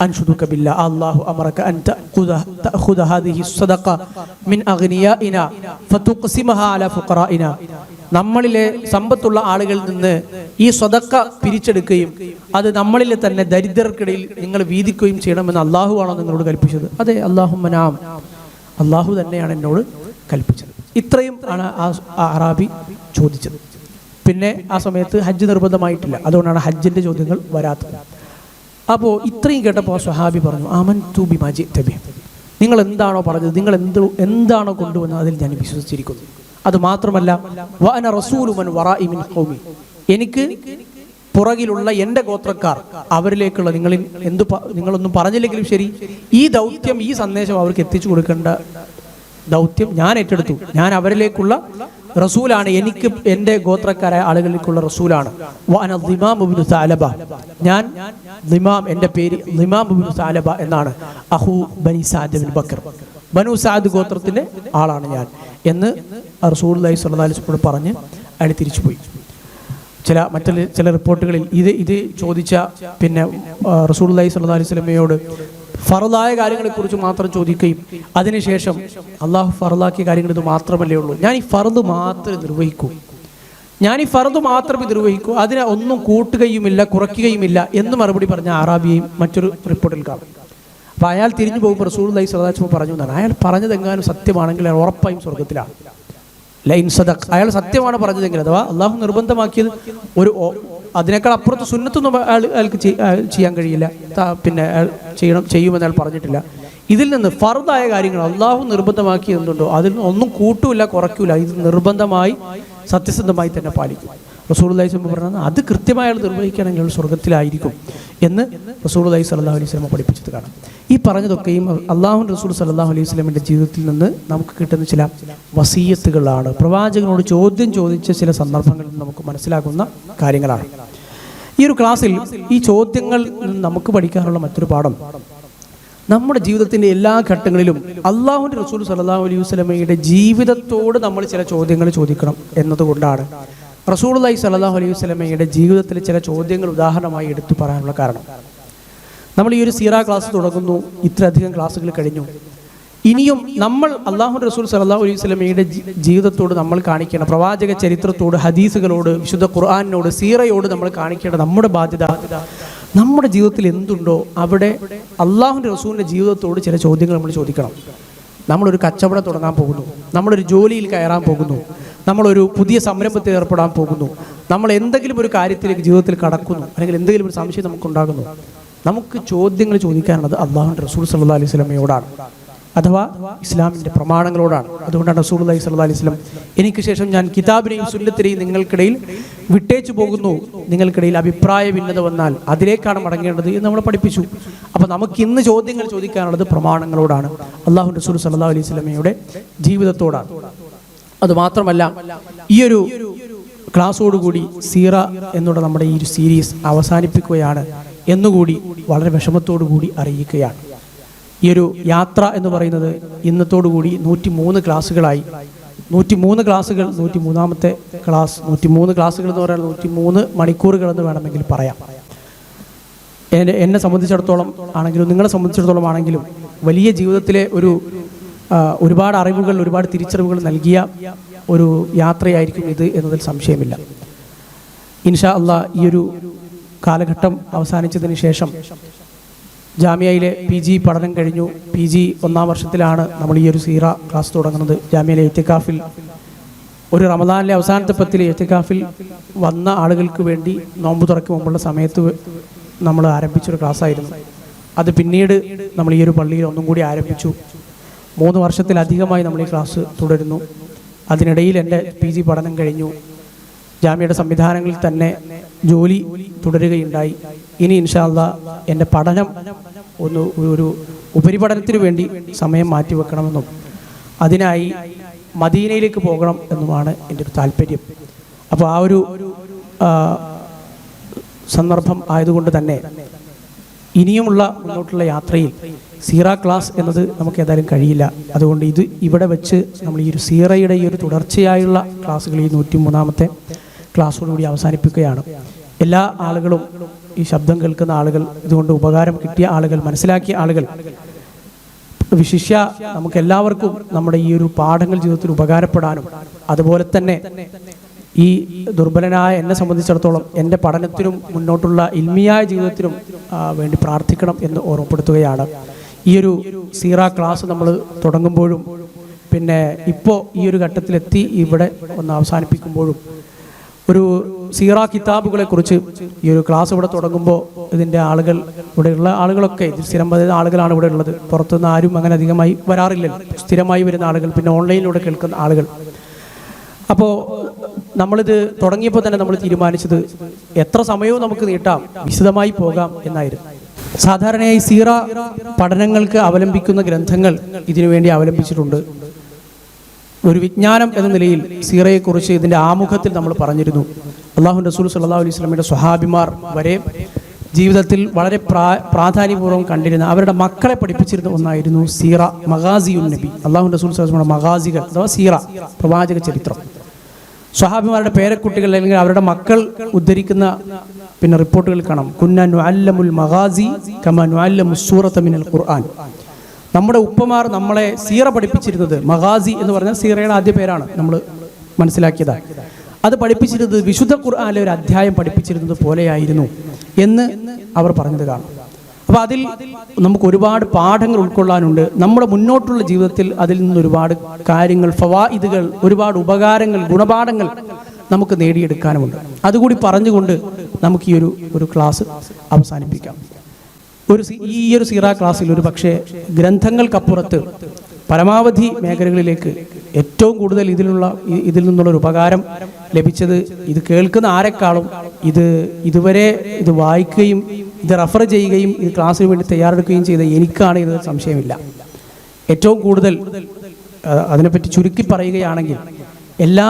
അൻഷുദുക ബില്ലാഹ് അല്ലാഹു അമറക അൻ തഅഖുദ ഹാദിഹി സ്വദഖ മിൻ അഗ്നിയാഇനാ ഫതുഖ്സിമഹാ അലാ ഫുഖറാഇനാ, നമ്മളിലെ സമ്പത്തുള്ള ആളുകളിൽ നിന്ന് ഈ സ്വദഖ പിരിച്ചെടുക്കുകയും അത് നമ്മളിലെ തന്നെ ദരിദ്രർക്കിടയിൽ നിങ്ങൾ വീതിക്കുകയും ചെയ്യണമെന്ന് അള്ളാഹുവാണോ നിങ്ങളോട് കൽപ്പിച്ചത്? അതെ, അല്ലാഹുമ്മനാം, അള്ളാഹു തന്നെയാണ് എന്നോട് കൽപ്പിച്ചത്. ഇത്രയും ആണ് ആ അറാബി ചോദിച്ചത്. പിന്നെ ആ സമയത്ത് ഹജ്ജ് നിർബന്ധമായിട്ടില്ല, അതുകൊണ്ടാണ് ഹജ്ജിന്റെ ചോദ്യങ്ങൾ വരാത്തത്. അപ്പോൾ ഇത്രയും കേട്ടപ്പോൾ സ്വഹാബി പറഞ്ഞു, ആമൻതു ബിമാ ജിഅ്ത ബിഹി, നിങ്ങൾ എന്താണോ പറഞ്ഞത്, നിങ്ങൾ എന്താണോ കൊണ്ടുവന്നത് അതിൽ ഞാൻ വിശ്വസിച്ചിരിക്കുന്നു. അത് മാത്രമല്ല, വഅന റസൂലു മൻ വറാഇ മിൻ ഖൗമി, എനിക്ക് പുറകിലുള്ള എൻ്റെ ഗോത്രക്കാർ, അവരിലേക്കുള്ള നിങ്ങളൊന്നും പറഞ്ഞില്ലെങ്കിലും ശരി, ഈ ദൗത്യം, ഈ സന്ദേശം അവർക്ക് എത്തിച്ചു കൊടുക്കേണ്ട ദൗത്യം ഞാൻ ഏറ്റെടുത്തു. ഞാൻ അവരിലേക്കുള്ള റസൂലാണ്, എനിക്ക് എൻ്റെ ഗോത്രക്കാരായ ആളുകളിലേക്കുള്ള റസൂലാണ്. വഅന ദിമാം ഇബ്നു സഅലബ, ഞാൻ ദിമാം, എൻ്റെ പേര് ദിമാം ഇബ്നു സഅലബ എന്നാണ്. അഹു ബനി സഅദ് ബിൻ ബക്കർ, ബനു സഅദ് ഗോത്രത്തിൻ്റെ ആളാണ് ഞാൻ എന്ന് റസൂലുള്ളാഹി സ്വല്ലല്ലാഹു അലൈഹി വസല്ലം പറഞ്ഞ് അയാൾ തിരിച്ചുപോയി. ചില റിപ്പോർട്ടുകളിൽ ഇത് ചോദിച്ച പിന്നെ റസൂലുള്ളാഹി സ്വല്ലല്ലാഹു അലൈഹി വസല്ലമയോട് ഫർദായ കാര്യങ്ങളെക്കുറിച്ച് മാത്രം ചോദിക്കുകയും അതിനുശേഷം അള്ളാഹു ഫർദാക്കിയ കാര്യങ്ങൾ ഇത് മാത്രമല്ലേ ഉള്ളൂ, ഞാൻ ഈ ഫർദ് മാത്രമേ നിർവഹിക്കൂ, അതിനെ ഒന്നും കൂട്ടുകയുമില്ല കുറയ്ക്കുകയുമില്ല എന്ന് മറുപടി പറഞ്ഞ അറാബിയെയും മറ്റൊരു റിപ്പോർട്ടിൽ കാണും. അപ്പോൾ അയാൾ തിരിഞ്ഞു പോകുമ്പോൾ റസൂലുള്ളാഹി സ്വല്ലല്ലാഹു അലൈഹി വസല്ലം പറഞ്ഞു എന്നാണ്, അയാൾ പറഞ്ഞതെങ്ങാനും സത്യമാണെങ്കിൽ അയാൾ ഉറപ്പായും സ്വർഗത്തിലാണ്. ലൈൻ സദഖ്, അയാൾ സത്യമാണ് പറഞ്ഞതെങ്കിൽ, അഥവാ അള്ളാഹു നിർബന്ധമാക്കിയത് അതിനേക്കാൾ അപ്പുറത്ത് സുന്നത്തൊന്നും അയാൾക്ക് ചെയ്യാൻ കഴിയില്ല, പിന്നെ അയാൾ ചെയ്യുമെന്ന് അയാൾ പറഞ്ഞിട്ടില്ല. ഇതിൽ നിന്ന് ഫർദായ കാര്യങ്ങൾ അള്ളാഹു നിർബന്ധമാക്കി എന്തുണ്ടോ അതിൽ ഒന്നും കൂട്ടൂല കുറയ്ക്കൂല, ഇത് നിർബന്ധമായി സത്യസന്ധമായി തന്നെ പാലിക്കും. റസൂലുള്ളാഹി സ്വല്ലല്ലാഹു അലൈഹി വസല്ലം പറഞ്ഞത് അത് കൃത്യമായി അയാൾ നിർവഹിക്കുകയാണെങ്കിൽ സ്വർഗത്തിലായിരിക്കും എന്ന് റസൂലുള്ളാഹി സ്വല്ലല്ലാഹു അലൈഹി വസല്ലം പഠിപ്പിച്ചത് കാണാം. ഈ പറഞ്ഞതൊക്കെയും അള്ളാഹുവിൻ്റെ റസൂൽ സ്വല്ലല്ലാഹു അലൈഹി വസല്ലമിൻ്റെ ജീവിതത്തിൽ നിന്ന് നമുക്ക് കിട്ടുന്ന ചില വസീയത്തുകളാണ്, പ്രവാചകനോട് ചോദ്യം ചോദിച്ച ചില സന്ദർഭങ്ങളിൽ നമുക്ക് മനസ്സിലാക്കുന്ന കാര്യങ്ങളാണ്. ഈ ഒരു ക്ലാസ്സിൽ ഈ ചോദ്യങ്ങളിൽ നിന്ന് നമുക്ക് പഠിക്കാനുള്ള മറ്റൊരു പാഠം, നമ്മുടെ ജീവിതത്തിൻ്റെ എല്ലാ ഘട്ടങ്ങളിലും അള്ളാഹുവിൻ്റെ റസൂൽ സ്വല്ലല്ലാഹു അലൈഹി വസല്ലമയുടെ ജീവിതത്തോട് നമ്മൾ ചില ചോദ്യങ്ങൾ ചോദിക്കണം എന്നതുകൊണ്ടാണ് റസൂലുള്ളാഹി സ്വല്ലല്ലാഹു അലൈഹി വസല്ലമയുടെ ജീവിതത്തിലെ ചില ചോദ്യങ്ങൾ ഉദാഹരണമായി എടുത്തു പറയാനുള്ള കാരണം. നമ്മൾ ഈ ഒരു സീറ ക്ലാസ് തുടങ്ങുന്നു, ഇത്രയധികം ക്ലാസ്സുകൾ കഴിഞ്ഞു. ഇനിയും നമ്മൾ അള്ളാഹുവിൻ്റെ റസൂൽ സ്വല്ലല്ലാഹു അലൈഹി വസല്ലമയുടെ ജീവിതത്തോട് നമ്മൾ കാണിക്കേണ്ട, പ്രവാചക ചരിത്രത്തോട്, ഹദീസുകളോട്, വിശുദ്ധ ഖുർആനിനോട്, സീറയോട് നമ്മൾ കാണിക്കേണ്ട നമ്മുടെ ബാധ്യത, നമ്മുടെ ജീവിതത്തിൽ എന്തുണ്ടോ അവിടെ അള്ളാഹുവിൻ്റെ റസൂലിൻ്റെ ജീവിതത്തോട് ചില ചോദ്യങ്ങൾ നമ്മൾ ചോദിക്കണം. നമ്മളൊരു കച്ചവടം തുടങ്ങാൻ പോകുന്നു, നമ്മളൊരു ജോലിയിൽ കയറാൻ പോകുന്നു, നമ്മളൊരു പുതിയ സംരംഭത്തിൽ ഏർപ്പെടാൻ പോകുന്നു, നമ്മൾ എന്തെങ്കിലും ഒരു കാര്യത്തിലേക്ക് ജീവിതത്തിൽ കടക്കുന്നു, അല്ലെങ്കിൽ എന്തെങ്കിലും ഒരു സംശയം നമുക്കുണ്ടാകുന്നു, നമുക്ക് ചോദ്യങ്ങൾ ചോദിക്കാനുള്ളത് അള്ളാഹുവിൻ്റെ റസൂൽ സ്വല്ലല്ലാഹു അലൈഹി വസല്ലമയോടാണ്, അഥവാ ഇസ്ലാമിൻ്റെ പ്രമാണങ്ങളോടാണ്. അതുകൊണ്ടാണ് റസൂലുള്ളാഹി സ്വല്ലല്ലാഹു അലൈഹി വസല്ലം, എനിക്ക് ശേഷം ഞാൻ കിതാബിനെയും സുന്നത്തിനെയും നിങ്ങൾക്കിടയിൽ വിട്ടേച്ചു പോകുന്നു, നിങ്ങൾക്കിടയിൽ അഭിപ്രായ ഭിന്നത വന്നാൽ അതിലേക്കാണ് മടങ്ങേണ്ടത് എന്ന് നമ്മളെ പഠിപ്പിച്ചു. അപ്പോൾ നമുക്ക് ഇന്ന് ചോദ്യങ്ങൾ ചോദിക്കാനുള്ളത് പ്രമാണങ്ങളോടാണ്, അള്ളാഹുവിൻ്റെ റസൂൽ സ്വല്ലല്ലാഹു അലൈഹി വസല്ലമയുടെ ജീവിതത്തോടാണ്. അതുമാത്രമല്ല, ഈ ഒരു ക്ലാസ്സോടുകൂടി സീറ എന്നുള്ള നമ്മുടെ ഈ ഒരു സീരീസ് അവസാനിപ്പിക്കുകയാണ് എന്നുകൂടി വളരെ വിഷമത്തോടു കൂടി അറിയിക്കുകയാണ്. ഈ ഒരു യാത്ര എന്ന് പറയുന്നത് ഇന്നത്തോടുകൂടി 103 ക്ലാസ്സുകളായി. 103 ക്ലാസ്സുകൾ, 103ാമത്തെ ക്ലാസ്. 103 ക്ലാസ്സുകൾ എന്ന് പറയാൻ 103 മണിക്കൂറുകളെന്ന് വേണമെങ്കിൽ പറയാം. എന്നെ സംബന്ധിച്ചിടത്തോളം ആണെങ്കിലും നിങ്ങളെ സംബന്ധിച്ചിടത്തോളം ആണെങ്കിലും വലിയ ജീവിതത്തിലെ ഒരുപാട് അറിവുകൾ, ഒരുപാട് തിരിച്ചറിവുകൾ നൽകിയ ഒരു യാത്രയായിരിക്കും ഇത് എന്നതിൽ സംശയമില്ല. ഇൻഷാ അല്ലാഹ് ഈ ഒരു കാലഘട്ടം അവസാനിച്ചതിന് ശേഷം ജാമിയയിലെ PG പഠനം കഴിഞ്ഞു. PG 1ാം വർഷത്തിലാണ് നമ്മൾ ഈ ഒരു സീറ ക്ലാസ് തുടങ്ങുന്നത്. ജാമിയയിലെ ഇത്തിക്കാഫിൽ ഒരു റമദാനിലെ അവസാനത്തെ 10 ഇത്തിക്കാഫിൽ വന്ന ആളുകൾക്ക് വേണ്ടി നോമ്പ് തുറക്ക് മുമ്പുള്ള സമയത്ത് നമ്മൾ ആരംഭിച്ചൊരു ക്ലാസ്സായിരുന്നു. അത് പിന്നീട് നമ്മൾ ഈ ഒരു പള്ളിയിൽ ഒന്നും കൂടി ആരംഭിച്ചു. 3 വർഷത്തിലധികമായി നമ്മൾ ഈ ക്ലാസ് തുടരുന്നു. അതിനിടയിൽ എൻ്റെ PG പഠനം കഴിഞ്ഞു. ജാമ്യയുടെ സംവിധാനങ്ങളിൽ തന്നെ ജോലി തുടരുകയുണ്ടായി. ഇനി ഇൻഷാ അല്ലാഹ് എൻ്റെ പഠനം ഒരു ഉപരിപഠനത്തിന് വേണ്ടി സമയം മാറ്റിവെക്കണമെന്നും അതിനായി മദീനയിലേക്ക് പോകണം എന്നുമാണ് എൻ്റെ ഒരു താല്പര്യം. അപ്പോൾ ആ ഒരു സന്ദർഭം ആയതുകൊണ്ട് തന്നെ ഇനിയുമുള്ള മുന്നോട്ടുള്ള യാത്രയിൽ സീറ ക്ലാസ് എന്നത് നമുക്ക് ഏതായാലും കഴിയില്ല. അതുകൊണ്ട് ഇവിടെ വെച്ച് നമ്മൾ ഈ ഒരു സീറയുടെ ഈ ഒരു തുടർച്ചയായുള്ള ക്ലാസ്സുകൾ ഈ 103ാമത്തെ ക്ലാസ്സോടുകൂടി അവസാനിപ്പിക്കുകയാണ്. എല്ലാ ആളുകളും, ഈ ശബ്ദം കേൾക്കുന്ന ആളുകൾ, ഇതുകൊണ്ട് ഉപകാരം കിട്ടിയ ആളുകൾ, മനസ്സിലാക്കിയ ആളുകൾ, വിശിഷ്യ നമുക്ക് എല്ലാവർക്കും നമ്മുടെ ഈ ഒരു പാഠങ്ങൾ ജീവിതത്തിൽ ഉപകാരപ്പെടാനും അതുപോലെ തന്നെ ഈ ദുർബലനായ എന്നെ സംബന്ധിച്ചിടത്തോളം എൻ്റെ പഠനത്തിനും മുന്നോട്ടുള്ള ഇൽമിയായ ജീവിതത്തിനും വേണ്ടി പ്രാർത്ഥിക്കണം എന്ന് ഓർമ്മപ്പെടുത്തുകയാണ്. ഈ ഒരു സീറ ക്ലാസ് നമ്മൾ തുടങ്ങുമ്പോഴും പിന്നെ ഇപ്പോൾ ഈ ഒരു ഘട്ടത്തിലെത്തി ഇവിടെ ഒന്ന് അവസാനിപ്പിക്കുമ്പോഴും ഒരു സീറ കിതാബുകളെ കുറിച്ച് ഈ ഒരു ക്ലാസ് ഇവിടെ തുടങ്ങുമ്പോൾ ഇതിൻ്റെ ആളുകൾ, ഇവിടെയുള്ള ആളുകളൊക്കെ സ്ഥിരം വരുന്ന ആളുകളാണ് ഇവിടെ ഉള്ളത്. പുറത്തുനിന്ന് ആരും അങ്ങനെ അധികമായി വരാറില്ലല്ലോ. സ്ഥിരമായി വരുന്ന ആളുകൾ, പിന്നെ ഓൺലൈനിലൂടെ കേൾക്കുന്ന ആളുകൾ. അപ്പോൾ നമ്മളിത് തുടങ്ങിയപ്പോൾ തന്നെ നമ്മൾ തീരുമാനിച്ചത് എത്ര സമയവും നമുക്ക് നീട്ടാം, വിശദമായി പോകാം എന്നായിരുന്നു. സാധാരണയായി സീറ പഠനങ്ങൾക്ക് അവലംബിക്കുന്ന ഗ്രന്ഥങ്ങൾ ഇതിനുവേണ്ടി അവലംബിച്ചിട്ടുണ്ട്. ഒരു വിജ്ഞാനം എന്ന നിലയിൽ സീറയെക്കുറിച്ച് ഇതിൻ്റെ ആമുഖത്തിൽ നമ്മൾ പറഞ്ഞിരുന്നു. അല്ലാഹു റസൂൽ സല്ലല്ലാഹു അലൈഹി വസല്ലമയുടെ സ്വഹാബിമാർ വരെ ജീവിതത്തിൽ വളരെ പ്രാധാന്യപൂർവ്വം കണ്ടിരുന്ന, അവരുടെ മക്കളെ പഠിപ്പിച്ചിരുന്ന ഒന്നായിരുന്നു സീറ, മഗാസിയുൻ നബി. അല്ലാഹു റസൂൽ സല്ലല്ലാഹു അലൈഹി വസല്ലമയുടെ മഗാസികൾ അഥവാ സീറ, പ്രവാചക ചരിത്രം. സ്വഹാബിമാരുടെ പേരക്കുട്ടികൾ അല്ലെങ്കിൽ അവരുടെ മക്കൾ ഉദ്ധരിക്കുന്ന പിന്നെ റിപ്പോർട്ടുകൾ കാണാം. കുന്ന നുഅല്ലമുൽ മഗാസി കമാ നുഅല്ലമു സൂറത മിനൽ ഖുർആൻ. നമ്മുടെ ഉപ്പമാർ നമ്മളെ സീറ പഠിപ്പിച്ചിരുന്നത്, മഗാസി എന്ന് പറഞ്ഞാൽ സീറയുടെ ആദ്യ പേരാണ്, നമ്മൾ മനസ്സിലാക്കിയതാണ്. അത് പഠിപ്പിച്ചിരുന്നത് വിശുദ്ധ ഖുർആനിലെ ഒരു അധ്യായം പഠിപ്പിച്ചിരുന്നത് പോലെയായിരുന്നു എന്ന് അവർ പറഞ്ഞത് കാണാം. അപ്പോൾ അതിൽ നമുക്ക് ഒരുപാട് പാഠങ്ങൾ ഉൾക്കൊള്ളാനുണ്ട്. നമ്മുടെ മുന്നോട്ടുള്ള ജീവിതത്തിൽ അതിൽ നിന്ന് ഒരുപാട് കാര്യങ്ങൾ, ഫവായിദുകൾ, ഒരുപാട് ഉപകാരങ്ങൾ, ഗുണപാഠങ്ങൾ നമുക്ക് നേടിയെടുക്കാനുമുണ്ട്. അതുകൂടി പറഞ്ഞുകൊണ്ട് നമുക്ക് ഈ ഒരു ക്ലാസ് അവസാനിപ്പിക്കാം. ഈ ഒരു സീറ ക്ലാസ്സിൽ ഒരു പക്ഷേ ഗ്രന്ഥങ്ങൾക്കപ്പുറത്ത് പരമാവധി മേഖലകളിലേക്ക് ഏറ്റവും കൂടുതൽ ഇതിൽ നിന്നുള്ളൊരു ഉപകാരം ലഭിച്ചത് ഇത് കേൾക്കുന്ന ആരെക്കാളും ഇതുവരെ ഇത് വായിക്കുകയും ഇത് റെഫർ ചെയ്യുകയും ഇത് ക്ലാസ്സിന് വേണ്ടി തയ്യാറെടുക്കുകയും ചെയ്ത എനിക്കാണ് ഇത് സംശയമില്ല. ഏറ്റവും കൂടുതൽ അതിനെപ്പറ്റി ചുരുക്കി പറയുകയാണെങ്കിൽ എല്ലാ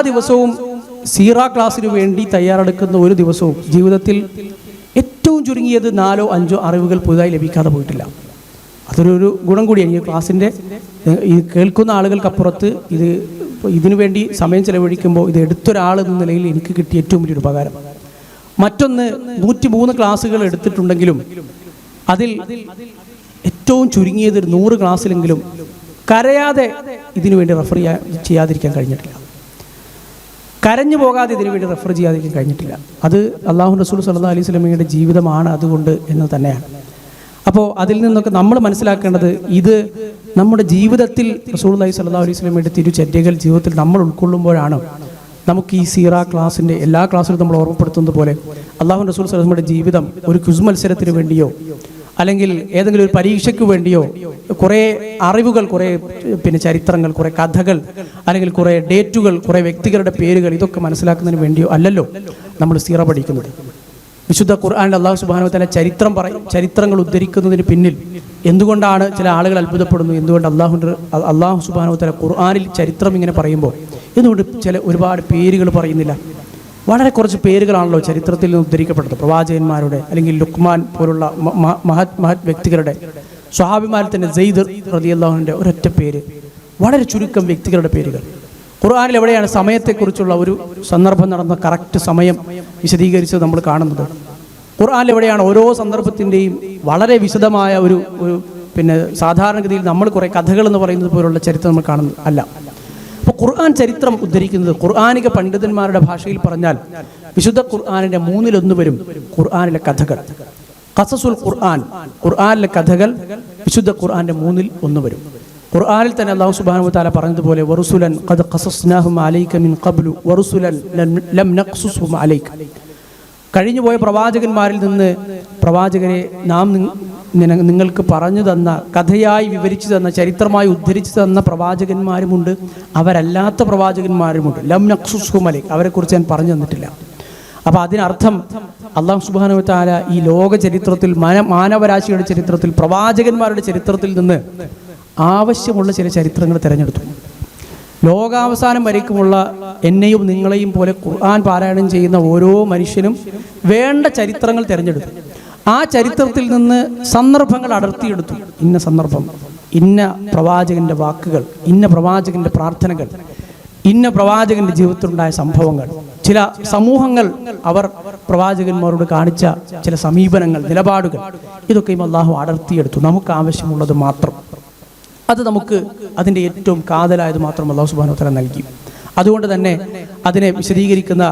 ദിവസവും സീറ ക്ലാസ്സിന് വേണ്ടി തയ്യാറെടുക്കുന്ന ഒരു ദിവസവും ജീവിതത്തിൽ ഏറ്റവും ചുരുങ്ങിയത് 4 or 5 അറിവുകൾ പുതുതായി ലഭിക്കാതെ പോയിട്ടില്ല. അതൊരു ഗുണം കൂടിയാണ് ഈ ക്ലാസ്സിൻ്റെ. ഈ കേൾക്കുന്ന ആളുകൾക്കപ്പുറത്ത് ഇതിനു വേണ്ടി സമയം ചെലവഴിക്കുമ്പോൾ ഇത് എടുത്തൊരാൾ എന്ന നിലയിൽ എനിക്ക് കിട്ടിയ ഏറ്റവും വലിയൊരു ഉപകാരം. മറ്റൊന്ന്, 103 ക്ലാസ്സുകൾ എടുത്തിട്ടുണ്ടെങ്കിലും അതിൽ ഏറ്റവും ചുരുങ്ങിയത് 100 ക്ലാസ്സിലെങ്കിലും കരയാതെ ഇതിനു വേണ്ടി റെഫർ ചെയ്യാതിരിക്കാൻ കഴിഞ്ഞിട്ടില്ല. കരഞ്ഞു പോകാതെ ഇതിനു വേണ്ടി റെഫർ ചെയ്യാതിരിക്കാൻ കഴിഞ്ഞിട്ടില്ല. അത് അല്ലാഹു റസൂൽ സല്ലല്ലാഹു അലൈഹി വസല്ലമയുടെ ജീവിതമാണ് അതുകൊണ്ട് എന്ന് തന്നെയാണ്. അപ്പോൾ അതിൽ നിന്നൊക്കെ നമ്മൾ മനസ്സിലാക്കേണ്ടത്, ഇത് നമ്മുടെ ജീവിതത്തിൽ റസൂലുള്ളാഹി സ്വല്ലല്ലാഹു അലൈഹി വസല്ലമയുടെ തിരുചര്യകൾ ജീവിതത്തിൽ നമ്മൾ ഉൾക്കൊള്ളുമ്പോഴാണ് നമുക്ക് ഈ സീറ ക്ലാസ്സിൻ്റെ എല്ലാ ക്ലാസ്സിലും നമ്മൾ ഓർമ്മപ്പെടുത്തുന്നത് പോലെ അല്ലാഹു റസൂൽ സ്വല്ലല്ലാഹു അലൈഹി വസല്ലമയുടെ ജീവിതം ഒരു ക്വിസ് മത്സരത്തിന് വേണ്ടിയോ അല്ലെങ്കിൽ ഏതെങ്കിലും ഒരു പരീക്ഷയ്ക്ക് വേണ്ടിയോ കുറേ അറിവുകൾ, കുറേ പിന്നെ ചരിത്രങ്ങൾ, കുറേ കഥകൾ, അല്ലെങ്കിൽ കുറേ ഡേറ്റുകൾ, കുറേ വ്യക്തികളുടെ പേരുകൾ, ഇതൊക്കെ മനസ്സിലാക്കുന്നതിന് വേണ്ടിയോ അല്ലല്ലോ നമ്മൾ സീറ പഠിക്കുന്നത്. വിശുദ്ധ ഖുർആനിൽ അല്ലാഹു സുബ്ഹാനഹു വ തആല ചരിത്രങ്ങൾ ഉദ്ധരിക്കുന്നതിന് പിന്നിൽ എന്തുകൊണ്ടാണ് ചില ആളുകൾ അത്ഭുതപ്പെടുന്നു, എന്തുകൊണ്ട് അല്ലാഹു സുബ്ഹാനഹു വ തആല ഖുർആനിൽ ചരിത്രം ഇങ്ങനെ പറയുമ്പോൾ എന്തുകൊണ്ട് ഒരുപാട് പേരുകൾ പറയുന്നില്ല? വളരെ കുറച്ച് പേരുകളാണല്ലോ ചരിത്രത്തിൽ നിന്ന് ഉദ്ധരിക്കപ്പെട്ടത്. പ്രവാചകന്മാരുടെ അല്ലെങ്കിൽ ലുക്മാൻ പോലുള്ള മഹത് വ്യക്തികളുടെ, സ്വഹാബിമാരിൽ തന്നെ സെയ്ദ് റളിയല്ലാഹുവിൻ്റെ ഒരൊറ്റ പേര്, വളരെ ചുരുക്കം വ്യക്തികളുടെ പേരുകൾ. ഖുർആനിൽ എവിടെയാണ് സമയത്തെക്കുറിച്ചുള്ള ഒരു സന്ദർഭം നടന്ന കറക്റ്റ് സമയം വിശദീകരിച്ചത് നമ്മൾ കാണുന്നത്? ഖുർആനിൽ എവിടെയാണ് ഓരോ സന്ദർഭത്തിൻ്റെയും വളരെ വിശദമായ ഒരു പിന്നെ സാധാരണഗതിയിൽ നമ്മൾ കുറേ കഥകൾ എന്ന് പറയുന്നത് പോലുള്ള ചരിത്രം നമ്മൾ കാണുന്നത് അല്ല. അപ്പോൾ ഖുർആൻ ചരിത്രം ഉദ്ധരിക്കുന്നത് ഖുർആനിക പണ്ഡിതന്മാരുടെ ഭാഷയിൽ പറഞ്ഞാൽ വിശുദ്ധ ഖുർആനിൻ്റെ 1/3 വരും ഖുർആനിലെ കഥകൾ. ഖസസുൽ ഖുർആൻ, ഖുർആനിലെ കഥകൾ വിശുദ്ധ ഖുർആന്റെ 1/3 വരും. ഖുർആനിൽ തന്നെ അല്ലാഹു സുബ്ഹാനഹു വ തആല പറഞ്ഞതുപോലെ വറുസുലൻ ഖദ് ഖസസ്നാഹും അലൈക മിൻ ഖബ്ലു വറുസുലൻ ലം നഖ്സുസുഹും അലൈക. കഴിഞ്ഞുപോയ പ്രവാചകന്മാരിൽ നിന്ന് പ്രവാചകരെ നാം നിങ്ങൾക്ക് പറഞ്ഞു തന്ന, കഥയായി വിവരിച്ചു തന്ന, ചരിത്രമായി ഉദ്ധരിച്ചു തന്ന പ്രവാചകന്മാരുമുണ്ട്, അവരല്ലാത്ത പ്രവാചകന്മാരുമുണ്ട്. ലം നഖ്സുസ്ഹും അലൈക്, അവരെക്കുറിച്ച് ഞാൻ പറഞ്ഞു തന്നിട്ടില്ല. അപ്പോൾ അതിനർത്ഥം അല്ലാഹു സുബ്ഹാനഹു വ തആല ഈ ലോക ചരിത്രത്തിൽ, മാനവരാശിയുടെ ചരിത്രത്തിൽ, പ്രവാചകന്മാരുടെ ചരിത്രത്തിൽ നിന്ന് ആവശ്യമുള്ള ചില ചരിത്രങ്ങൾ തിരഞ്ഞെടുത്തു. ലോകാവസാനം വരയ്ക്കുമുള്ള എന്നെയും നിങ്ങളെയും പോലെ ഖുർആൻ പാരായണം ചെയ്യുന്ന ഓരോ മനുഷ്യനും വേണ്ട ചരിത്രങ്ങൾ തിരഞ്ഞെടുത്തു. ആ ചരിത്രത്തിൽ നിന്ന് സന്ദർഭങ്ങൾ അടർത്തിയെടുത്തു. ഇന്ന സന്ദർഭം, ഇന്ന പ്രവാചകന്റെ വാക്കുകൾ, ഇന്ന പ്രവാചകന്റെ പ്രാർത്ഥനകൾ, ഇന്ന പ്രവാചകന്റെ ജീവിതത്തിലുണ്ടായ സംഭവങ്ങൾ, ചില സമൂഹങ്ങൾ അവർ പ്രവാചകന്മാരോട് കാണിച്ച ചില സമീപനങ്ങൾ, നിലപാടുകൾ, ഇതൊക്കെയും അള്ളാഹു അടർത്തിയെടുത്തു. നമുക്ക് ആവശ്യമുള്ളത് മാത്രം, അത് നമുക്ക് അതിൻ്റെ ഏറ്റവും കാതലായത് മാത്രം അല്ലാഹു സുബ്ഹാനഹു വ തആല നൽകി. അതുകൊണ്ട് തന്നെ അതിനെ വിശദീകരിക്കുന്ന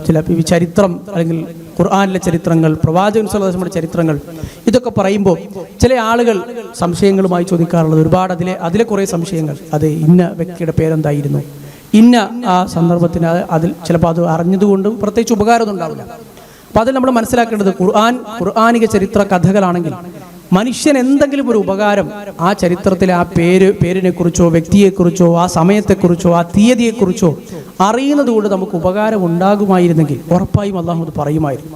ചില ചരിത്രം, അല്ലെങ്കിൽ ഖുർആനിലെ ചരിത്രങ്ങൾ, പ്രവാചകൻ സ്വല്ലല്ലാഹു അലൈഹി വസല്ലമയുടെ ചരിത്രങ്ങൾ, ഇതൊക്കെ പറയുമ്പോൾ ചില ആളുകൾ സംശയങ്ങളുമായി ചോദിക്കാറുള്ളത് ഒരുപാട്, അതിലെ കുറേ സംശയങ്ങൾ, അത് ഇന്ന വ്യക്തിയുടെ പേരെന്തായിരുന്നു, ഇന്ന ആ സന്ദർഭത്തിന് അതിൽ ചിലപ്പോൾ അത് അറിഞ്ഞതുകൊണ്ടും പ്രത്യേകിച്ച് ഉപകാരമൊന്നും ഉണ്ടാവില്ല. അപ്പോൾ അതിൽ നമ്മൾ മനസ്സിലാക്കേണ്ടത് ഖുർആനിക ചരിത്ര കഥകളാണെങ്കിൽ മനുഷ്യൻ എന്തെങ്കിലും ഒരു ഉപകാരം ആ ചരിത്രത്തിലെ ആ പേരിനെക്കുറിച്ചോ വ്യക്തിയെക്കുറിച്ചോ ആ സമയത്തെക്കുറിച്ചോ ആ തീയതിയെക്കുറിച്ചോ അറിയുന്നത് കൊണ്ട് നമുക്ക് ഉപകാരം ഉണ്ടാകുമായിരുന്നെങ്കിൽ ഉറപ്പായും അള്ളാഹു അത് പറയുമായിരുന്നു.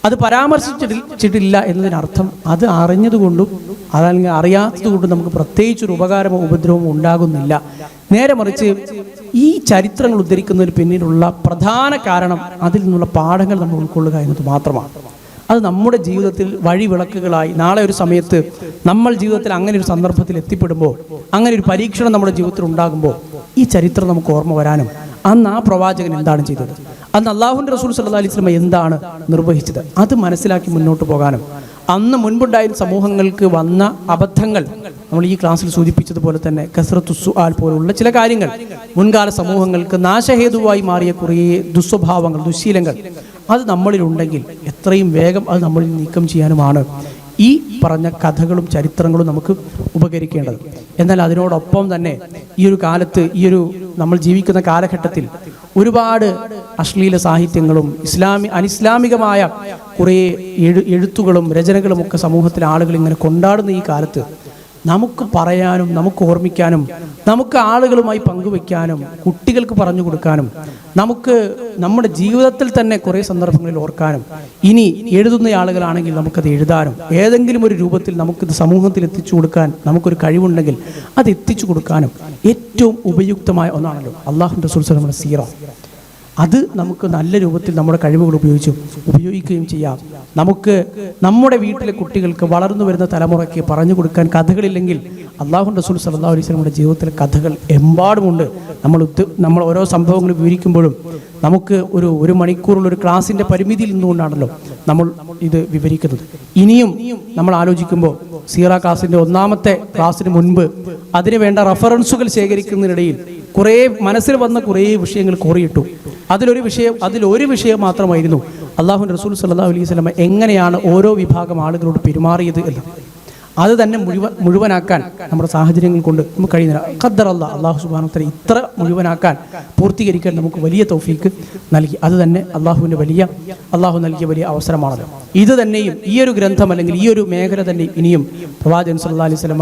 അത് പരാമർശിച്ചിട്ടില്ല എന്നതിനർത്ഥം അത് അറിഞ്ഞതുകൊണ്ടും അതല്ലെങ്കിൽ അറിയാത്തതുകൊണ്ടും നമുക്ക് പ്രത്യേകിച്ചൊരു ഉപകാരമോ ഉപദ്രവമോ ഉണ്ടാകുന്നില്ല. നേരെ മറിച്ച് ഈ ചരിത്രങ്ങൾ ഉദ്ധരിക്കുന്നതിന് പിന്നിലുള്ള പ്രധാന കാരണം അതിൽ നിന്നുള്ള പാഠങ്ങൾ നമ്മൾ ഉൾക്കൊള്ളുക എന്നത് മാത്രമാണ്. അത് നമ്മുടെ ജീവിതത്തിൽ വഴിവിളക്കുകളായി നാളെ ഒരു സമയത്ത് നമ്മൾ ജീവിതത്തിൽ അങ്ങനെ ഒരു സന്ദർഭത്തിൽ എത്തിപ്പെടുമ്പോൾ, അങ്ങനെ ഒരു പരീക്ഷണം നമ്മുടെ ജീവിതത്തിൽ ഉണ്ടാകുമ്പോൾ ഈ ചരിത്രം നമുക്ക് ഓർമ്മ വരാനും അന്ന് ആ പ്രവാചകൻ എന്താണ് ചെയ്തത്, അന്ന് അല്ലാഹുവിൻ്റെ റസൂൽ സല്ലല്ലാഹു അലൈഹി വസല്ലം എന്താണ് നിർവഹിച്ചത്, അത് മനസ്സിലാക്കി മുന്നോട്ട് പോകാനും അന്ന് മുൻപുണ്ടായിരുന്ന സമൂഹങ്ങൾക്ക് വന്ന അബദ്ധങ്ങൾ, നമ്മൾ ഈ ക്ലാസ്സിൽ സൂചിപ്പിച്ചതുപോലെ തന്നെ കസ്റത്തു സുആൽ പോലുള്ള ചില കാര്യങ്ങൾ, മുൻകാല സമൂഹങ്ങൾക്ക് നാശഹേതുവായി മാറിയ കുറേ ദുസ്വഭാവങ്ങൾ, ദുശീലങ്ങൾ, അത് നമ്മളിലുണ്ടെങ്കിൽ എത്രയും വേഗം അത് നമ്മളിൽ നീക്കം ചെയ്യാനുമാണ് ഈ പറഞ്ഞ കഥകളും ചരിത്രങ്ങളും നമുക്ക് ഉപകരിക്കേണ്ടത്. എന്നാൽ അതിനോടൊപ്പം തന്നെ ഈ ഒരു കാലത്ത്, ഈ ഒരു നമ്മൾ ജീവിക്കുന്ന കാലഘട്ടത്തിൽ ഒരുപാട് അശ്ലീല സാഹിത്യങ്ങളും അനിസ്ലാമികമായ കുറേ എഴുത്തുകളും രചനകളും ഒക്കെ സമൂഹത്തിലെ ആളുകൾ ഇങ്ങനെ കൊണ്ടാടുന്ന ഈ കാലത്ത് നമുക്ക് പറയാനും നമുക്ക് ഓർമ്മിക്കാനും നമുക്ക് ആളുകളുമായി പങ്കുവെക്കാനും കുട്ടികൾക്ക് പറഞ്ഞു കൊടുക്കാനും നമുക്ക് നമ്മുടെ ജീവിതത്തിൽ തന്നെ കുറേ സന്ദർഭങ്ങളിൽ ഓർക്കാനും ഇനി എഴുതുന്ന ആളുകളാണെങ്കിൽ നമുക്കത് എഴുതാനും ഏതെങ്കിലും ഒരു രൂപത്തിൽ നമുക്കിത് സമൂഹത്തിൽ എത്തിച്ചു കൊടുക്കാൻ നമുക്കൊരു കഴിവുണ്ടെങ്കിൽ അത് എത്തിച്ചു കൊടുക്കാനും ഏറ്റവും ഉപയുക്തമായ ഒന്നാണല്ലോ അല്ലാഹുവിൻ്റെ റസൂൽ സല്ലല്ലാഹു അലൈഹി വസല്ലം സീറ. അത് നമുക്ക് നല്ല രൂപത്തിൽ നമ്മുടെ കഴിവുകൾ ഉപയോഗിക്കുകയും ചെയ്യാം. നമുക്ക് നമ്മുടെ വീട്ടിലെ കുട്ടികൾക്ക്, വളർന്നു വരുന്ന തലമുറയ്ക്ക് പറഞ്ഞു കൊടുക്കാൻ കഥകളില്ലെങ്കിൽ അല്ലാഹുവിൻ്റെ റസൂൽ സല്ലല്ലാഹു അലൈഹി വസല്ലമയുടെ ജീവിതത്തിലെ കഥകൾ എമ്പാടുമുണ്ട്. നമ്മൾ ഓരോ സംഭവങ്ങൾ വിവരിക്കുമ്പോഴും നമുക്ക് ഒരു മണിക്കൂറുള്ള ഒരു ക്ലാസിൻ്റെ പരിമിതിയിൽ നിന്നുകൊണ്ടാണല്ലോ നമ്മൾ ഇത് വിവരിക്കുന്നത്. ഇനിയും നമ്മൾ ആലോചിക്കുമ്പോൾ സീറ ക്ലാസിൻ്റെ ഒന്നാമത്തെ ക്ലാസ്സിന് മുൻപ് അതിന് വേണ്ട റഫറൻസുകൾ ശേഖരിക്കുന്നതിനിടയിൽ കുറേ മനസ്സിൽ വന്ന കുറേ വിഷയങ്ങൾ കോറിയിട്ടു. അതിലൊരു വിഷയം മാത്രമായിരുന്നു അല്ലാഹുവിൻ്റെ റസൂൽ സല്ലല്ലാഹു അലൈഹി വസല്ലം എങ്ങനെയാണ് ഓരോ വിഭാഗം ആളുകളോട് പെരുമാറിയത് എന്ന്. അത് തന്നെ മുഴുവനാക്കാൻ നമ്മുടെ സാഹചര്യങ്ങൾ കൊണ്ട് നമുക്ക് കഴിയുന്നില്ല. ഖദ്ദർ അല്ലാഹു സുബ്ഹാനഹു വ തആല ഇത്ര മുഴുവനാക്കാൻ, പൂർത്തീകരിക്കാൻ നമുക്ക് വലിയ തൗഫീക്ക് നൽകി. അത് തന്നെ അല്ലാഹു നൽകിയ വലിയ അവസരമാണല്ലോ. ഇത് തന്നെയും ഈ ഒരു ഗ്രന്ഥം അല്ലെങ്കിൽ ഈ ഒരു മേഖല തന്നെ ഇനിയും പ്രവാചകൻ സല്ലല്ലാഹു അലൈഹി വസല്ലം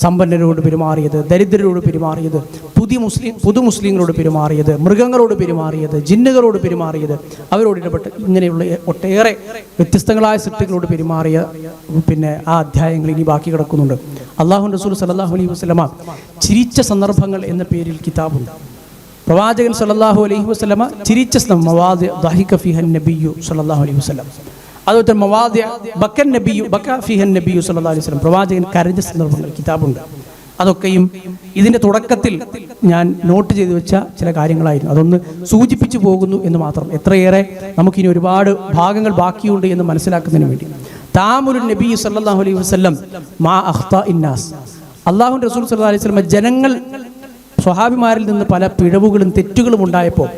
സമ്പന്നരോട് പെരുമാറിയത്, ദരിദ്രരോട് പെരുമാറിയത്, പുതു മുസ്ലിങ്ങളോട് പെരുമാറിയത്, മൃഗങ്ങളോട് പെരുമാറിയത്, ജിന്നുകളോട് പെരുമാറിയത്, അവരോട് ഇടപെട്ട് ഇങ്ങനെയുള്ള ഒട്ടേറെ വ്യത്യസ്തങ്ങളായ സൃഷ്ടികളോട് പെരുമാറിയ ആ അധ്യായങ്ങൾ ഇനി ബാക്കി കിടക്കുന്നുണ്ട്. അല്ലാഹുവിൻ്റെ റസൂൽ സല്ലല്ലാഹു അലൈഹി വസല്ലം ചിരിച്ച സന്ദർഭങ്ങൾ എന്ന പേരിൽ കിതാബുണ്ട്. പ്രവാചകൻ സല്ലല്ലാഹു അലൈഹി വസല്ലം ചിരിച്ച മവാദി ദഹിക ഫീഹൻ നബിയ്യു സല്ലല്ലാഹു അലൈഹി വസല്ലം, അതുപോലെ മവാദി ബക്കൻ നബിയ്യു ബക ഫീഹൻ നബിയ്യു സല്ലല്ലാഹു അലൈഹി വസല്ലം, പ്രവാചകൻ കരഞ്ഞ സന്ദർഭങ്ങൾ കിതാബുണ്ട്. അതൊക്കെയും ഇതിൻ്റെ തുടക്കത്തിൽ ഞാൻ നോട്ട് ചെയ്തു വെച്ച ചില കാര്യങ്ങളായിരുന്നു. അതൊന്ന് സൂചിപ്പിച്ചു പോകുന്നു എന്ന് മാത്രം. എത്രയേറെ നമുക്കിനി ഒരുപാട് ഭാഗങ്ങൾ ബാക്കിയുണ്ട് എന്ന് മനസ്സിലാക്കുന്നതിന് വേണ്ടി. താമുലുൻ നബി സല്ലല്ലാഹു അലൈഹി വസല്ലം മാ അഖ്താ ഇന്നാസ്, അല്ലാഹുവിൻ്റെ റസൂൽ സല്ലല്ലാഹു അലൈഹി വസല്ലം ജനങ്ങൾ സ്വഹാബിമാരിൽ നിന്ന് പല പിഴവുകളും തെറ്റുകളും ഉണ്ടായപ്പോൾ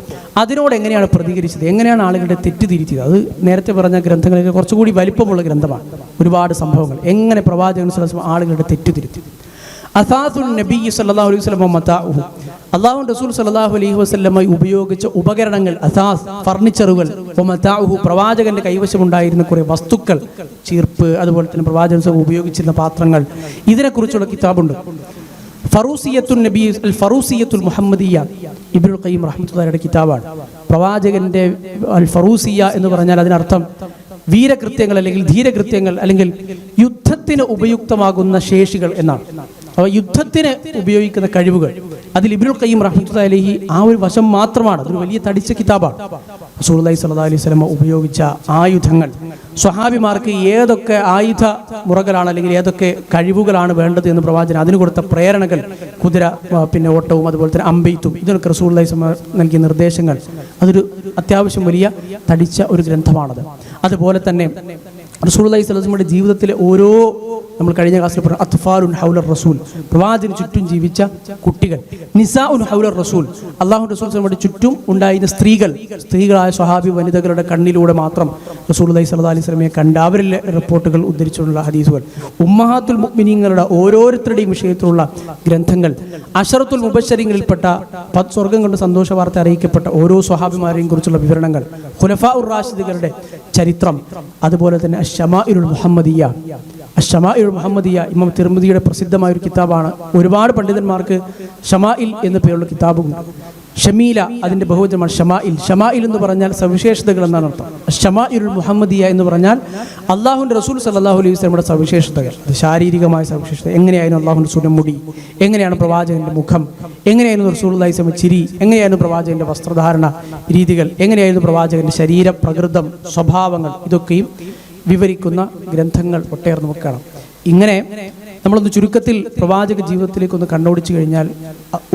അതിനോട് എങ്ങനെയാണ് പ്രതികരിച്ചത്, എങ്ങനെയാണ് ആളുകളുടെ തെറ്റ് തിരിച്ചത്. അത് നേരത്തെ പറഞ്ഞ ഗ്രന്ഥങ്ങളിലേക്ക് കുറച്ചുകൂടി വലിപ്പമുള്ള ഗ്രന്ഥമാണ്. ഒരുപാട് സംഭവങ്ങൾ എങ്ങനെ പ്രവാചകൻ സല്ലല്ലാഹു അലൈഹി വസല്ലം ആളുകളുടെ തെറ്റ് തിരുത്തി. അസാസുൽ നബി സല്ലല്ലാഹു അലൈഹി വസല്ലം മതാഉഹു, അല്ലാഹു റസൂൽ സല്ലല്ലാഹു അലൈഹി വസല്ലമ ഉപയോഗിച്ച ഉപകരണങ്ങൾ, അസാസ്, ഫർണിച്ചറുകൾ, പ്രവാചകന്റെ കൈവശമുണ്ടായിരുന്ന കുറേ വസ്തുക്കൾ, ചീർപ്പ്, അതുപോലെ തന്നെ പ്രവാചകൻ ഉപയോഗിച്ചിരുന്ന പാത്രങ്ങൾ, ഇതിനെക്കുറിച്ചുള്ള കിതാബുണ്ട്. ഫറൂസിയത്തുൽ നബി അൽ ഫറൂസിയത്തുൽ മുഹമ്മദിയ ഇബ്നുൽ ഖയ്യിം റഹ്മത്തുള്ളാഹിയുടെ കിതാബാണ്. പ്രവാചകന്റെ അൽ ഫറൂസിയ എന്ന് പറഞ്ഞാൽ അതിനർത്ഥം വീരകൃത്യങ്ങൾ അല്ലെങ്കിൽ ധീരകൃത്യങ്ങൾ അല്ലെങ്കിൽ യുദ്ധത്തിന് ഉപയുക്തമാകുന്ന ശേഷികൾ എന്നാണ്. അപ്പോൾ യുദ്ധത്തിന് ഉപയോഗിക്കുന്ന കഴിവുകൾ അതിൽ ഇബ്നുൽ ഖയ്യിം റഹ്മത്തുള്ളാഹി അലൈഹി ആ ഒരു വശം മാത്രമാണ്. അതൊരു വലിയ തടിച്ച കിതാബാണ്. റസൂലുള്ളാഹി സ്വല്ലല്ലാഹു അലൈഹി വസല്ലം ഉപയോഗിച്ച ആയുധങ്ങൾ, സ്വഹാബിമാർക്ക് ഏതൊക്കെ ആയുധ മുറകളാണ് അല്ലെങ്കിൽ ഏതൊക്കെ കഴിവുകളാണ് വേണ്ടത് എന്ന് പ്രവാചകൻ അതിന് കൊടുത്ത പ്രേരണകൾ, കുതിര പിന്നെ ഓട്ടവും അതുപോലെ തന്നെ അമ്പെയ്ത്തും, ഇതിനൊക്കെ റസൂലുള്ളാഹി നൽകിയ നിർദ്ദേശങ്ങൾ, അതൊരു അത്യാവശ്യം വലിയ തടിച്ച ഒരു ഗ്രന്ഥമാണത്. അതുപോലെ തന്നെ റസൂലുള്ളാഹി സ്വല്ലല്ലാഹു അലൈഹി വസല്ലമയുടെ ജീവിതത്തിലെ ഓരോ, നമ്മൾ കഴിഞ്ഞ ക്ലാസ്സിൽ പറഞ്ഞു, അത്ഫാലുൻ ഹൗലർ റസൂൽ, പ്രവാചകന് ചുറ്റും ജീവിച്ച കുട്ടികൾ, നിസാഉൻ ഹൗലർ റസൂൽ, അല്ലാഹു റസൂൽ സ്വല്ലല്ലാഹു ചുറ്റും ഉണ്ടായിരുന്ന സ്ത്രീകളായ സ്വഹാബി വനിതകളുടെ കണ്ണിലൂടെ മാത്രം റസൂലുള്ളാഹി സ്വല്ലല്ലാഹു അലൈഹി വസല്ലമയെ കണ്ട അവരിലെ റിപ്പോർട്ടുകൾ ഉദ്ധരിച്ചുള്ള ഹദീസുകൾ, ഉമ്മഹാത്തുൽ മുഅ്മിനീങ്ങളുടെ ഓരോരുത്തരുടെയും വിഷയത്തിലുള്ള ഗ്രന്ഥങ്ങൾ, അശറത്തുൽ മുബശ്ശരീങ്ങളിൽപ്പെട്ട സ്വർഗ്ഗം കൊണ്ട് സന്തോഷ വാർത്ത അറിയിക്കപ്പെട്ട ഓരോ സ്വഹാബിമാരെയും കുറിച്ചുള്ള വിവരണങ്ങൾ, ഖുലഫാഉർ റാഷിദുകളുടെ ചരിത്രം, അതുപോലെ തന്നെ അശ്ശമാഇലുൽ മുഹമ്മദിയ. അശ്ശമാഇലുൽ മുഹമ്മദിയ ഇമാം തിർമിദിയുടെ പ്രസിദ്ധമായ ഒരു കിതാബാണ്. ഒരുപാട് പണ്ഡിതന്മാർക്ക് ഷമാഇൽ എന്ന പേരുള്ള കിതാബുണ്ട്. ഷമീല അതിൻ്റെ ബഹുവചനമാണ് ഷമാഇൽ. ഷമാഇൽ എന്ന് പറഞ്ഞാൽ സവിശേഷതകൾ എന്നാണ് അർത്ഥം. ഷമാഇലുൽ മുഹമ്മദിയ എന്ന് പറഞ്ഞാൽ അള്ളാഹുവിൻ്റെ റസൂൽ സല്ലല്ലാഹു അലൈഹി വസല്ലമയുടെ സവിശേഷതകൾ, ശാരീരികമായ സവിശേഷത, എങ്ങനെയായിരുന്നു അള്ളാഹുവിൻ്റെ റസൂലിൻ്റെ മുടി, എങ്ങനെയാണ് പ്രവാചകൻ്റെ മുഖം, എങ്ങനെയായിരുന്നു റസൂലുള്ളാഹി സ്വല്ലല്ലാഹു അലൈഹി വസല്ലം ചിരി, എങ്ങനെയായിരുന്നു പ്രവാചകൻ്റെ വസ്ത്രധാരണ രീതികൾ, എങ്ങനെയായിരുന്നു പ്രവാചകൻ്റെ ശരീര പ്രകൃതം, സ്വഭാവങ്ങൾ, ഇതൊക്കെയും വിവരിക്കുന്ന ഗ്രന്ഥങ്ങൾ ഒട്ടേറെ നമുക്ക് കാണാം. ഇങ്ങനെ നമ്മളൊന്ന് ചുരുക്കത്തിൽ പ്രവാചക ജീവിതത്തിലേക്കൊന്ന് കണ്ണോടിച്ചു കഴിഞ്ഞാൽ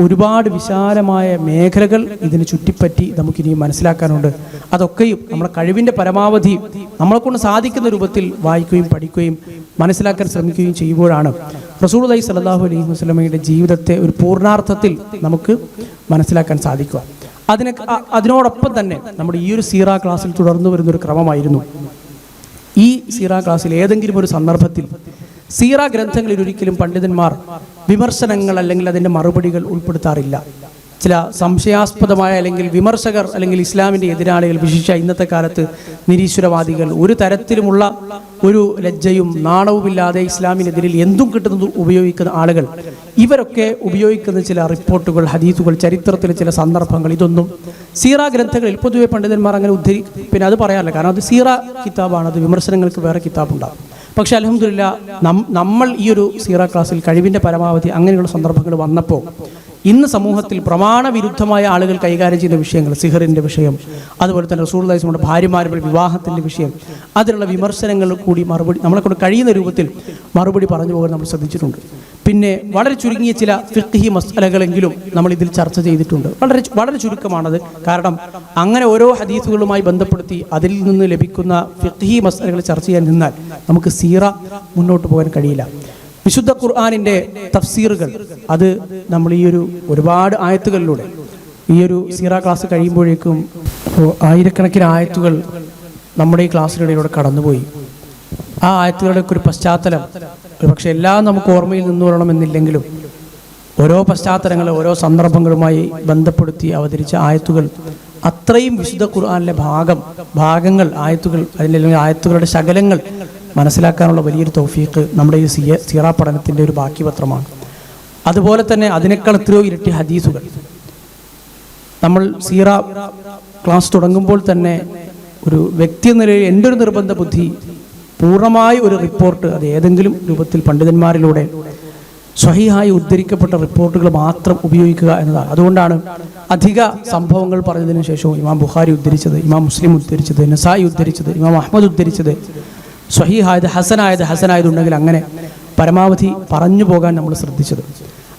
ഒരുപാട് വിശാലമായ മേഖലകൾ ഇതിന് ചുറ്റിപ്പറ്റി നമുക്കിനി മനസ്സിലാക്കാനുണ്ട്. അതൊക്കെയും നമ്മുടെ കഴിവിൻ്റെ പരമാവധി നമ്മളെക്കൊണ്ട് സാധിക്കുന്ന രൂപത്തിൽ വായിക്കുകയും പഠിക്കുകയും മനസ്സിലാക്കാൻ ശ്രമിക്കുകയും ചെയ്യുമ്പോഴാണ് റസൂലുള്ളാഹി സ്വല്ലല്ലാഹു അലൈഹി വസല്ലമയുടെ ജീവിതത്തെ ഒരു പൂർണ്ണാർത്ഥത്തിൽ നമുക്ക് മനസ്സിലാക്കാൻ സാധിക്കുക. അതിനോടൊപ്പം തന്നെ നമ്മുടെ ഈ ഒരു സീറ ക്ലാസ്സിൽ തുടർന്നു വരുന്നൊരു ക്രമമായിരുന്നു, ഈ സീറ ക്ലാസ്സിൽ ഏതെങ്കിലും ഒരു സന്ദർഭത്തിൽ സീറ ഗ്രന്ഥങ്ങളിൽ ഒരിക്കലും പണ്ഡിതന്മാർ വിമർശനങ്ങൾ അല്ലെങ്കിൽ അതിൻ്റെ മറുപടികൾ ഉൾപ്പെടുത്താറില്ല. ചില സംശയാസ്പദമായ അല്ലെങ്കിൽ വിമർശകർ അല്ലെങ്കിൽ ഇസ്ലാമിൻ്റെ എതിരാളികൾ, വിശേഷിച്ച ഇന്നത്തെ കാലത്ത് നിരീശ്വരവാദികൾ, ഒരു തരത്തിലുമുള്ള ഒരു ലജ്ജയും നാണവുമില്ലാതെ ഇസ്ലാമിനെതിരിൽ എന്തും കിട്ടുന്നത് ഉപയോഗിക്കുന്ന ആളുകൾ, ഇവരൊക്കെ ഉപയോഗിക്കുന്ന ചില റിപ്പോർട്ടുകൾ, ഹദീസുകൾ, ചരിത്രത്തിലെ ചില സന്ദർഭങ്ങൾ, ഇതൊന്നും സീറ ഗ്രന്ഥങ്ങളിൽ പൊതുവെ പണ്ഡിതന്മാർ അങ്ങനെ പിന്നെ അത് പറയാറില്ല. കാരണം അത് സീറ കിതാബാണ്, അത് വിമർശനങ്ങൾക്ക് വേറെ കിതാബുണ്ടാകും. പക്ഷേ അൽഹംദുലില്ലാ നമ്മൾ ഈ ഒരു സീറ ക്ലാസ്സിൽ കഴിവിൻ്റെ പരമാവധി അങ്ങനെയുള്ള സന്ദർഭങ്ങൾ വന്നപ്പോൾ ഇന്ന് സമൂഹത്തിൽ പ്രമാണവിരുദ്ധമായ ആളുകൾ കൈകാര്യം ചെയ്യുന്ന വിഷയങ്ങൾ, സിഹറിൻ്റെ വിഷയം, അതുപോലെ തന്നെ റസൂലുള്ളാഹി സ്വല്ലല്ലാഹു അലൈഹി വസല്ലം ഭാര്യമാരുടെ വിവാഹത്തിൻ്റെ വിഷയം, അതിനുള്ള വിമർശനങ്ങൾ കൂടി മറുപടി നമ്മളെക്കൊണ്ട് കഴിയുന്ന രൂപത്തിൽ മറുപടി പറഞ്ഞു പോകാൻ നമ്മൾ ശ്രദ്ധിച്ചിട്ടുണ്ട്. പിന്നെ വളരെ ചുരുങ്ങിയ ചില ഫിഖ്ഹി മസ്അലകളെങ്കിലും നമ്മൾ ഇതിൽ ചർച്ച ചെയ്തിട്ടുണ്ട്. വളരെ ചുരുക്കമാണത്. കാരണം അങ്ങനെ ഓരോ ഹദീസുകളുമായി ബന്ധപ്പെടുത്തി അതിൽ നിന്ന് ലഭിക്കുന്ന ഫിഖ്ഹി മസ്അലകൾ ചർച്ച ചെയ്യാൻ നിന്നാൽ നമുക്ക് സീറ മുന്നോട്ട് പോകാൻ കഴിയില്ല. വിശുദ്ധ ഖുർആനിൻ്റെ തഫ്സീറുകൾ, അത് നമ്മൾ ഈ ഒരു ഒരുപാട് ആയത്തുകളിലൂടെ ഈ ഒരു സീറ ക്ലാസ് കഴിയുമ്പോഴേക്കും ആയിരക്കണക്കിന് ആയത്തുകൾ നമ്മുടെ ഈ ക്ലാസ്സിലൂടെ കടന്നുപോയി. ആ ആയത്തുകളുടെയൊക്കെ ഒരു പശ്ചാത്തലം പക്ഷെ എല്ലാം നമുക്ക് ഓർമ്മയിൽ നിന്ന് വരണമെന്നില്ലെങ്കിലും ഓരോ പശ്ചാത്തലങ്ങളും ഓരോ സന്ദർഭങ്ങളുമായി ബന്ധപ്പെടുത്തി അവതരിച്ച ആയത്തുകൾ അത്രയും വിശുദ്ധ ഖുർആനിലെ ഭാഗങ്ങൾ ആയത്തുകൾ അതിൽ ആയത്തുകളുടെ ശകലങ്ങൾ മനസ്സിലാക്കാനുള്ള വലിയൊരു തൗഫീഖ് നമ്മുടെ ഈ സീറ പഠനത്തിൻ്റെ ഒരു ബാക്കി പത്രമാണ്. അതുപോലെ തന്നെ അതിനേക്കാൾ എത്രയോ ഇരട്ടി ഹദീസുകൾ. നമ്മൾ സീറ ക്ലാസ് തുടങ്ങുമ്പോൾ തന്നെ ഒരു വ്യക്തി എന്ന നിലയിൽ എൻ്റെ ഒരു നിർബന്ധ ബുദ്ധി പൂർണ്ണമായ ഒരു റിപ്പോർട്ട് അത് ഏതെങ്കിലും രൂപത്തിൽ പണ്ഡിതന്മാരിലൂടെ സ്വഹീഹായി ഉദ്ധരിക്കപ്പെട്ട റിപ്പോർട്ടുകൾ മാത്രം ഉപയോഗിക്കുക എന്നതാണ്. അതുകൊണ്ടാണ് അധിക സംഭവങ്ങൾ പറഞ്ഞതിന് ശേഷവും ഇമാം ബുഖാരി ഉദ്ധരിച്ചത്, ഇമാം മുസ്ലിം ഉദ്ധരിച്ചത്, നസായി ഉദ്ധരിച്ചത്, ഇമാം അഹ്മദ് ഉദ്ധരിച്ചത്, സ്വഹീഹായത് ഹസനായതുണ്ടെങ്കിൽ അങ്ങനെ പരമാവധി പറഞ്ഞു പോകാൻ നമ്മൾ ശ്രദ്ധിച്ചത്.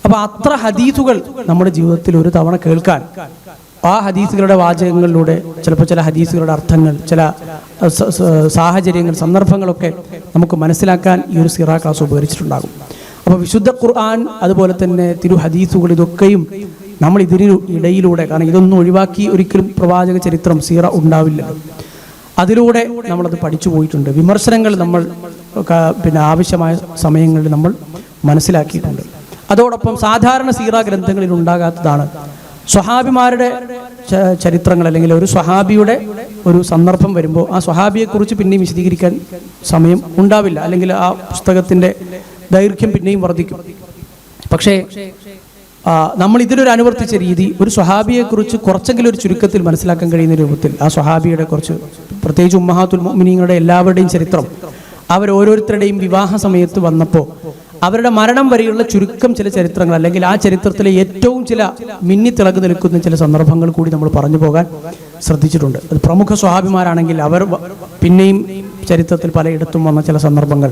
അപ്പോൾ അത്ര ഹദീസുകൾ നമ്മുടെ ജീവിതത്തിൽ ഒരു തവണ കേൾക്കാൻ, ആ ഹദീസുകളുടെ വാചകങ്ങളിലൂടെ ചിലപ്പോൾ ചില ഹദീസുകളുടെ അർത്ഥങ്ങൾ, ചില സാഹചര്യങ്ങൾ, സന്ദർഭങ്ങളൊക്കെ നമുക്ക് മനസ്സിലാക്കാൻ ഈ ഒരു സീറ ക്ലാസ് ഉപകരിച്ചിട്ടുണ്ടാകും. അപ്പോൾ വിശുദ്ധ ഖുർആൻ അതുപോലെ തന്നെ തിരു ഹദീസുകൾ ഇതൊക്കെയും നമ്മൾ ഇതിന് ഇടയിലൂടെ, കാരണം ഇതൊന്നും ഒഴിവാക്കി ഒരിക്കലും പ്രവാചക ചരിത്രം സീറ ഉണ്ടാവില്ലല്ലോ, അതിലൂടെ നമ്മളത് പഠിച്ചു പോയിട്ടുണ്ട്. വിമർശനങ്ങൾ നമ്മൾ ആവശ്യമായ സമയങ്ങളിൽ നമ്മൾ മനസ്സിലാക്കിയിട്ടുണ്ട്. അതോടൊപ്പം സാധാരണ സീറ ഗ്രന്ഥങ്ങളിൽ ഉണ്ടാകാത്തതാണ് സ്വഹാബിമാരുടെ ചരിത്രങ്ങൾ അല്ലെങ്കിൽ ഒരു സ്വഹാബിയുടെ ഒരു സന്ദർഭം വരുമ്പോൾ ആ സ്വഹാബിയെക്കുറിച്ച് പിന്നെയും വിശദീകരിക്കാൻ സമയം ഉണ്ടാവില്ല, അല്ലെങ്കിൽ ആ പുസ്തകത്തിൻ്റെ ദൈർഘ്യം പിന്നെയും വർദ്ധിക്കും. പക്ഷേ നമ്മൾ ഇതിലൊരു അനുവർത്തിച്ച രീതി ഒരു സ്വഹാബിയെക്കുറിച്ച് കുറച്ചെങ്കിലും ഒരു ചുരുക്കത്തിൽ മനസ്സിലാക്കാൻ കഴിയുന്ന രൂപത്തിൽ ആ സ്വഹാബിയുടെ കുറച്ച്, പ്രത്യേകിച്ച് ഉമ്മഹാത്തുൽ മുഅ്മിനീങ്ങളുടെ എല്ലാവരുടെയും ചരിത്രം, അവരോരോരുത്തരുടെയും വിവാഹ സമയത്ത് വന്നപ്പോൾ അവരുടെ മരണം വരെയുള്ള ചുരുക്കം ചില ചരിത്രങ്ങൾ, അല്ലെങ്കിൽ ആ ചരിത്രത്തിലെ ഏറ്റവും ചില മിന്നിത്തിളങ്ങി നിൽക്കുന്ന ചില സന്ദർഭങ്ങൾ കൂടി നമ്മൾ പറഞ്ഞു പോകാൻ ശ്രദ്ധിച്ചിട്ടുണ്ട്. അത് പ്രമുഖ സ്വഹാബിമാരാണെങ്കിൽ അവർ പിന്നെയും ചരിത്രത്തിൽ പലയിടത്തും വന്ന ചില സന്ദർഭങ്ങൾ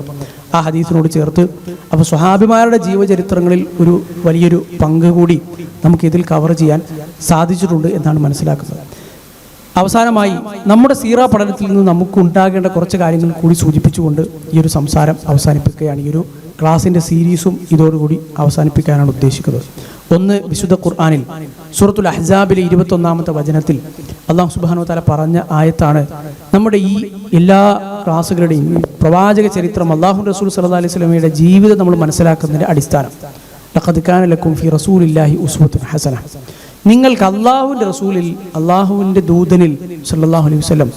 ആ ഹദീസിനോട് ചേർത്ത്, അപ്പോൾ സ്വഹാബിമാരുടെ ജീവചരിത്രങ്ങളിൽ ഒരു വലിയൊരു പങ്ക് കൂടി നമുക്കിതിൽ കവർ ചെയ്യാൻ സാധിച്ചിട്ടുണ്ട് എന്നാണ് മനസ്സിലാക്കുന്നത്. അവസാനമായി നമ്മുടെ സീറ പഠനത്തിൽ നിന്ന് നമുക്ക് ഉണ്ടാകേണ്ട കുറച്ച് കാര്യങ്ങൾ കൂടി സൂചിപ്പിച്ചുകൊണ്ട് ഈ ഒരു സംസാരം അവസാനിപ്പിക്കുകയാണ്. ഈ ഒരു ക്ലാസിൻ്റെ സീരീസും ഇതോടുകൂടി അവസാനിപ്പിക്കാനാണ് ഉദ്ദേശിക്കുന്നത്. ഒന്ന്, വിശുദ്ധ ഖുർആനിൽ സൂറത്തുൽ അഹ്സാബിലെ 21-ാമത്തെ വചനത്തിൽ അല്ലാഹു സുബ്ഹാനഹു വ തആല പറഞ്ഞ ആയത്താണ് നമ്മുടെ ഈ എല്ലാ ക്ലാസ്സുകളുടെയും പ്രവാചക ചരിത്രം, അല്ലാഹുവിൻ്റെ റസൂൽ സല്ലല്ലാഹു അലൈഹി വസല്ലമയുടെ ജീവിതം നമ്മൾ മനസ്സിലാക്കുന്നതിൻ്റെ അടിസ്ഥാനം. ലഖദ് കാന ലക്കും ഫീ റസൂലില്ലാഹി ഉസ്വത്തുൻ ഹസന. നിങ്ങൾക്ക് അള്ളാഹുവിൻ്റെ റസൂലിൽ, അള്ളാഹുവിൻ്റെ ദൂതനിൽ സല്ലല്ലാഹു അലൈഹി വസല്ലം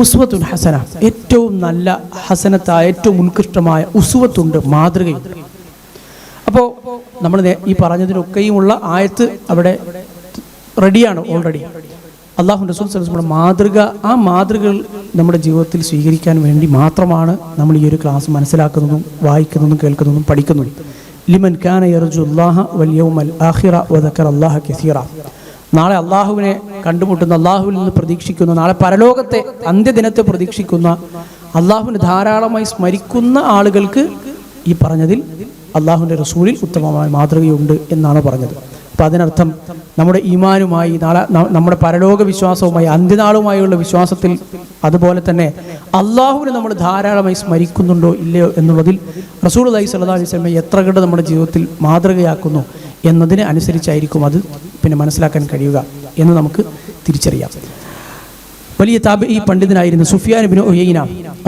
ഉസ്വത്തുൻ ഹസന, ഏറ്റവും നല്ല ഹസനത്തായ ഏറ്റവും ഉത്കൃഷ്ടമായ ഉസ്വത്തുണ്ട്, മാതൃകയുണ്ട്. അപ്പോൾ നമ്മൾ ഈ പറഞ്ഞതിനൊക്കെയുമുള്ള ആയത്ത് അവിടെ റെഡിയാണ് ഓൾറെഡി. അള്ളാഹുവിൻ്റെ റസൂൽ സല്ലല്ലാഹു അലൈഹി വസല്ലം മാതൃക, ആ മാതൃകകൾ നമ്മുടെ ജീവിതത്തിൽ സ്വീകരിക്കാൻ വേണ്ടി മാത്രമാണ് നമ്മൾ ഈ ഒരു ക്ലാസ് മനസ്സിലാക്കുന്നതും വായിക്കുന്നതും കേൾക്കുന്നതും പഠിക്കുന്നതും. ലിമൻ കാന യർജുല്ലാഹ വൽ യൗമൽ ആഖിറ വദക്കറല്ലാഹ കസീറ. നാളെ അള്ളാഹുവിനെ കണ്ടുമുട്ടുന്ന, അള്ളാഹുവിൽ നിന്ന് പ്രതീക്ഷിക്കുന്ന, നാളെ പരലോകത്തെ അന്ത്യദിനത്തെ പ്രതീക്ഷിക്കുന്ന, അള്ളാഹുവിനെ ധാരാളമായി സ്മരിക്കുന്ന ആളുകൾക്ക് ഈ പറഞ്ഞതിൽ അള്ളാഹുവിൻ്റെ റസൂലിൽ ഉത്തമമായ മാതൃകയുണ്ട് എന്നാണ് പറഞ്ഞത്. അപ്പോൾ അതിനർത്ഥം നമ്മുടെ ഈമാനുമായി, നാളെ നമ്മുടെ പരലോക വിശ്വാസവുമായി, അന്ത്യനാളുമായുള്ള വിശ്വാസത്തിൽ, അതുപോലെ തന്നെ അള്ളാഹുവിനെ നമ്മൾ ധാരാളമായി സ്മരിക്കുന്നുണ്ടോ ഇല്ലയോ എന്നുള്ളതിൽ റസൂലുള്ളാഹി സ്വല്ലല്ലാഹു അലൈഹി വസല്ലം എത്ര കണ്ട് നമ്മുടെ ജീവിതത്തിൽ മാതൃകയാക്കുന്നു എന്നതിനെ അനുസരിച്ചായിരിക്കും അത് പിന്നെ മനസ്സിലാക്കാൻ കഴിയുക എന്ന് നമുക്ക് തിരിച്ചറിയാം. വലിയ താബിഈ പണ്ഡിതനായിരുന്ന സുഫിയാൻ ഇബ്നു ഉയൈന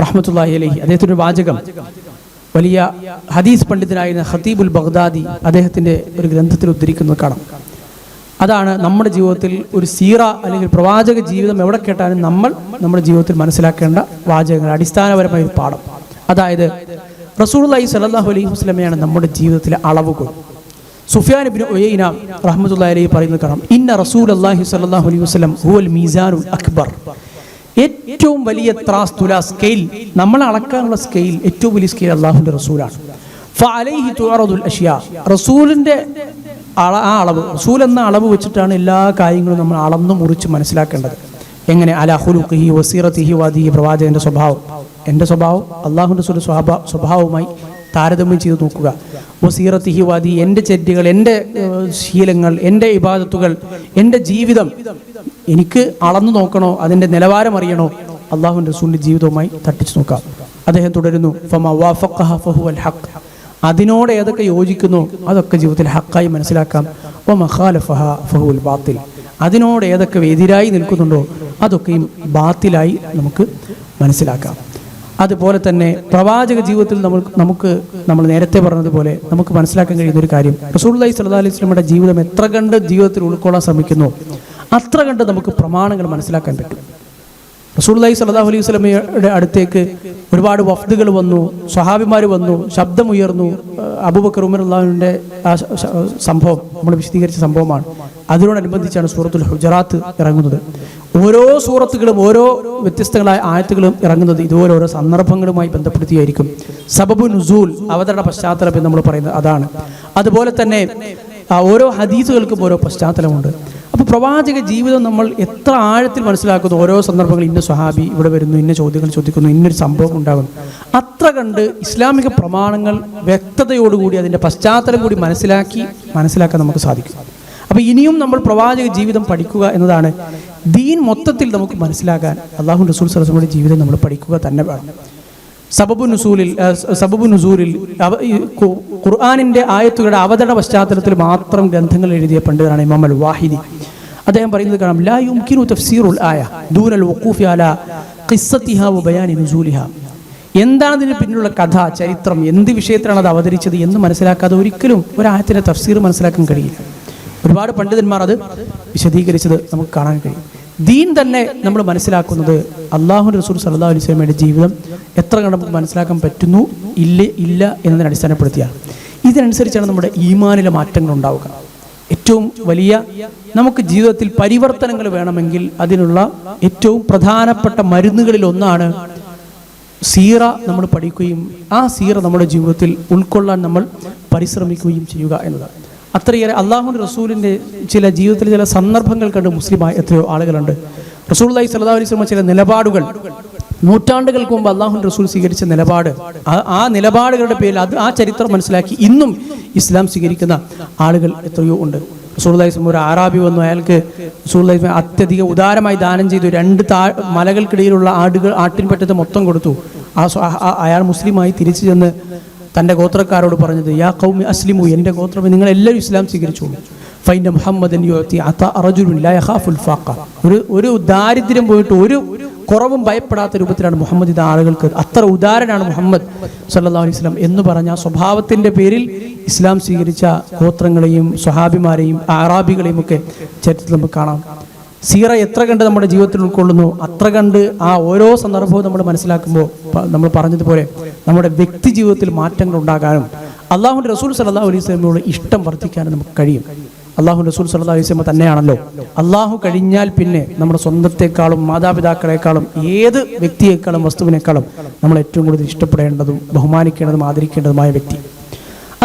റഹ്മത്തുള്ളാഹി അലൈഹി, അദ്ദേഹത്തിൻ്റെ വാചകം, വലിയ ഹദീസ് പണ്ഡിതനായിരുന്ന ഖതീബുൽ ബഗ്ദാദി അദ്ദേഹത്തിൻ്റെ ഒരു ഗ്രന്ഥത്തിൽ ഉദ്ധരിക്കുന്നത് കാണാം. അതാണ് നമ്മുടെ ജീവിതത്തിൽ ഒരു സീറ അല്ലെങ്കിൽ പ്രവാചക ജീവിതം എവിടെ കേട്ടാലും നമ്മൾ നമ്മുടെ ജീവിതത്തിൽ മനസ്സിലാക്കേണ്ട വാചകങ്ങൾ, അടിസ്ഥാനപരമായ ഒരു പാഠം. അതായത് റസൂലുള്ളാഹി സ്വല്ലല്ലാഹു അലൈഹി വസല്ലമയാണ് നമ്മുടെ ജീവിതത്തിലെ അളവുകൾ. സുഫിയാൻ ഇബ്നു ഉയൈന റഹ്മത്തുള്ളാഹി അലൈഹി പറയുന്നത് കാണാം, ഇന്ന റസൂലുള്ളാഹി സ്വല്ലല്ലാഹു അലൈഹി വസല്ലം ഹുവൽ മീസാനുൽ അക്ബർ. ഏറ്റവും വലിയ ത്രാസ്, തുലാ, സ്കെയിൽ, നമ്മളെ അളക്കാനുള്ള സ്കെയിൽ, ഏറ്റവും വലിയ സ്കെയിൽ അള്ളാഹുവിൻ്റെ റസൂലാണ്. ഫഅലൈഹി തുഅറദുൽ അഷ്യാ. റസൂലിൻ്റെ ആ അളവ്, റസൂൽ എന്ന അളവ് വെച്ചിട്ടാണ് എല്ലാ കാര്യങ്ങളും നമ്മൾ അളന്ന് മുറിച്ച് മനസ്സിലാക്കേണ്ടത്. എങ്ങനെ? അലാ ഖുലുഖിഹി വസീറതിഹി വദീഹി. പ്രവാചകൻ്റെ സ്വഭാവം, എൻ്റെ സ്വഭാവം അള്ളാഹുവിൻ്റെ സ്വഭാവവുമായി താരതമ്യം ചെയ്ത് നോക്കുക. വസീറതിഹി വദീഹി, എൻ്റെ ചര്യകൾ, എൻ്റെ ശീലങ്ങൾ, എൻ്റെ ഇബാദത്തുകൾ, എൻ്റെ ജീവിതം എനിക്ക് അളന്നു നോക്കണോ, അതിൻ്റെ നിലവാരം അറിയണോ, അള്ളാഹുവിൻ്റെ റസൂലിൻ്റെ ജീവിതവുമായി തട്ടിച്ചു നോക്കാം. അദ്ദേഹം തുടരുന്നു, ഫമാ വാഫഖഹ ഫഹുവൽ ഹഖ്. അതിനോട് ഏതൊക്കെ യോജിക്കുന്നു അതൊക്കെ ജീവിതത്തിൽ ഹക്കായി മനസ്സിലാക്കാം. വമാ ഖാലഫഹ ഫഹുവൽ ബാത്തിൽ. അതിനോട് ഏതൊക്കെ എതിരായി നിൽക്കുന്നുണ്ടോ അതൊക്കെയും ബാത്തിലായി നമുക്ക് മനസ്സിലാക്കാം. അതുപോലെ തന്നെ പ്രവാചക ജീവിതത്തിൽ നമ്മൾ നേരത്തെ പറഞ്ഞതുപോലെ നമുക്ക് മനസ്സിലാക്കാൻ കഴിയുന്ന ഒരു കാര്യം, റസൂലുള്ളാഹി സ്വല്ലല്ലാഹു അലൈഹി വസല്ലമയുടെ ജീവിതം എത്ര കണ്ട് ജീവിതത്തിൽ ഉൾക്കൊള്ളാൻ ശ്രമിക്കുന്നു അത്ര കണ്ട് നമുക്ക് പ്രമാണങ്ങൾ മനസ്സിലാക്കാൻ പറ്റും. റസൂലുള്ളാഹി സ്വല്ലല്ലാഹു അലൈഹി വസല്ലമയുടെ അടുത്തേക്ക് ഒരുപാട് വഫ്ദുകൾ വന്നു, സ്വഹാബിമാർ വന്നു, ശബ്ദമുയർന്നു. അബൂബക്കർ ഉമർ റളിയല്ലാഹുവിൻ്റെ ആ സംഭവം നമ്മൾ വിശദീകരിച്ച സംഭവമാണ്. അതിനോടനുബന്ധിച്ചാണ് സൂറത്തുൽ ഹുജറാത്ത് ഇറങ്ങുന്നത്. ഓരോ സൂറത്തുകളും ഓരോ വ്യത്യസ്തങ്ങളായ ആയത്തുകളും ഇറങ്ങുന്നത് ഇതുപോലെ ഓരോ സന്ദർഭങ്ങളുമായി ബന്ധപ്പെടുത്തിയായിരിക്കും. സബബു നുസൂൽ, അവതരണ പശ്ചാത്തലം എന്ന് നമ്മൾ പറയുന്നത് അതാണ്. അതുപോലെ തന്നെ ഓരോ ഹദീസുകൾക്കും ഓരോ പശ്ചാത്തലമുണ്ട്. അപ്പോൾ പ്രവാചക ജീവിതം നമ്മൾ എത്ര ആഴത്തിൽ മനസ്സിലാക്കുന്നു, ഓരോ സന്ദർഭങ്ങളിൽ ഇന്ന സ്വഹാബി ഇവിടെ വരുന്നു, ഇന്ന ചോദ്യങ്ങൾ ചോദിക്കുന്നു, ഇന്നൊരു സംഭവം ഉണ്ടാകുന്നു, അത്ര കണ്ട് ഇസ്ലാമിക പ്രമാണങ്ങൾ വ്യക്തതയോടുകൂടി അതിൻ്റെ പശ്ചാത്തലം കൂടി മനസ്സിലാക്കാൻ നമുക്ക് സാധിക്കും. അപ്പോൾ ഇനിയും നമ്മൾ പ്രവാചക ജീവിതം പഠിക്കുക എന്നതാണ് ദീൻ മൊത്തത്തിൽ നമുക്ക് മനസ്സിലാക്കാൻ. അല്ലാഹു റസൂൽ സ്വല്ലല്ലാഹു അലൈഹി വസല്ലമയുടെ ജീവിതം നമ്മൾ പഠിക്കുക തന്നെ വേണം. സബബു നുസൂലിൽ ഖുർആനിൻ്റെ ആയത്തുകളുടെ അവതരണ പശ്ചാത്തലത്തിൽ മാത്രം ഗ്രന്ഥങ്ങൾ എഴുതിയ പണ്ഡിതനാണ് ഇമാം അൽ വാഹിദി. അദ്ദേഹം പറയുന്നത് കാണാം, ലാ യുംകിനു തഫ്സീറുൽ ആയ ദൂനൽ വഖൂഫി അലാ ഖിസ്സതിഹാ വ ബയാനി നുസൂലിഹാ. എന്താണ് ഇതിന് പിന്നിലുള്ള കഥ, ചരിത്രം, എന്ത് വിഷയത്തിലാണ് അത് അവതരിച്ചത് എന്ന് മനസ്സിലാക്കാതെ ഒരിക്കലും ഒരായത്തിൻ്റെ തഫ്സീർ മനസ്സിലാക്കാൻ കഴിയില്ല. ഒരുപാട് പണ്ഡിതന്മാർ അത് വിശദീകരിച്ചത് നമുക്ക് കാണാൻ കഴിയും. ദീൻ തന്നെ നമ്മൾ മനസ്സിലാക്കുന്നത് അല്ലാഹുവിൻ്റെ റസൂൽ സല്ലല്ലാഹു അലൈഹി വസല്ലമയുടെ ജീവിതം എത്ര കണ്ട് നമുക്ക് മനസ്സിലാക്കാൻ പറ്റുന്നു ഇല്ല എന്നതിനെ അടിസ്ഥാനപ്പെടുത്തിയാണ്. ഇതിനനുസരിച്ചാണ് നമ്മുടെ ഈമാനിലെ മാറ്റങ്ങൾ ഉണ്ടാവുക. ഏറ്റവും വലിയ നമുക്ക് ജീവിതത്തിൽ പരിവർത്തനങ്ങൾ വേണമെങ്കിൽ അതിനുള്ള ഏറ്റവും പ്രധാനപ്പെട്ട മരുന്നുകളിൽ ഒന്നാണ് സീറ നമ്മൾ പഠിക്കുകയും ആ സീറ നമ്മുടെ ജീവിതത്തിൽ ഉൾക്കൊള്ളാൻ നമ്മൾ പരിശ്രമിക്കുകയും ചെയ്യുക എന്നതാണ്. അത്രയേറെ അല്ലാഹുവിൻ്റെ റസൂലിൻ്റെ ചില ജീവിതത്തിൽ ചില സന്ദർഭങ്ങൾ കണ്ട് മുസ്ലിമായ എത്രയോ ആളുകളുണ്ട്. റസൂലുള്ളാഹി സ്വല്ലല്ലാഹു അലൈഹി വസല്ലം ചില നിലപാടുകൾ നൂറ്റാണ്ടുകൾക്ക് മുമ്പ് അല്ലാഹുവിൻ്റെ റസൂൽ സ്വീകരിച്ച നിലപാട്, ആ നിലപാടുകളുടെ പേരിൽ ആ ചരിത്രം മനസ്സിലാക്കി ഇന്നും ഇസ്ലാം സ്വീകരിക്കുന്ന ആളുകൾ എത്രയോ ഉണ്ട്. റസൂലുള്ളാഹി സ്വല്ലല്ലാഹു അലൈഹി വസല്ലം ഒരു ആറാബി വന്നു. അയാൾക്ക് റസൂലുള്ളാഹി സ്വല്ലല്ലാഹു അലൈഹി വസല്ലം അത്യധികം ഉദാരമായി ദാനം ചെയ്തു. 2 മലകൾക്കിടയിലുള്ള ആട്ടിൻപറ്റത്തെ മൊത്തം കൊടുത്തു. അയാൾ മുസ്ലിമായി തിരിച്ചു ചെന്ന് തൻ്റെ ഗോത്രക്കാരോട് പറഞ്ഞത്, യാ ഖൗമി അസ്ലിമു, എൻ്റെ ഗോത്രമേ നിങ്ങളെല്ലാവരും ഇസ്ലാം സ്വീകരിച്ചോളൂ. ഫൈന മുഹമ്മദൻ യുഅതി അതാ റജുലുൻ ലാ യഖാഫുൽ ഫാഖ. ഒരു ദാരിദ്ര്യം പോയിട്ട് ഒരു കുറവും ഭയപ്പെടാത്ത രൂപത്തിലാണ് മുഹമ്മദ് ഇത് ആളുകൾക്ക്, അത്ര ഉദാരനാണ് മുഹമ്മദ് സല്ലല്ലാഹു അലൈഹി വസല്ലം എന്ന് പറഞ്ഞ സ്വഭാവത്തിൻ്റെ പേരിൽ ഇസ്ലാം സ്വീകരിച്ച ഗോത്രങ്ങളെയും സ്വഹാബിമാരെയും അറാബികളെയും ഒക്കെ ചരിത്രത്തിൽ നമുക്ക് കാണാം. സീറ എത്ര കണ്ട് നമ്മുടെ ജീവിതത്തിൽ ഉൾക്കൊള്ളുന്നു അത്ര കണ്ട് ആ ഓരോ സന്ദർഭവും നമ്മൾ മനസ്സിലാക്കുമ്പോൾ നമ്മൾ പറഞ്ഞതുപോലെ നമ്മുടെ വ്യക്തി ജീവിതത്തിൽ മാറ്റങ്ങൾ ഉണ്ടാകാനും അല്ലാഹുവിൻ്റെ റസൂൽ സല്ലല്ലാഹു അലൈഹി വസല്ലമയോട് ഇഷ്ടം വർദ്ധിക്കാനും നമുക്ക് കഴിയും. അല്ലാഹുവിൻ്റെ റസൂൽ സല്ലല്ലാഹു അലൈഹി വസല്ലം തന്നെയാണല്ലോ അല്ലാഹു കഴിഞ്ഞാൽ പിന്നെ നമ്മുടെ സ്വന്തത്തെക്കാളും മാതാപിതാക്കളെക്കാളും ഏത് വ്യക്തിയേക്കാളും വസ്തുവിനേക്കാളും നമ്മൾ ഏറ്റവും കൂടുതൽ ഇഷ്ടപ്പെടേണ്ടതും ബഹുമാനിക്കേണ്ടതും ആദരിക്കേണ്ടതുമായ വ്യക്തി.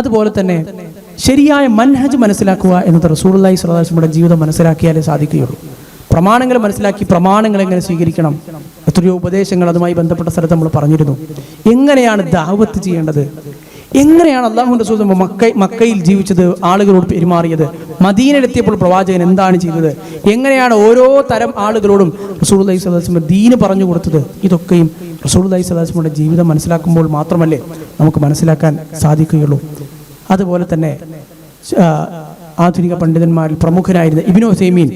അതുപോലെ തന്നെ ശരിയായ മൻഹജ് മനസ്സിലാക്കുക എന്നത് റസൂലുള്ളാഹി സ്വല്ലല്ലാഹു അലൈഹി വസല്ലമയുടെ ജീവിതം മനസ്സിലാക്കിയാലേ സാധിക്കുകയുള്ളൂ. പ്രമാണങ്ങൾ മനസ്സിലാക്കി പ്രമാണങ്ങൾ എങ്ങനെ സ്വീകരിക്കണം, എത്രയോ ഉപദേശങ്ങൾ അതുമായി ബന്ധപ്പെട്ട സ്ഥലത്ത് നമ്മൾ പറഞ്ഞിരുന്നു. എങ്ങനെയാണ് ദഅവത്ത് ചെയ്യേണ്ടത്, എങ്ങനെയാണ് അല്ലാഹുവിൻ്റെ റസൂൽ മക്കയിൽ ജീവിച്ചത്, ആളുകളോട് പെരുമാറിയത്, മദീനയിലെത്തിയപ്പോൾ പ്രവാചകൻ എന്താണ് ചെയ്തത്, എങ്ങനെയാണ് ഓരോ തരം ആളുകളോടും റസൂലുള്ളാഹി സ്വല്ലല്ലാഹു അലൈഹി വസല്ലം ദീന് പറഞ്ഞു കൊടുത്തത്, ഇതൊക്കെയും റസൂലുള്ളാഹി സ്വല്ലല്ലാഹു അലൈഹി വസല്ലമയുടെ ജീവിതം മനസ്സിലാക്കുമ്പോൾ മാത്രമല്ലേ നമുക്ക് മനസ്സിലാക്കാൻ സാധിക്കുകയുള്ളൂ. അതുപോലെ തന്നെ ആധുനിക പണ്ഡിതന്മാരിൽ പ്രമുഖനായിരുന്ന ഇബ്നു ഉസൈമീൻ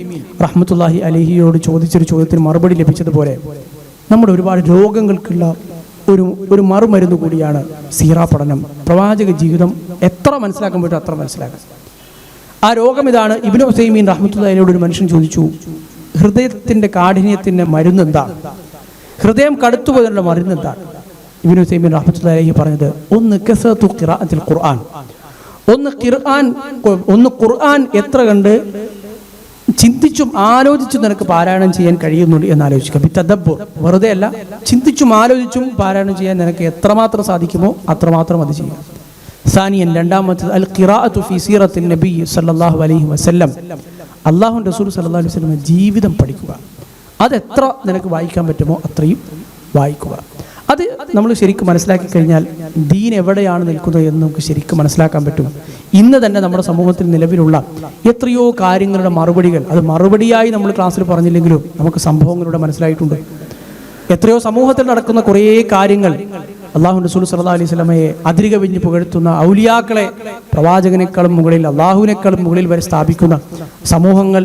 റഹ്മത്തുള്ളാഹി അലൈഹിയോട് ചോദിച്ചൊരു ചോദ്യത്തിന് മറുപടി ലഭിച്ചതുപോലെ നമ്മുടെ ഒരുപാട് രോഗങ്ങൾക്കുള്ള ഒരു മറുമരുന്ന് കൂടിയാണ് സീറ പഠനം. പ്രവാചക ജീവിതം എത്ര മനസ്സിലാക്കാൻ പറ്റും അത്ര മനസ്സിലാക്കാം. ആ രോഗം ഇതാണ്. ഇബ്നു ഉസൈമീൻ റഹ്മത്തുള്ളാഹി അലൈഹിയോട് ഒരു മനുഷ്യൻ ചോദിച്ചു, ഹൃദയത്തിൻ്റെ കാഠിന്യത്തിൻ്റെ മരുന്ന് എന്താണ്, ഹൃദയം കടുത്തുപോയതിനുള്ള മരുന്ന് എന്താണ്? ഇബ്നു ഉസൈമീൻ റഹ്മത്തുള്ളാഹി അലൈഹി പറഞ്ഞത്, ഒന്ന് കസറത്തു ഖിറാഅത്തിൽ ഖുർആൻ, ഒന്ന് ഖുർആൻ എത്ര കണ്ട് ചിന്തിച്ചും ആലോചിച്ചും നിനക്ക് പാരായണം ചെയ്യാൻ കഴിയുന്നുണ്ട് എന്ന് ആലോചിക്കുക. ബിത്തദബ്ബുർ, വെറുതെ അല്ല, ചിന്തിച്ചും ആലോചിച്ചും പാരായണം ചെയ്യാൻ നിനക്ക് എത്രമാത്രം സാധിക്കുമോ അത്രമാത്രം അത് ചെയ്യുക. സാനിയൻ, രണ്ടാമത്തത് അൽ ഖിറാഅത്തു ഫീ സീറത്തിൻ നബി സല്ലല്ലാഹു അലൈഹി വസല്ലം, അല്ലാഹുവിൻ്റെ റസൂൽ സല്ലല്ലാഹു അലൈഹി വസല്ലം ജീവിതം പഠിക്കുക. അതെത്ര നിനക്ക് വായിക്കാൻ പറ്റുമോ അത്രയും വായിക്കുക. അത് നമ്മൾ ശരിക്കും മനസ്സിലാക്കി കഴിഞ്ഞാൽ ദീൻ എവിടെയാണ് നിൽക്കുന്നത് എന്ന് നമുക്ക് ശരിക്കും മനസ്സിലാക്കാൻ പറ്റും. ഇന്ന് തന്നെ നമ്മുടെ സമൂഹത്തിൽ നിലവിലുള്ള എത്രയോ കാര്യങ്ങളുടെ മറുപടികൾ, അത് മറുപടിയായി നമ്മൾ ക്ലാസ്സിൽ പറഞ്ഞില്ലെങ്കിലും നമുക്ക് സംഭവങ്ങളിലൂടെ മനസ്സിലായിട്ടുണ്ട്. എത്രയോ സമൂഹത്തിൽ നടക്കുന്ന കുറേ കാര്യങ്ങൾ അല്ലാഹുവിൻ്റെ റസൂൽ സല്ലല്ലാഹു അലൈഹി വസല്ലമയെ അതിരുകവിഞ്ഞ് പുകഴ്ത്തുന്ന ഔലിയാക്കളെ പ്രവാചകനേക്കാളും മുകളിൽ അല്ലാഹുവിനേക്കാളും മുകളിൽ വരെ സ്ഥാപിക്കുന്ന സമൂഹങ്ങൾ,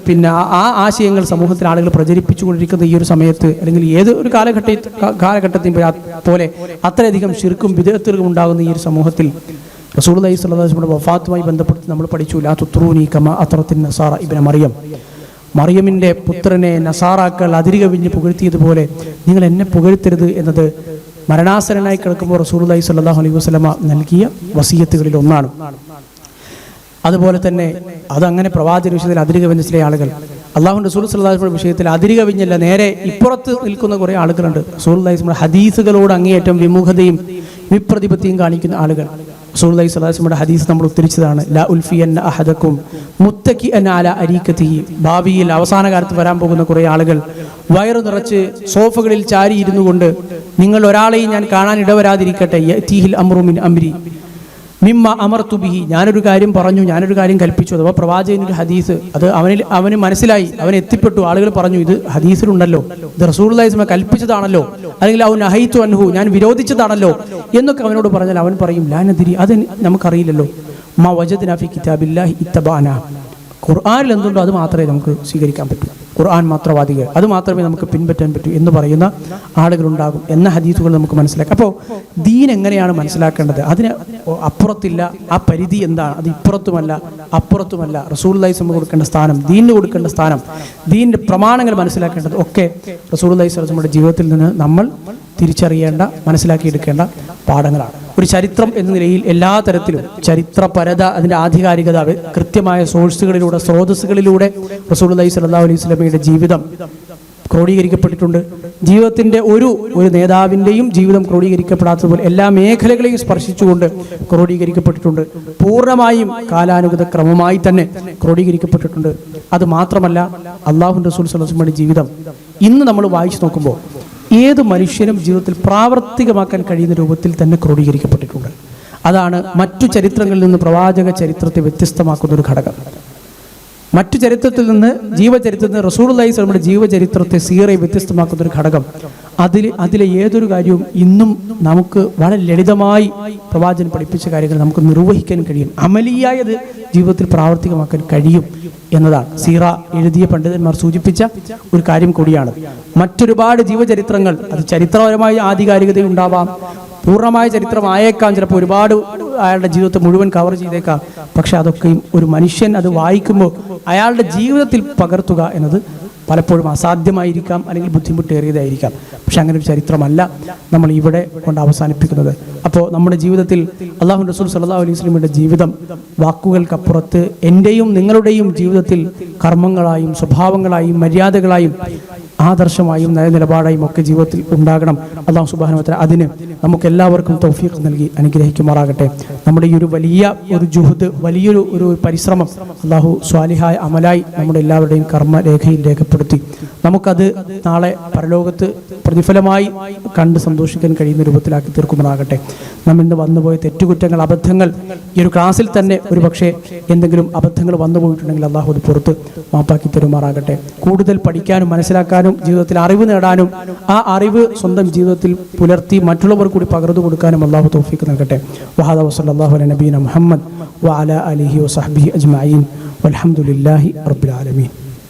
പിന്നെ ആ ആശയങ്ങൾ സമൂഹത്തിൽ ആളുകൾ പ്രചരിപ്പിച്ചുകൊണ്ടിരിക്കുന്ന ഈ ഒരു സമയത്ത്, അല്ലെങ്കിൽ ഏത് ഒരു കാലഘട്ടത്തിൽ പോലെ അത്രയധികം ശിർക്കും ബിദ്അത്തുകളും ഉണ്ടാകുന്ന ഈ ഒരു സമൂഹത്തിൽ റസൂലുള്ളാഹി സ്വല്ലല്ലാഹു അലൈഹി വസല്ലം വഫാത്തുമായി ബന്ധപ്പെട്ട് നമ്മൾ പഠിച്ചു, ലാ തുത്രൂനി കമാ അത്രത്തിൻ നസാറ ഇബ്ന മറിയം, മറിയമിൻ്റെ പുത്രനെ നസാറാക്കൾ അതിരുകവിഞ്ഞ് പുകഴ്ത്തിയതുപോലെ നിങ്ങൾ എന്നെ പുകഴ്ത്തരുത് എന്നത് മരണാസന്നനായി കിടക്കുമ്പോൾ റസൂലുള്ളാഹി സ്വല്ലല്ലാഹു അലൈഹി വസല്ലമ നൽകിയ വസിയത്തുകളിൽ ഒന്നാണ്. അതുപോലെ തന്നെ അതങ്ങനെ പ്രവാചക വിഷയത്തിൽ അതിരുകവിഞ്ഞ ചില ആളുകൾ, അല്ലാഹുവിൻ്റെ റസൂൽ സല്ലല്ലാഹു അലൈഹി വസല്ലം വിഷയത്തിൽ അതിരുകവിഞ്ഞല്ല, നേരെ ഇപ്പുറത്ത് നിൽക്കുന്ന കുറേ ആളുകളുണ്ട്. റസൂലുള്ളാഹി സ്വല്ലല്ലാഹു അലൈഹി വസല്ലം ഹദീസുകളോട് അങ്ങേയറ്റം വിമുഖതയും വിപ്രതിപത്തിയും കാണിക്കുന്ന ആളുകൾ. റസൂലുള്ളാഹി സ്വല്ലല്ലാഹു അലൈഹി വസല്ലമയുടെ ഹദീസ് നമ്മൾ ഉദ്ധരിച്ചതാണ്, ലാ ഉൽഫിയന്ന അഹദക്കും മുത്തക്കിഅൻ അലാ അരീകതിഹി. ഭാവിയിൽ അവസാന കാലത്ത് വരാൻ പോകുന്ന കുറേ ആളുകൾ വയറു നിറച്ച് സോഫകളിൽ ചാരി ഇരുന്നു കൊണ്ട്, നിങ്ങൾ ഒരാളെയും ഞാൻ കാണാൻ ഇടവരാതിരിക്കട്ടെ, യഅ്തീഹിൽ അംറു മിൻ അംരി മിമ്മ അമർതു ബിഹി, ഞാനൊരു കാര്യം പറഞ്ഞു, ഞാനൊരു കാര്യം കൽപ്പിച്ചു, അഥവാ പ്രവാചകൻ്റെ ഹദീസ്, അത് അവന് മനസ്സിലായി, അവൻ എത്തിപ്പെട്ടു, ആളുകൾ പറഞ്ഞു ഇത് ഹദീസിലുണ്ടല്ലോ, ഇത് റസൂലുള്ളാഹി സ്വല്ലല്ലാഹു അലൈഹി വസല്ലം കൽപ്പിച്ചതാണല്ലോ, അല്ലെങ്കിൽ അവൻ നഹൈതു അൻഹു, ഞാൻ വിരോധിച്ചതാണല്ലോ എന്നൊക്കെ അവനോട് പറഞ്ഞാൽ അവൻ പറയും, ലാ നദ്രി, അത് നമുക്കറിയില്ലല്ലോ, മാ വജദ്നാ ഫീ കിതാബില്ലാഹി ഇത്തബഅനാ, ഖുർആനിൽ എന്തുണ്ടോ അത് മാത്രമേ നമുക്ക് സ്വീകരിക്കാൻ പറ്റൂ. ഖുർആൻ മാത്രവാദികൾ, അത് മാത്രമേ നമുക്ക് പിൻപറ്റാൻ പറ്റൂ എന്ന് പറയുന്ന ആളുകളുണ്ടാകും എന്ന ഹദീസുകൾ നമുക്ക് മനസ്സിലാക്കാം. അപ്പോൾ ദീൻ എങ്ങനെയാണ് മനസ്സിലാക്കേണ്ടത്? അതിന് അപ്പുറത്തില്ല, ആ പരിധി എന്താണ്, അത് ഇപ്പുറത്തുമല്ല അപ്പുറത്തുമല്ല. റസൂലുള്ളാഹി സ്വല്ലല്ലാഹു അലൈഹി വസല്ലം കൊടുക്കേണ്ട സ്ഥാനം, ദീനിന് കൊടുക്കേണ്ട സ്ഥാനം, ദീനിൻ്റെ പ്രമാണങ്ങൾ മനസ്സിലാക്കേണ്ടത് ഒക്കെ റസൂലുള്ളാഹി സ്വല്ലല്ലാഹു അലൈഹി വസല്ലമയുടെ ജീവിതത്തിൽ നിന്ന് നമ്മൾ തിരിച്ചറിയേണ്ട, മനസ്സിലാക്കിയെടുക്കേണ്ട പാഠങ്ങളാണ്. ഒരു ചരിത്രം എന്ന നിലയിൽ എല്ലാ തരത്തിലും ചരിത്രപരത, അതിൻ്റെ ആധികാരികത കൃത്യമായ സോഴ്സുകളിലൂടെ, സ്രോതസ്സുകളിലൂടെ റസൂലുള്ളാഹി സ്വല്ലല്ലാഹു അലൈഹി വസല്ലമയുടെ ജീവിതം ക്രോഡീകരിക്കപ്പെട്ടിട്ടുണ്ട്. ജീവിതത്തിൻ്റെ ഒരു നേതാവിൻ്റെയും ജീവിതം ക്രോഡീകരിക്കപ്പെടാത്തതുപോലെ എല്ലാ മേഖലകളെയും സ്പർശിച്ചുകൊണ്ട് ക്രോഡീകരിക്കപ്പെട്ടിട്ടുണ്ട്. പൂർണ്ണമായും കാലാനുഗത ക്രമമായി തന്നെ ക്രോഡീകരിക്കപ്പെട്ടിട്ടുണ്ട്. അത് മാത്രമല്ല, അല്ലാഹുവിൻ്റെ റസൂൽ സ്വല്ലല്ലാഹു അലൈഹി വസല്ലമയുടെ ജീവിതം ഇന്ന് നമ്മൾ വായിച്ചു നോക്കുമ്പോൾ ഏത് മനുഷ്യനും ജീവിതത്തിൽ പ്രാവർത്തികമാക്കാൻ കഴിയുന്ന രൂപത്തിൽ തന്നെ ക്രോഡീകരിക്കപ്പെട്ടിട്ടുണ്ട്. അതാണ് മറ്റു ചരിത്രങ്ങളിൽ നിന്ന് പ്രവാചക ചരിത്രത്തെ വ്യത്യസ്തമാക്കുന്ന ഒരു ഘടകം. മറ്റു ചരിത്രത്തിൽ നിന്ന്, ജീവചരിത്രത്തിൽ നിന്ന് റസൂലുള്ളാഹി സ്വല്ലല്ലാഹു അലൈഹി വസല്ലമയുടെ ജീവചരിത്രത്തെ, സീറയെ വ്യത്യസ്തമാക്കുന്ന ഒരു ഘടകം. അതിലെ ഏതൊരു കാര്യവും ഇന്നും നമുക്ക് വളരെ ലളിതമായി പ്രവാചകൻ പഠിപ്പിച്ച കാര്യങ്ങൾ നമുക്ക് നിർവഹിക്കാൻ കഴിയും, അമലിയായത് ജീവിതത്തിൽ പ്രാവർത്തികമാക്കാൻ കഴിയും എന്നതാണ് സീറ എഴുതിയ പണ്ഡിതന്മാർ സൂചിപ്പിച്ച ഒരു കാര്യം കൂടിയാണ്. മറ്റൊരുപാട് ജീവചരിത്രങ്ങൾ, അത് ചരിത്രപരമായ ആധികാരികതയുണ്ടാവാം, പൂർണ്ണമായ ചരിത്രമായേക്കാം, ചിലപ്പോൾ ഒരുപാട് അയാളുടെ ജീവിതത്തെ മുഴുവൻ കവർ ചെയ്തേക്കാം. പക്ഷെ അതൊക്കെയും ഒരു മനുഷ്യൻ അത് വായിക്കുമ്പോൾ അയാളുടെ ജീവിതത്തിൽ പകർത്തുക എന്നത് പലപ്പോഴും അസാധ്യമായിരിക്കാം, അല്ലെങ്കിൽ ബുദ്ധിമുട്ടേറിയതായിരിക്കാം. പക്ഷെ അങ്ങനെ ഒരു ചരിത്രമല്ല നമ്മൾ ഇവിടെ കൊണ്ട് അവസാനിപ്പിക്കുന്നത്. അപ്പോൾ നമ്മുടെ ജീവിതത്തിൽ അല്ലാഹുവിൻ്റെ റസൂൽ സ്വല്ലല്ലാഹു അലൈഹി വസല്ലമയുടെ ജീവിതം വാക്കുകൾക്കപ്പുറത്ത് എൻ്റെയും നിങ്ങളുടെയും ജീവിതത്തിൽ കർമ്മങ്ങളായും സ്വഭാവങ്ങളായും മര്യാദകളായും ആദർശമായും നയനിലപാടായും ഒക്കെ ജീവിതത്തിൽ ഉണ്ടാകണം. അല്ലാഹു സുബ്ഹാനഹു വ തആല അതിന് നമുക്ക് എല്ലാവർക്കും തൗഫീഖ് നൽകി അനുഗ്രഹിക്കുമാറാകട്ടെ. നമ്മുടെ ഈ ഒരു വലിയ ഒരു ജുഹദ്, വലിയൊരു പരിശ്രമം അല്ലാഹു സ്വാലിഹായ അമലായി നമ്മുടെ എല്ലാവരുടെയും കർമ്മരേഖയിൽ രേഖപ്പെടുത്തി നമുക്കത് നാളെ പരലോകത്ത് പ്രതിഫലമായി കണ്ട് സന്തോഷിക്കാൻ കഴിയുന്ന രൂപത്തിലാക്കി തീർക്കുമാറാകട്ടെ. നമ്മിന്ന് വന്നുപോയ തെറ്റുകുറ്റങ്ങൾ, അബദ്ധങ്ങൾ, ഈ ഒരു ക്ലാസ്സിൽ തന്നെ ഒരു പക്ഷേ എന്തെങ്കിലും അബദ്ധങ്ങൾ വന്നു പോയിട്ടുണ്ടെങ്കിൽ അല്ലാഹു അത് പുറത്ത് മാപ്പാക്കി തരുമാറാകട്ടെ. കൂടുതൽ പഠിക്കാനും മനസ്സിലാക്കാനും ജീവിതത്തിൽ അറിവ് നേടാനും ആ അറിവ് സ്വന്തം ജീവിതത്തിൽ പുലർത്തി മറ്റുള്ളവർ കൂടി പകർന്നു കൊടുക്കാനും അല്ലാഹു തൗഫീഖ് നൽകട്ടെ. വഹദാ വസല്ലല്ലാഹു അലാ നബീന മുഹമ്മദ് വഅലാ ആലിഹി വസഹ്ബിഹി അജ്മഈൻ വൽഹംദുലില്ലാഹി റബ്ബിൽ ആലമീൻ.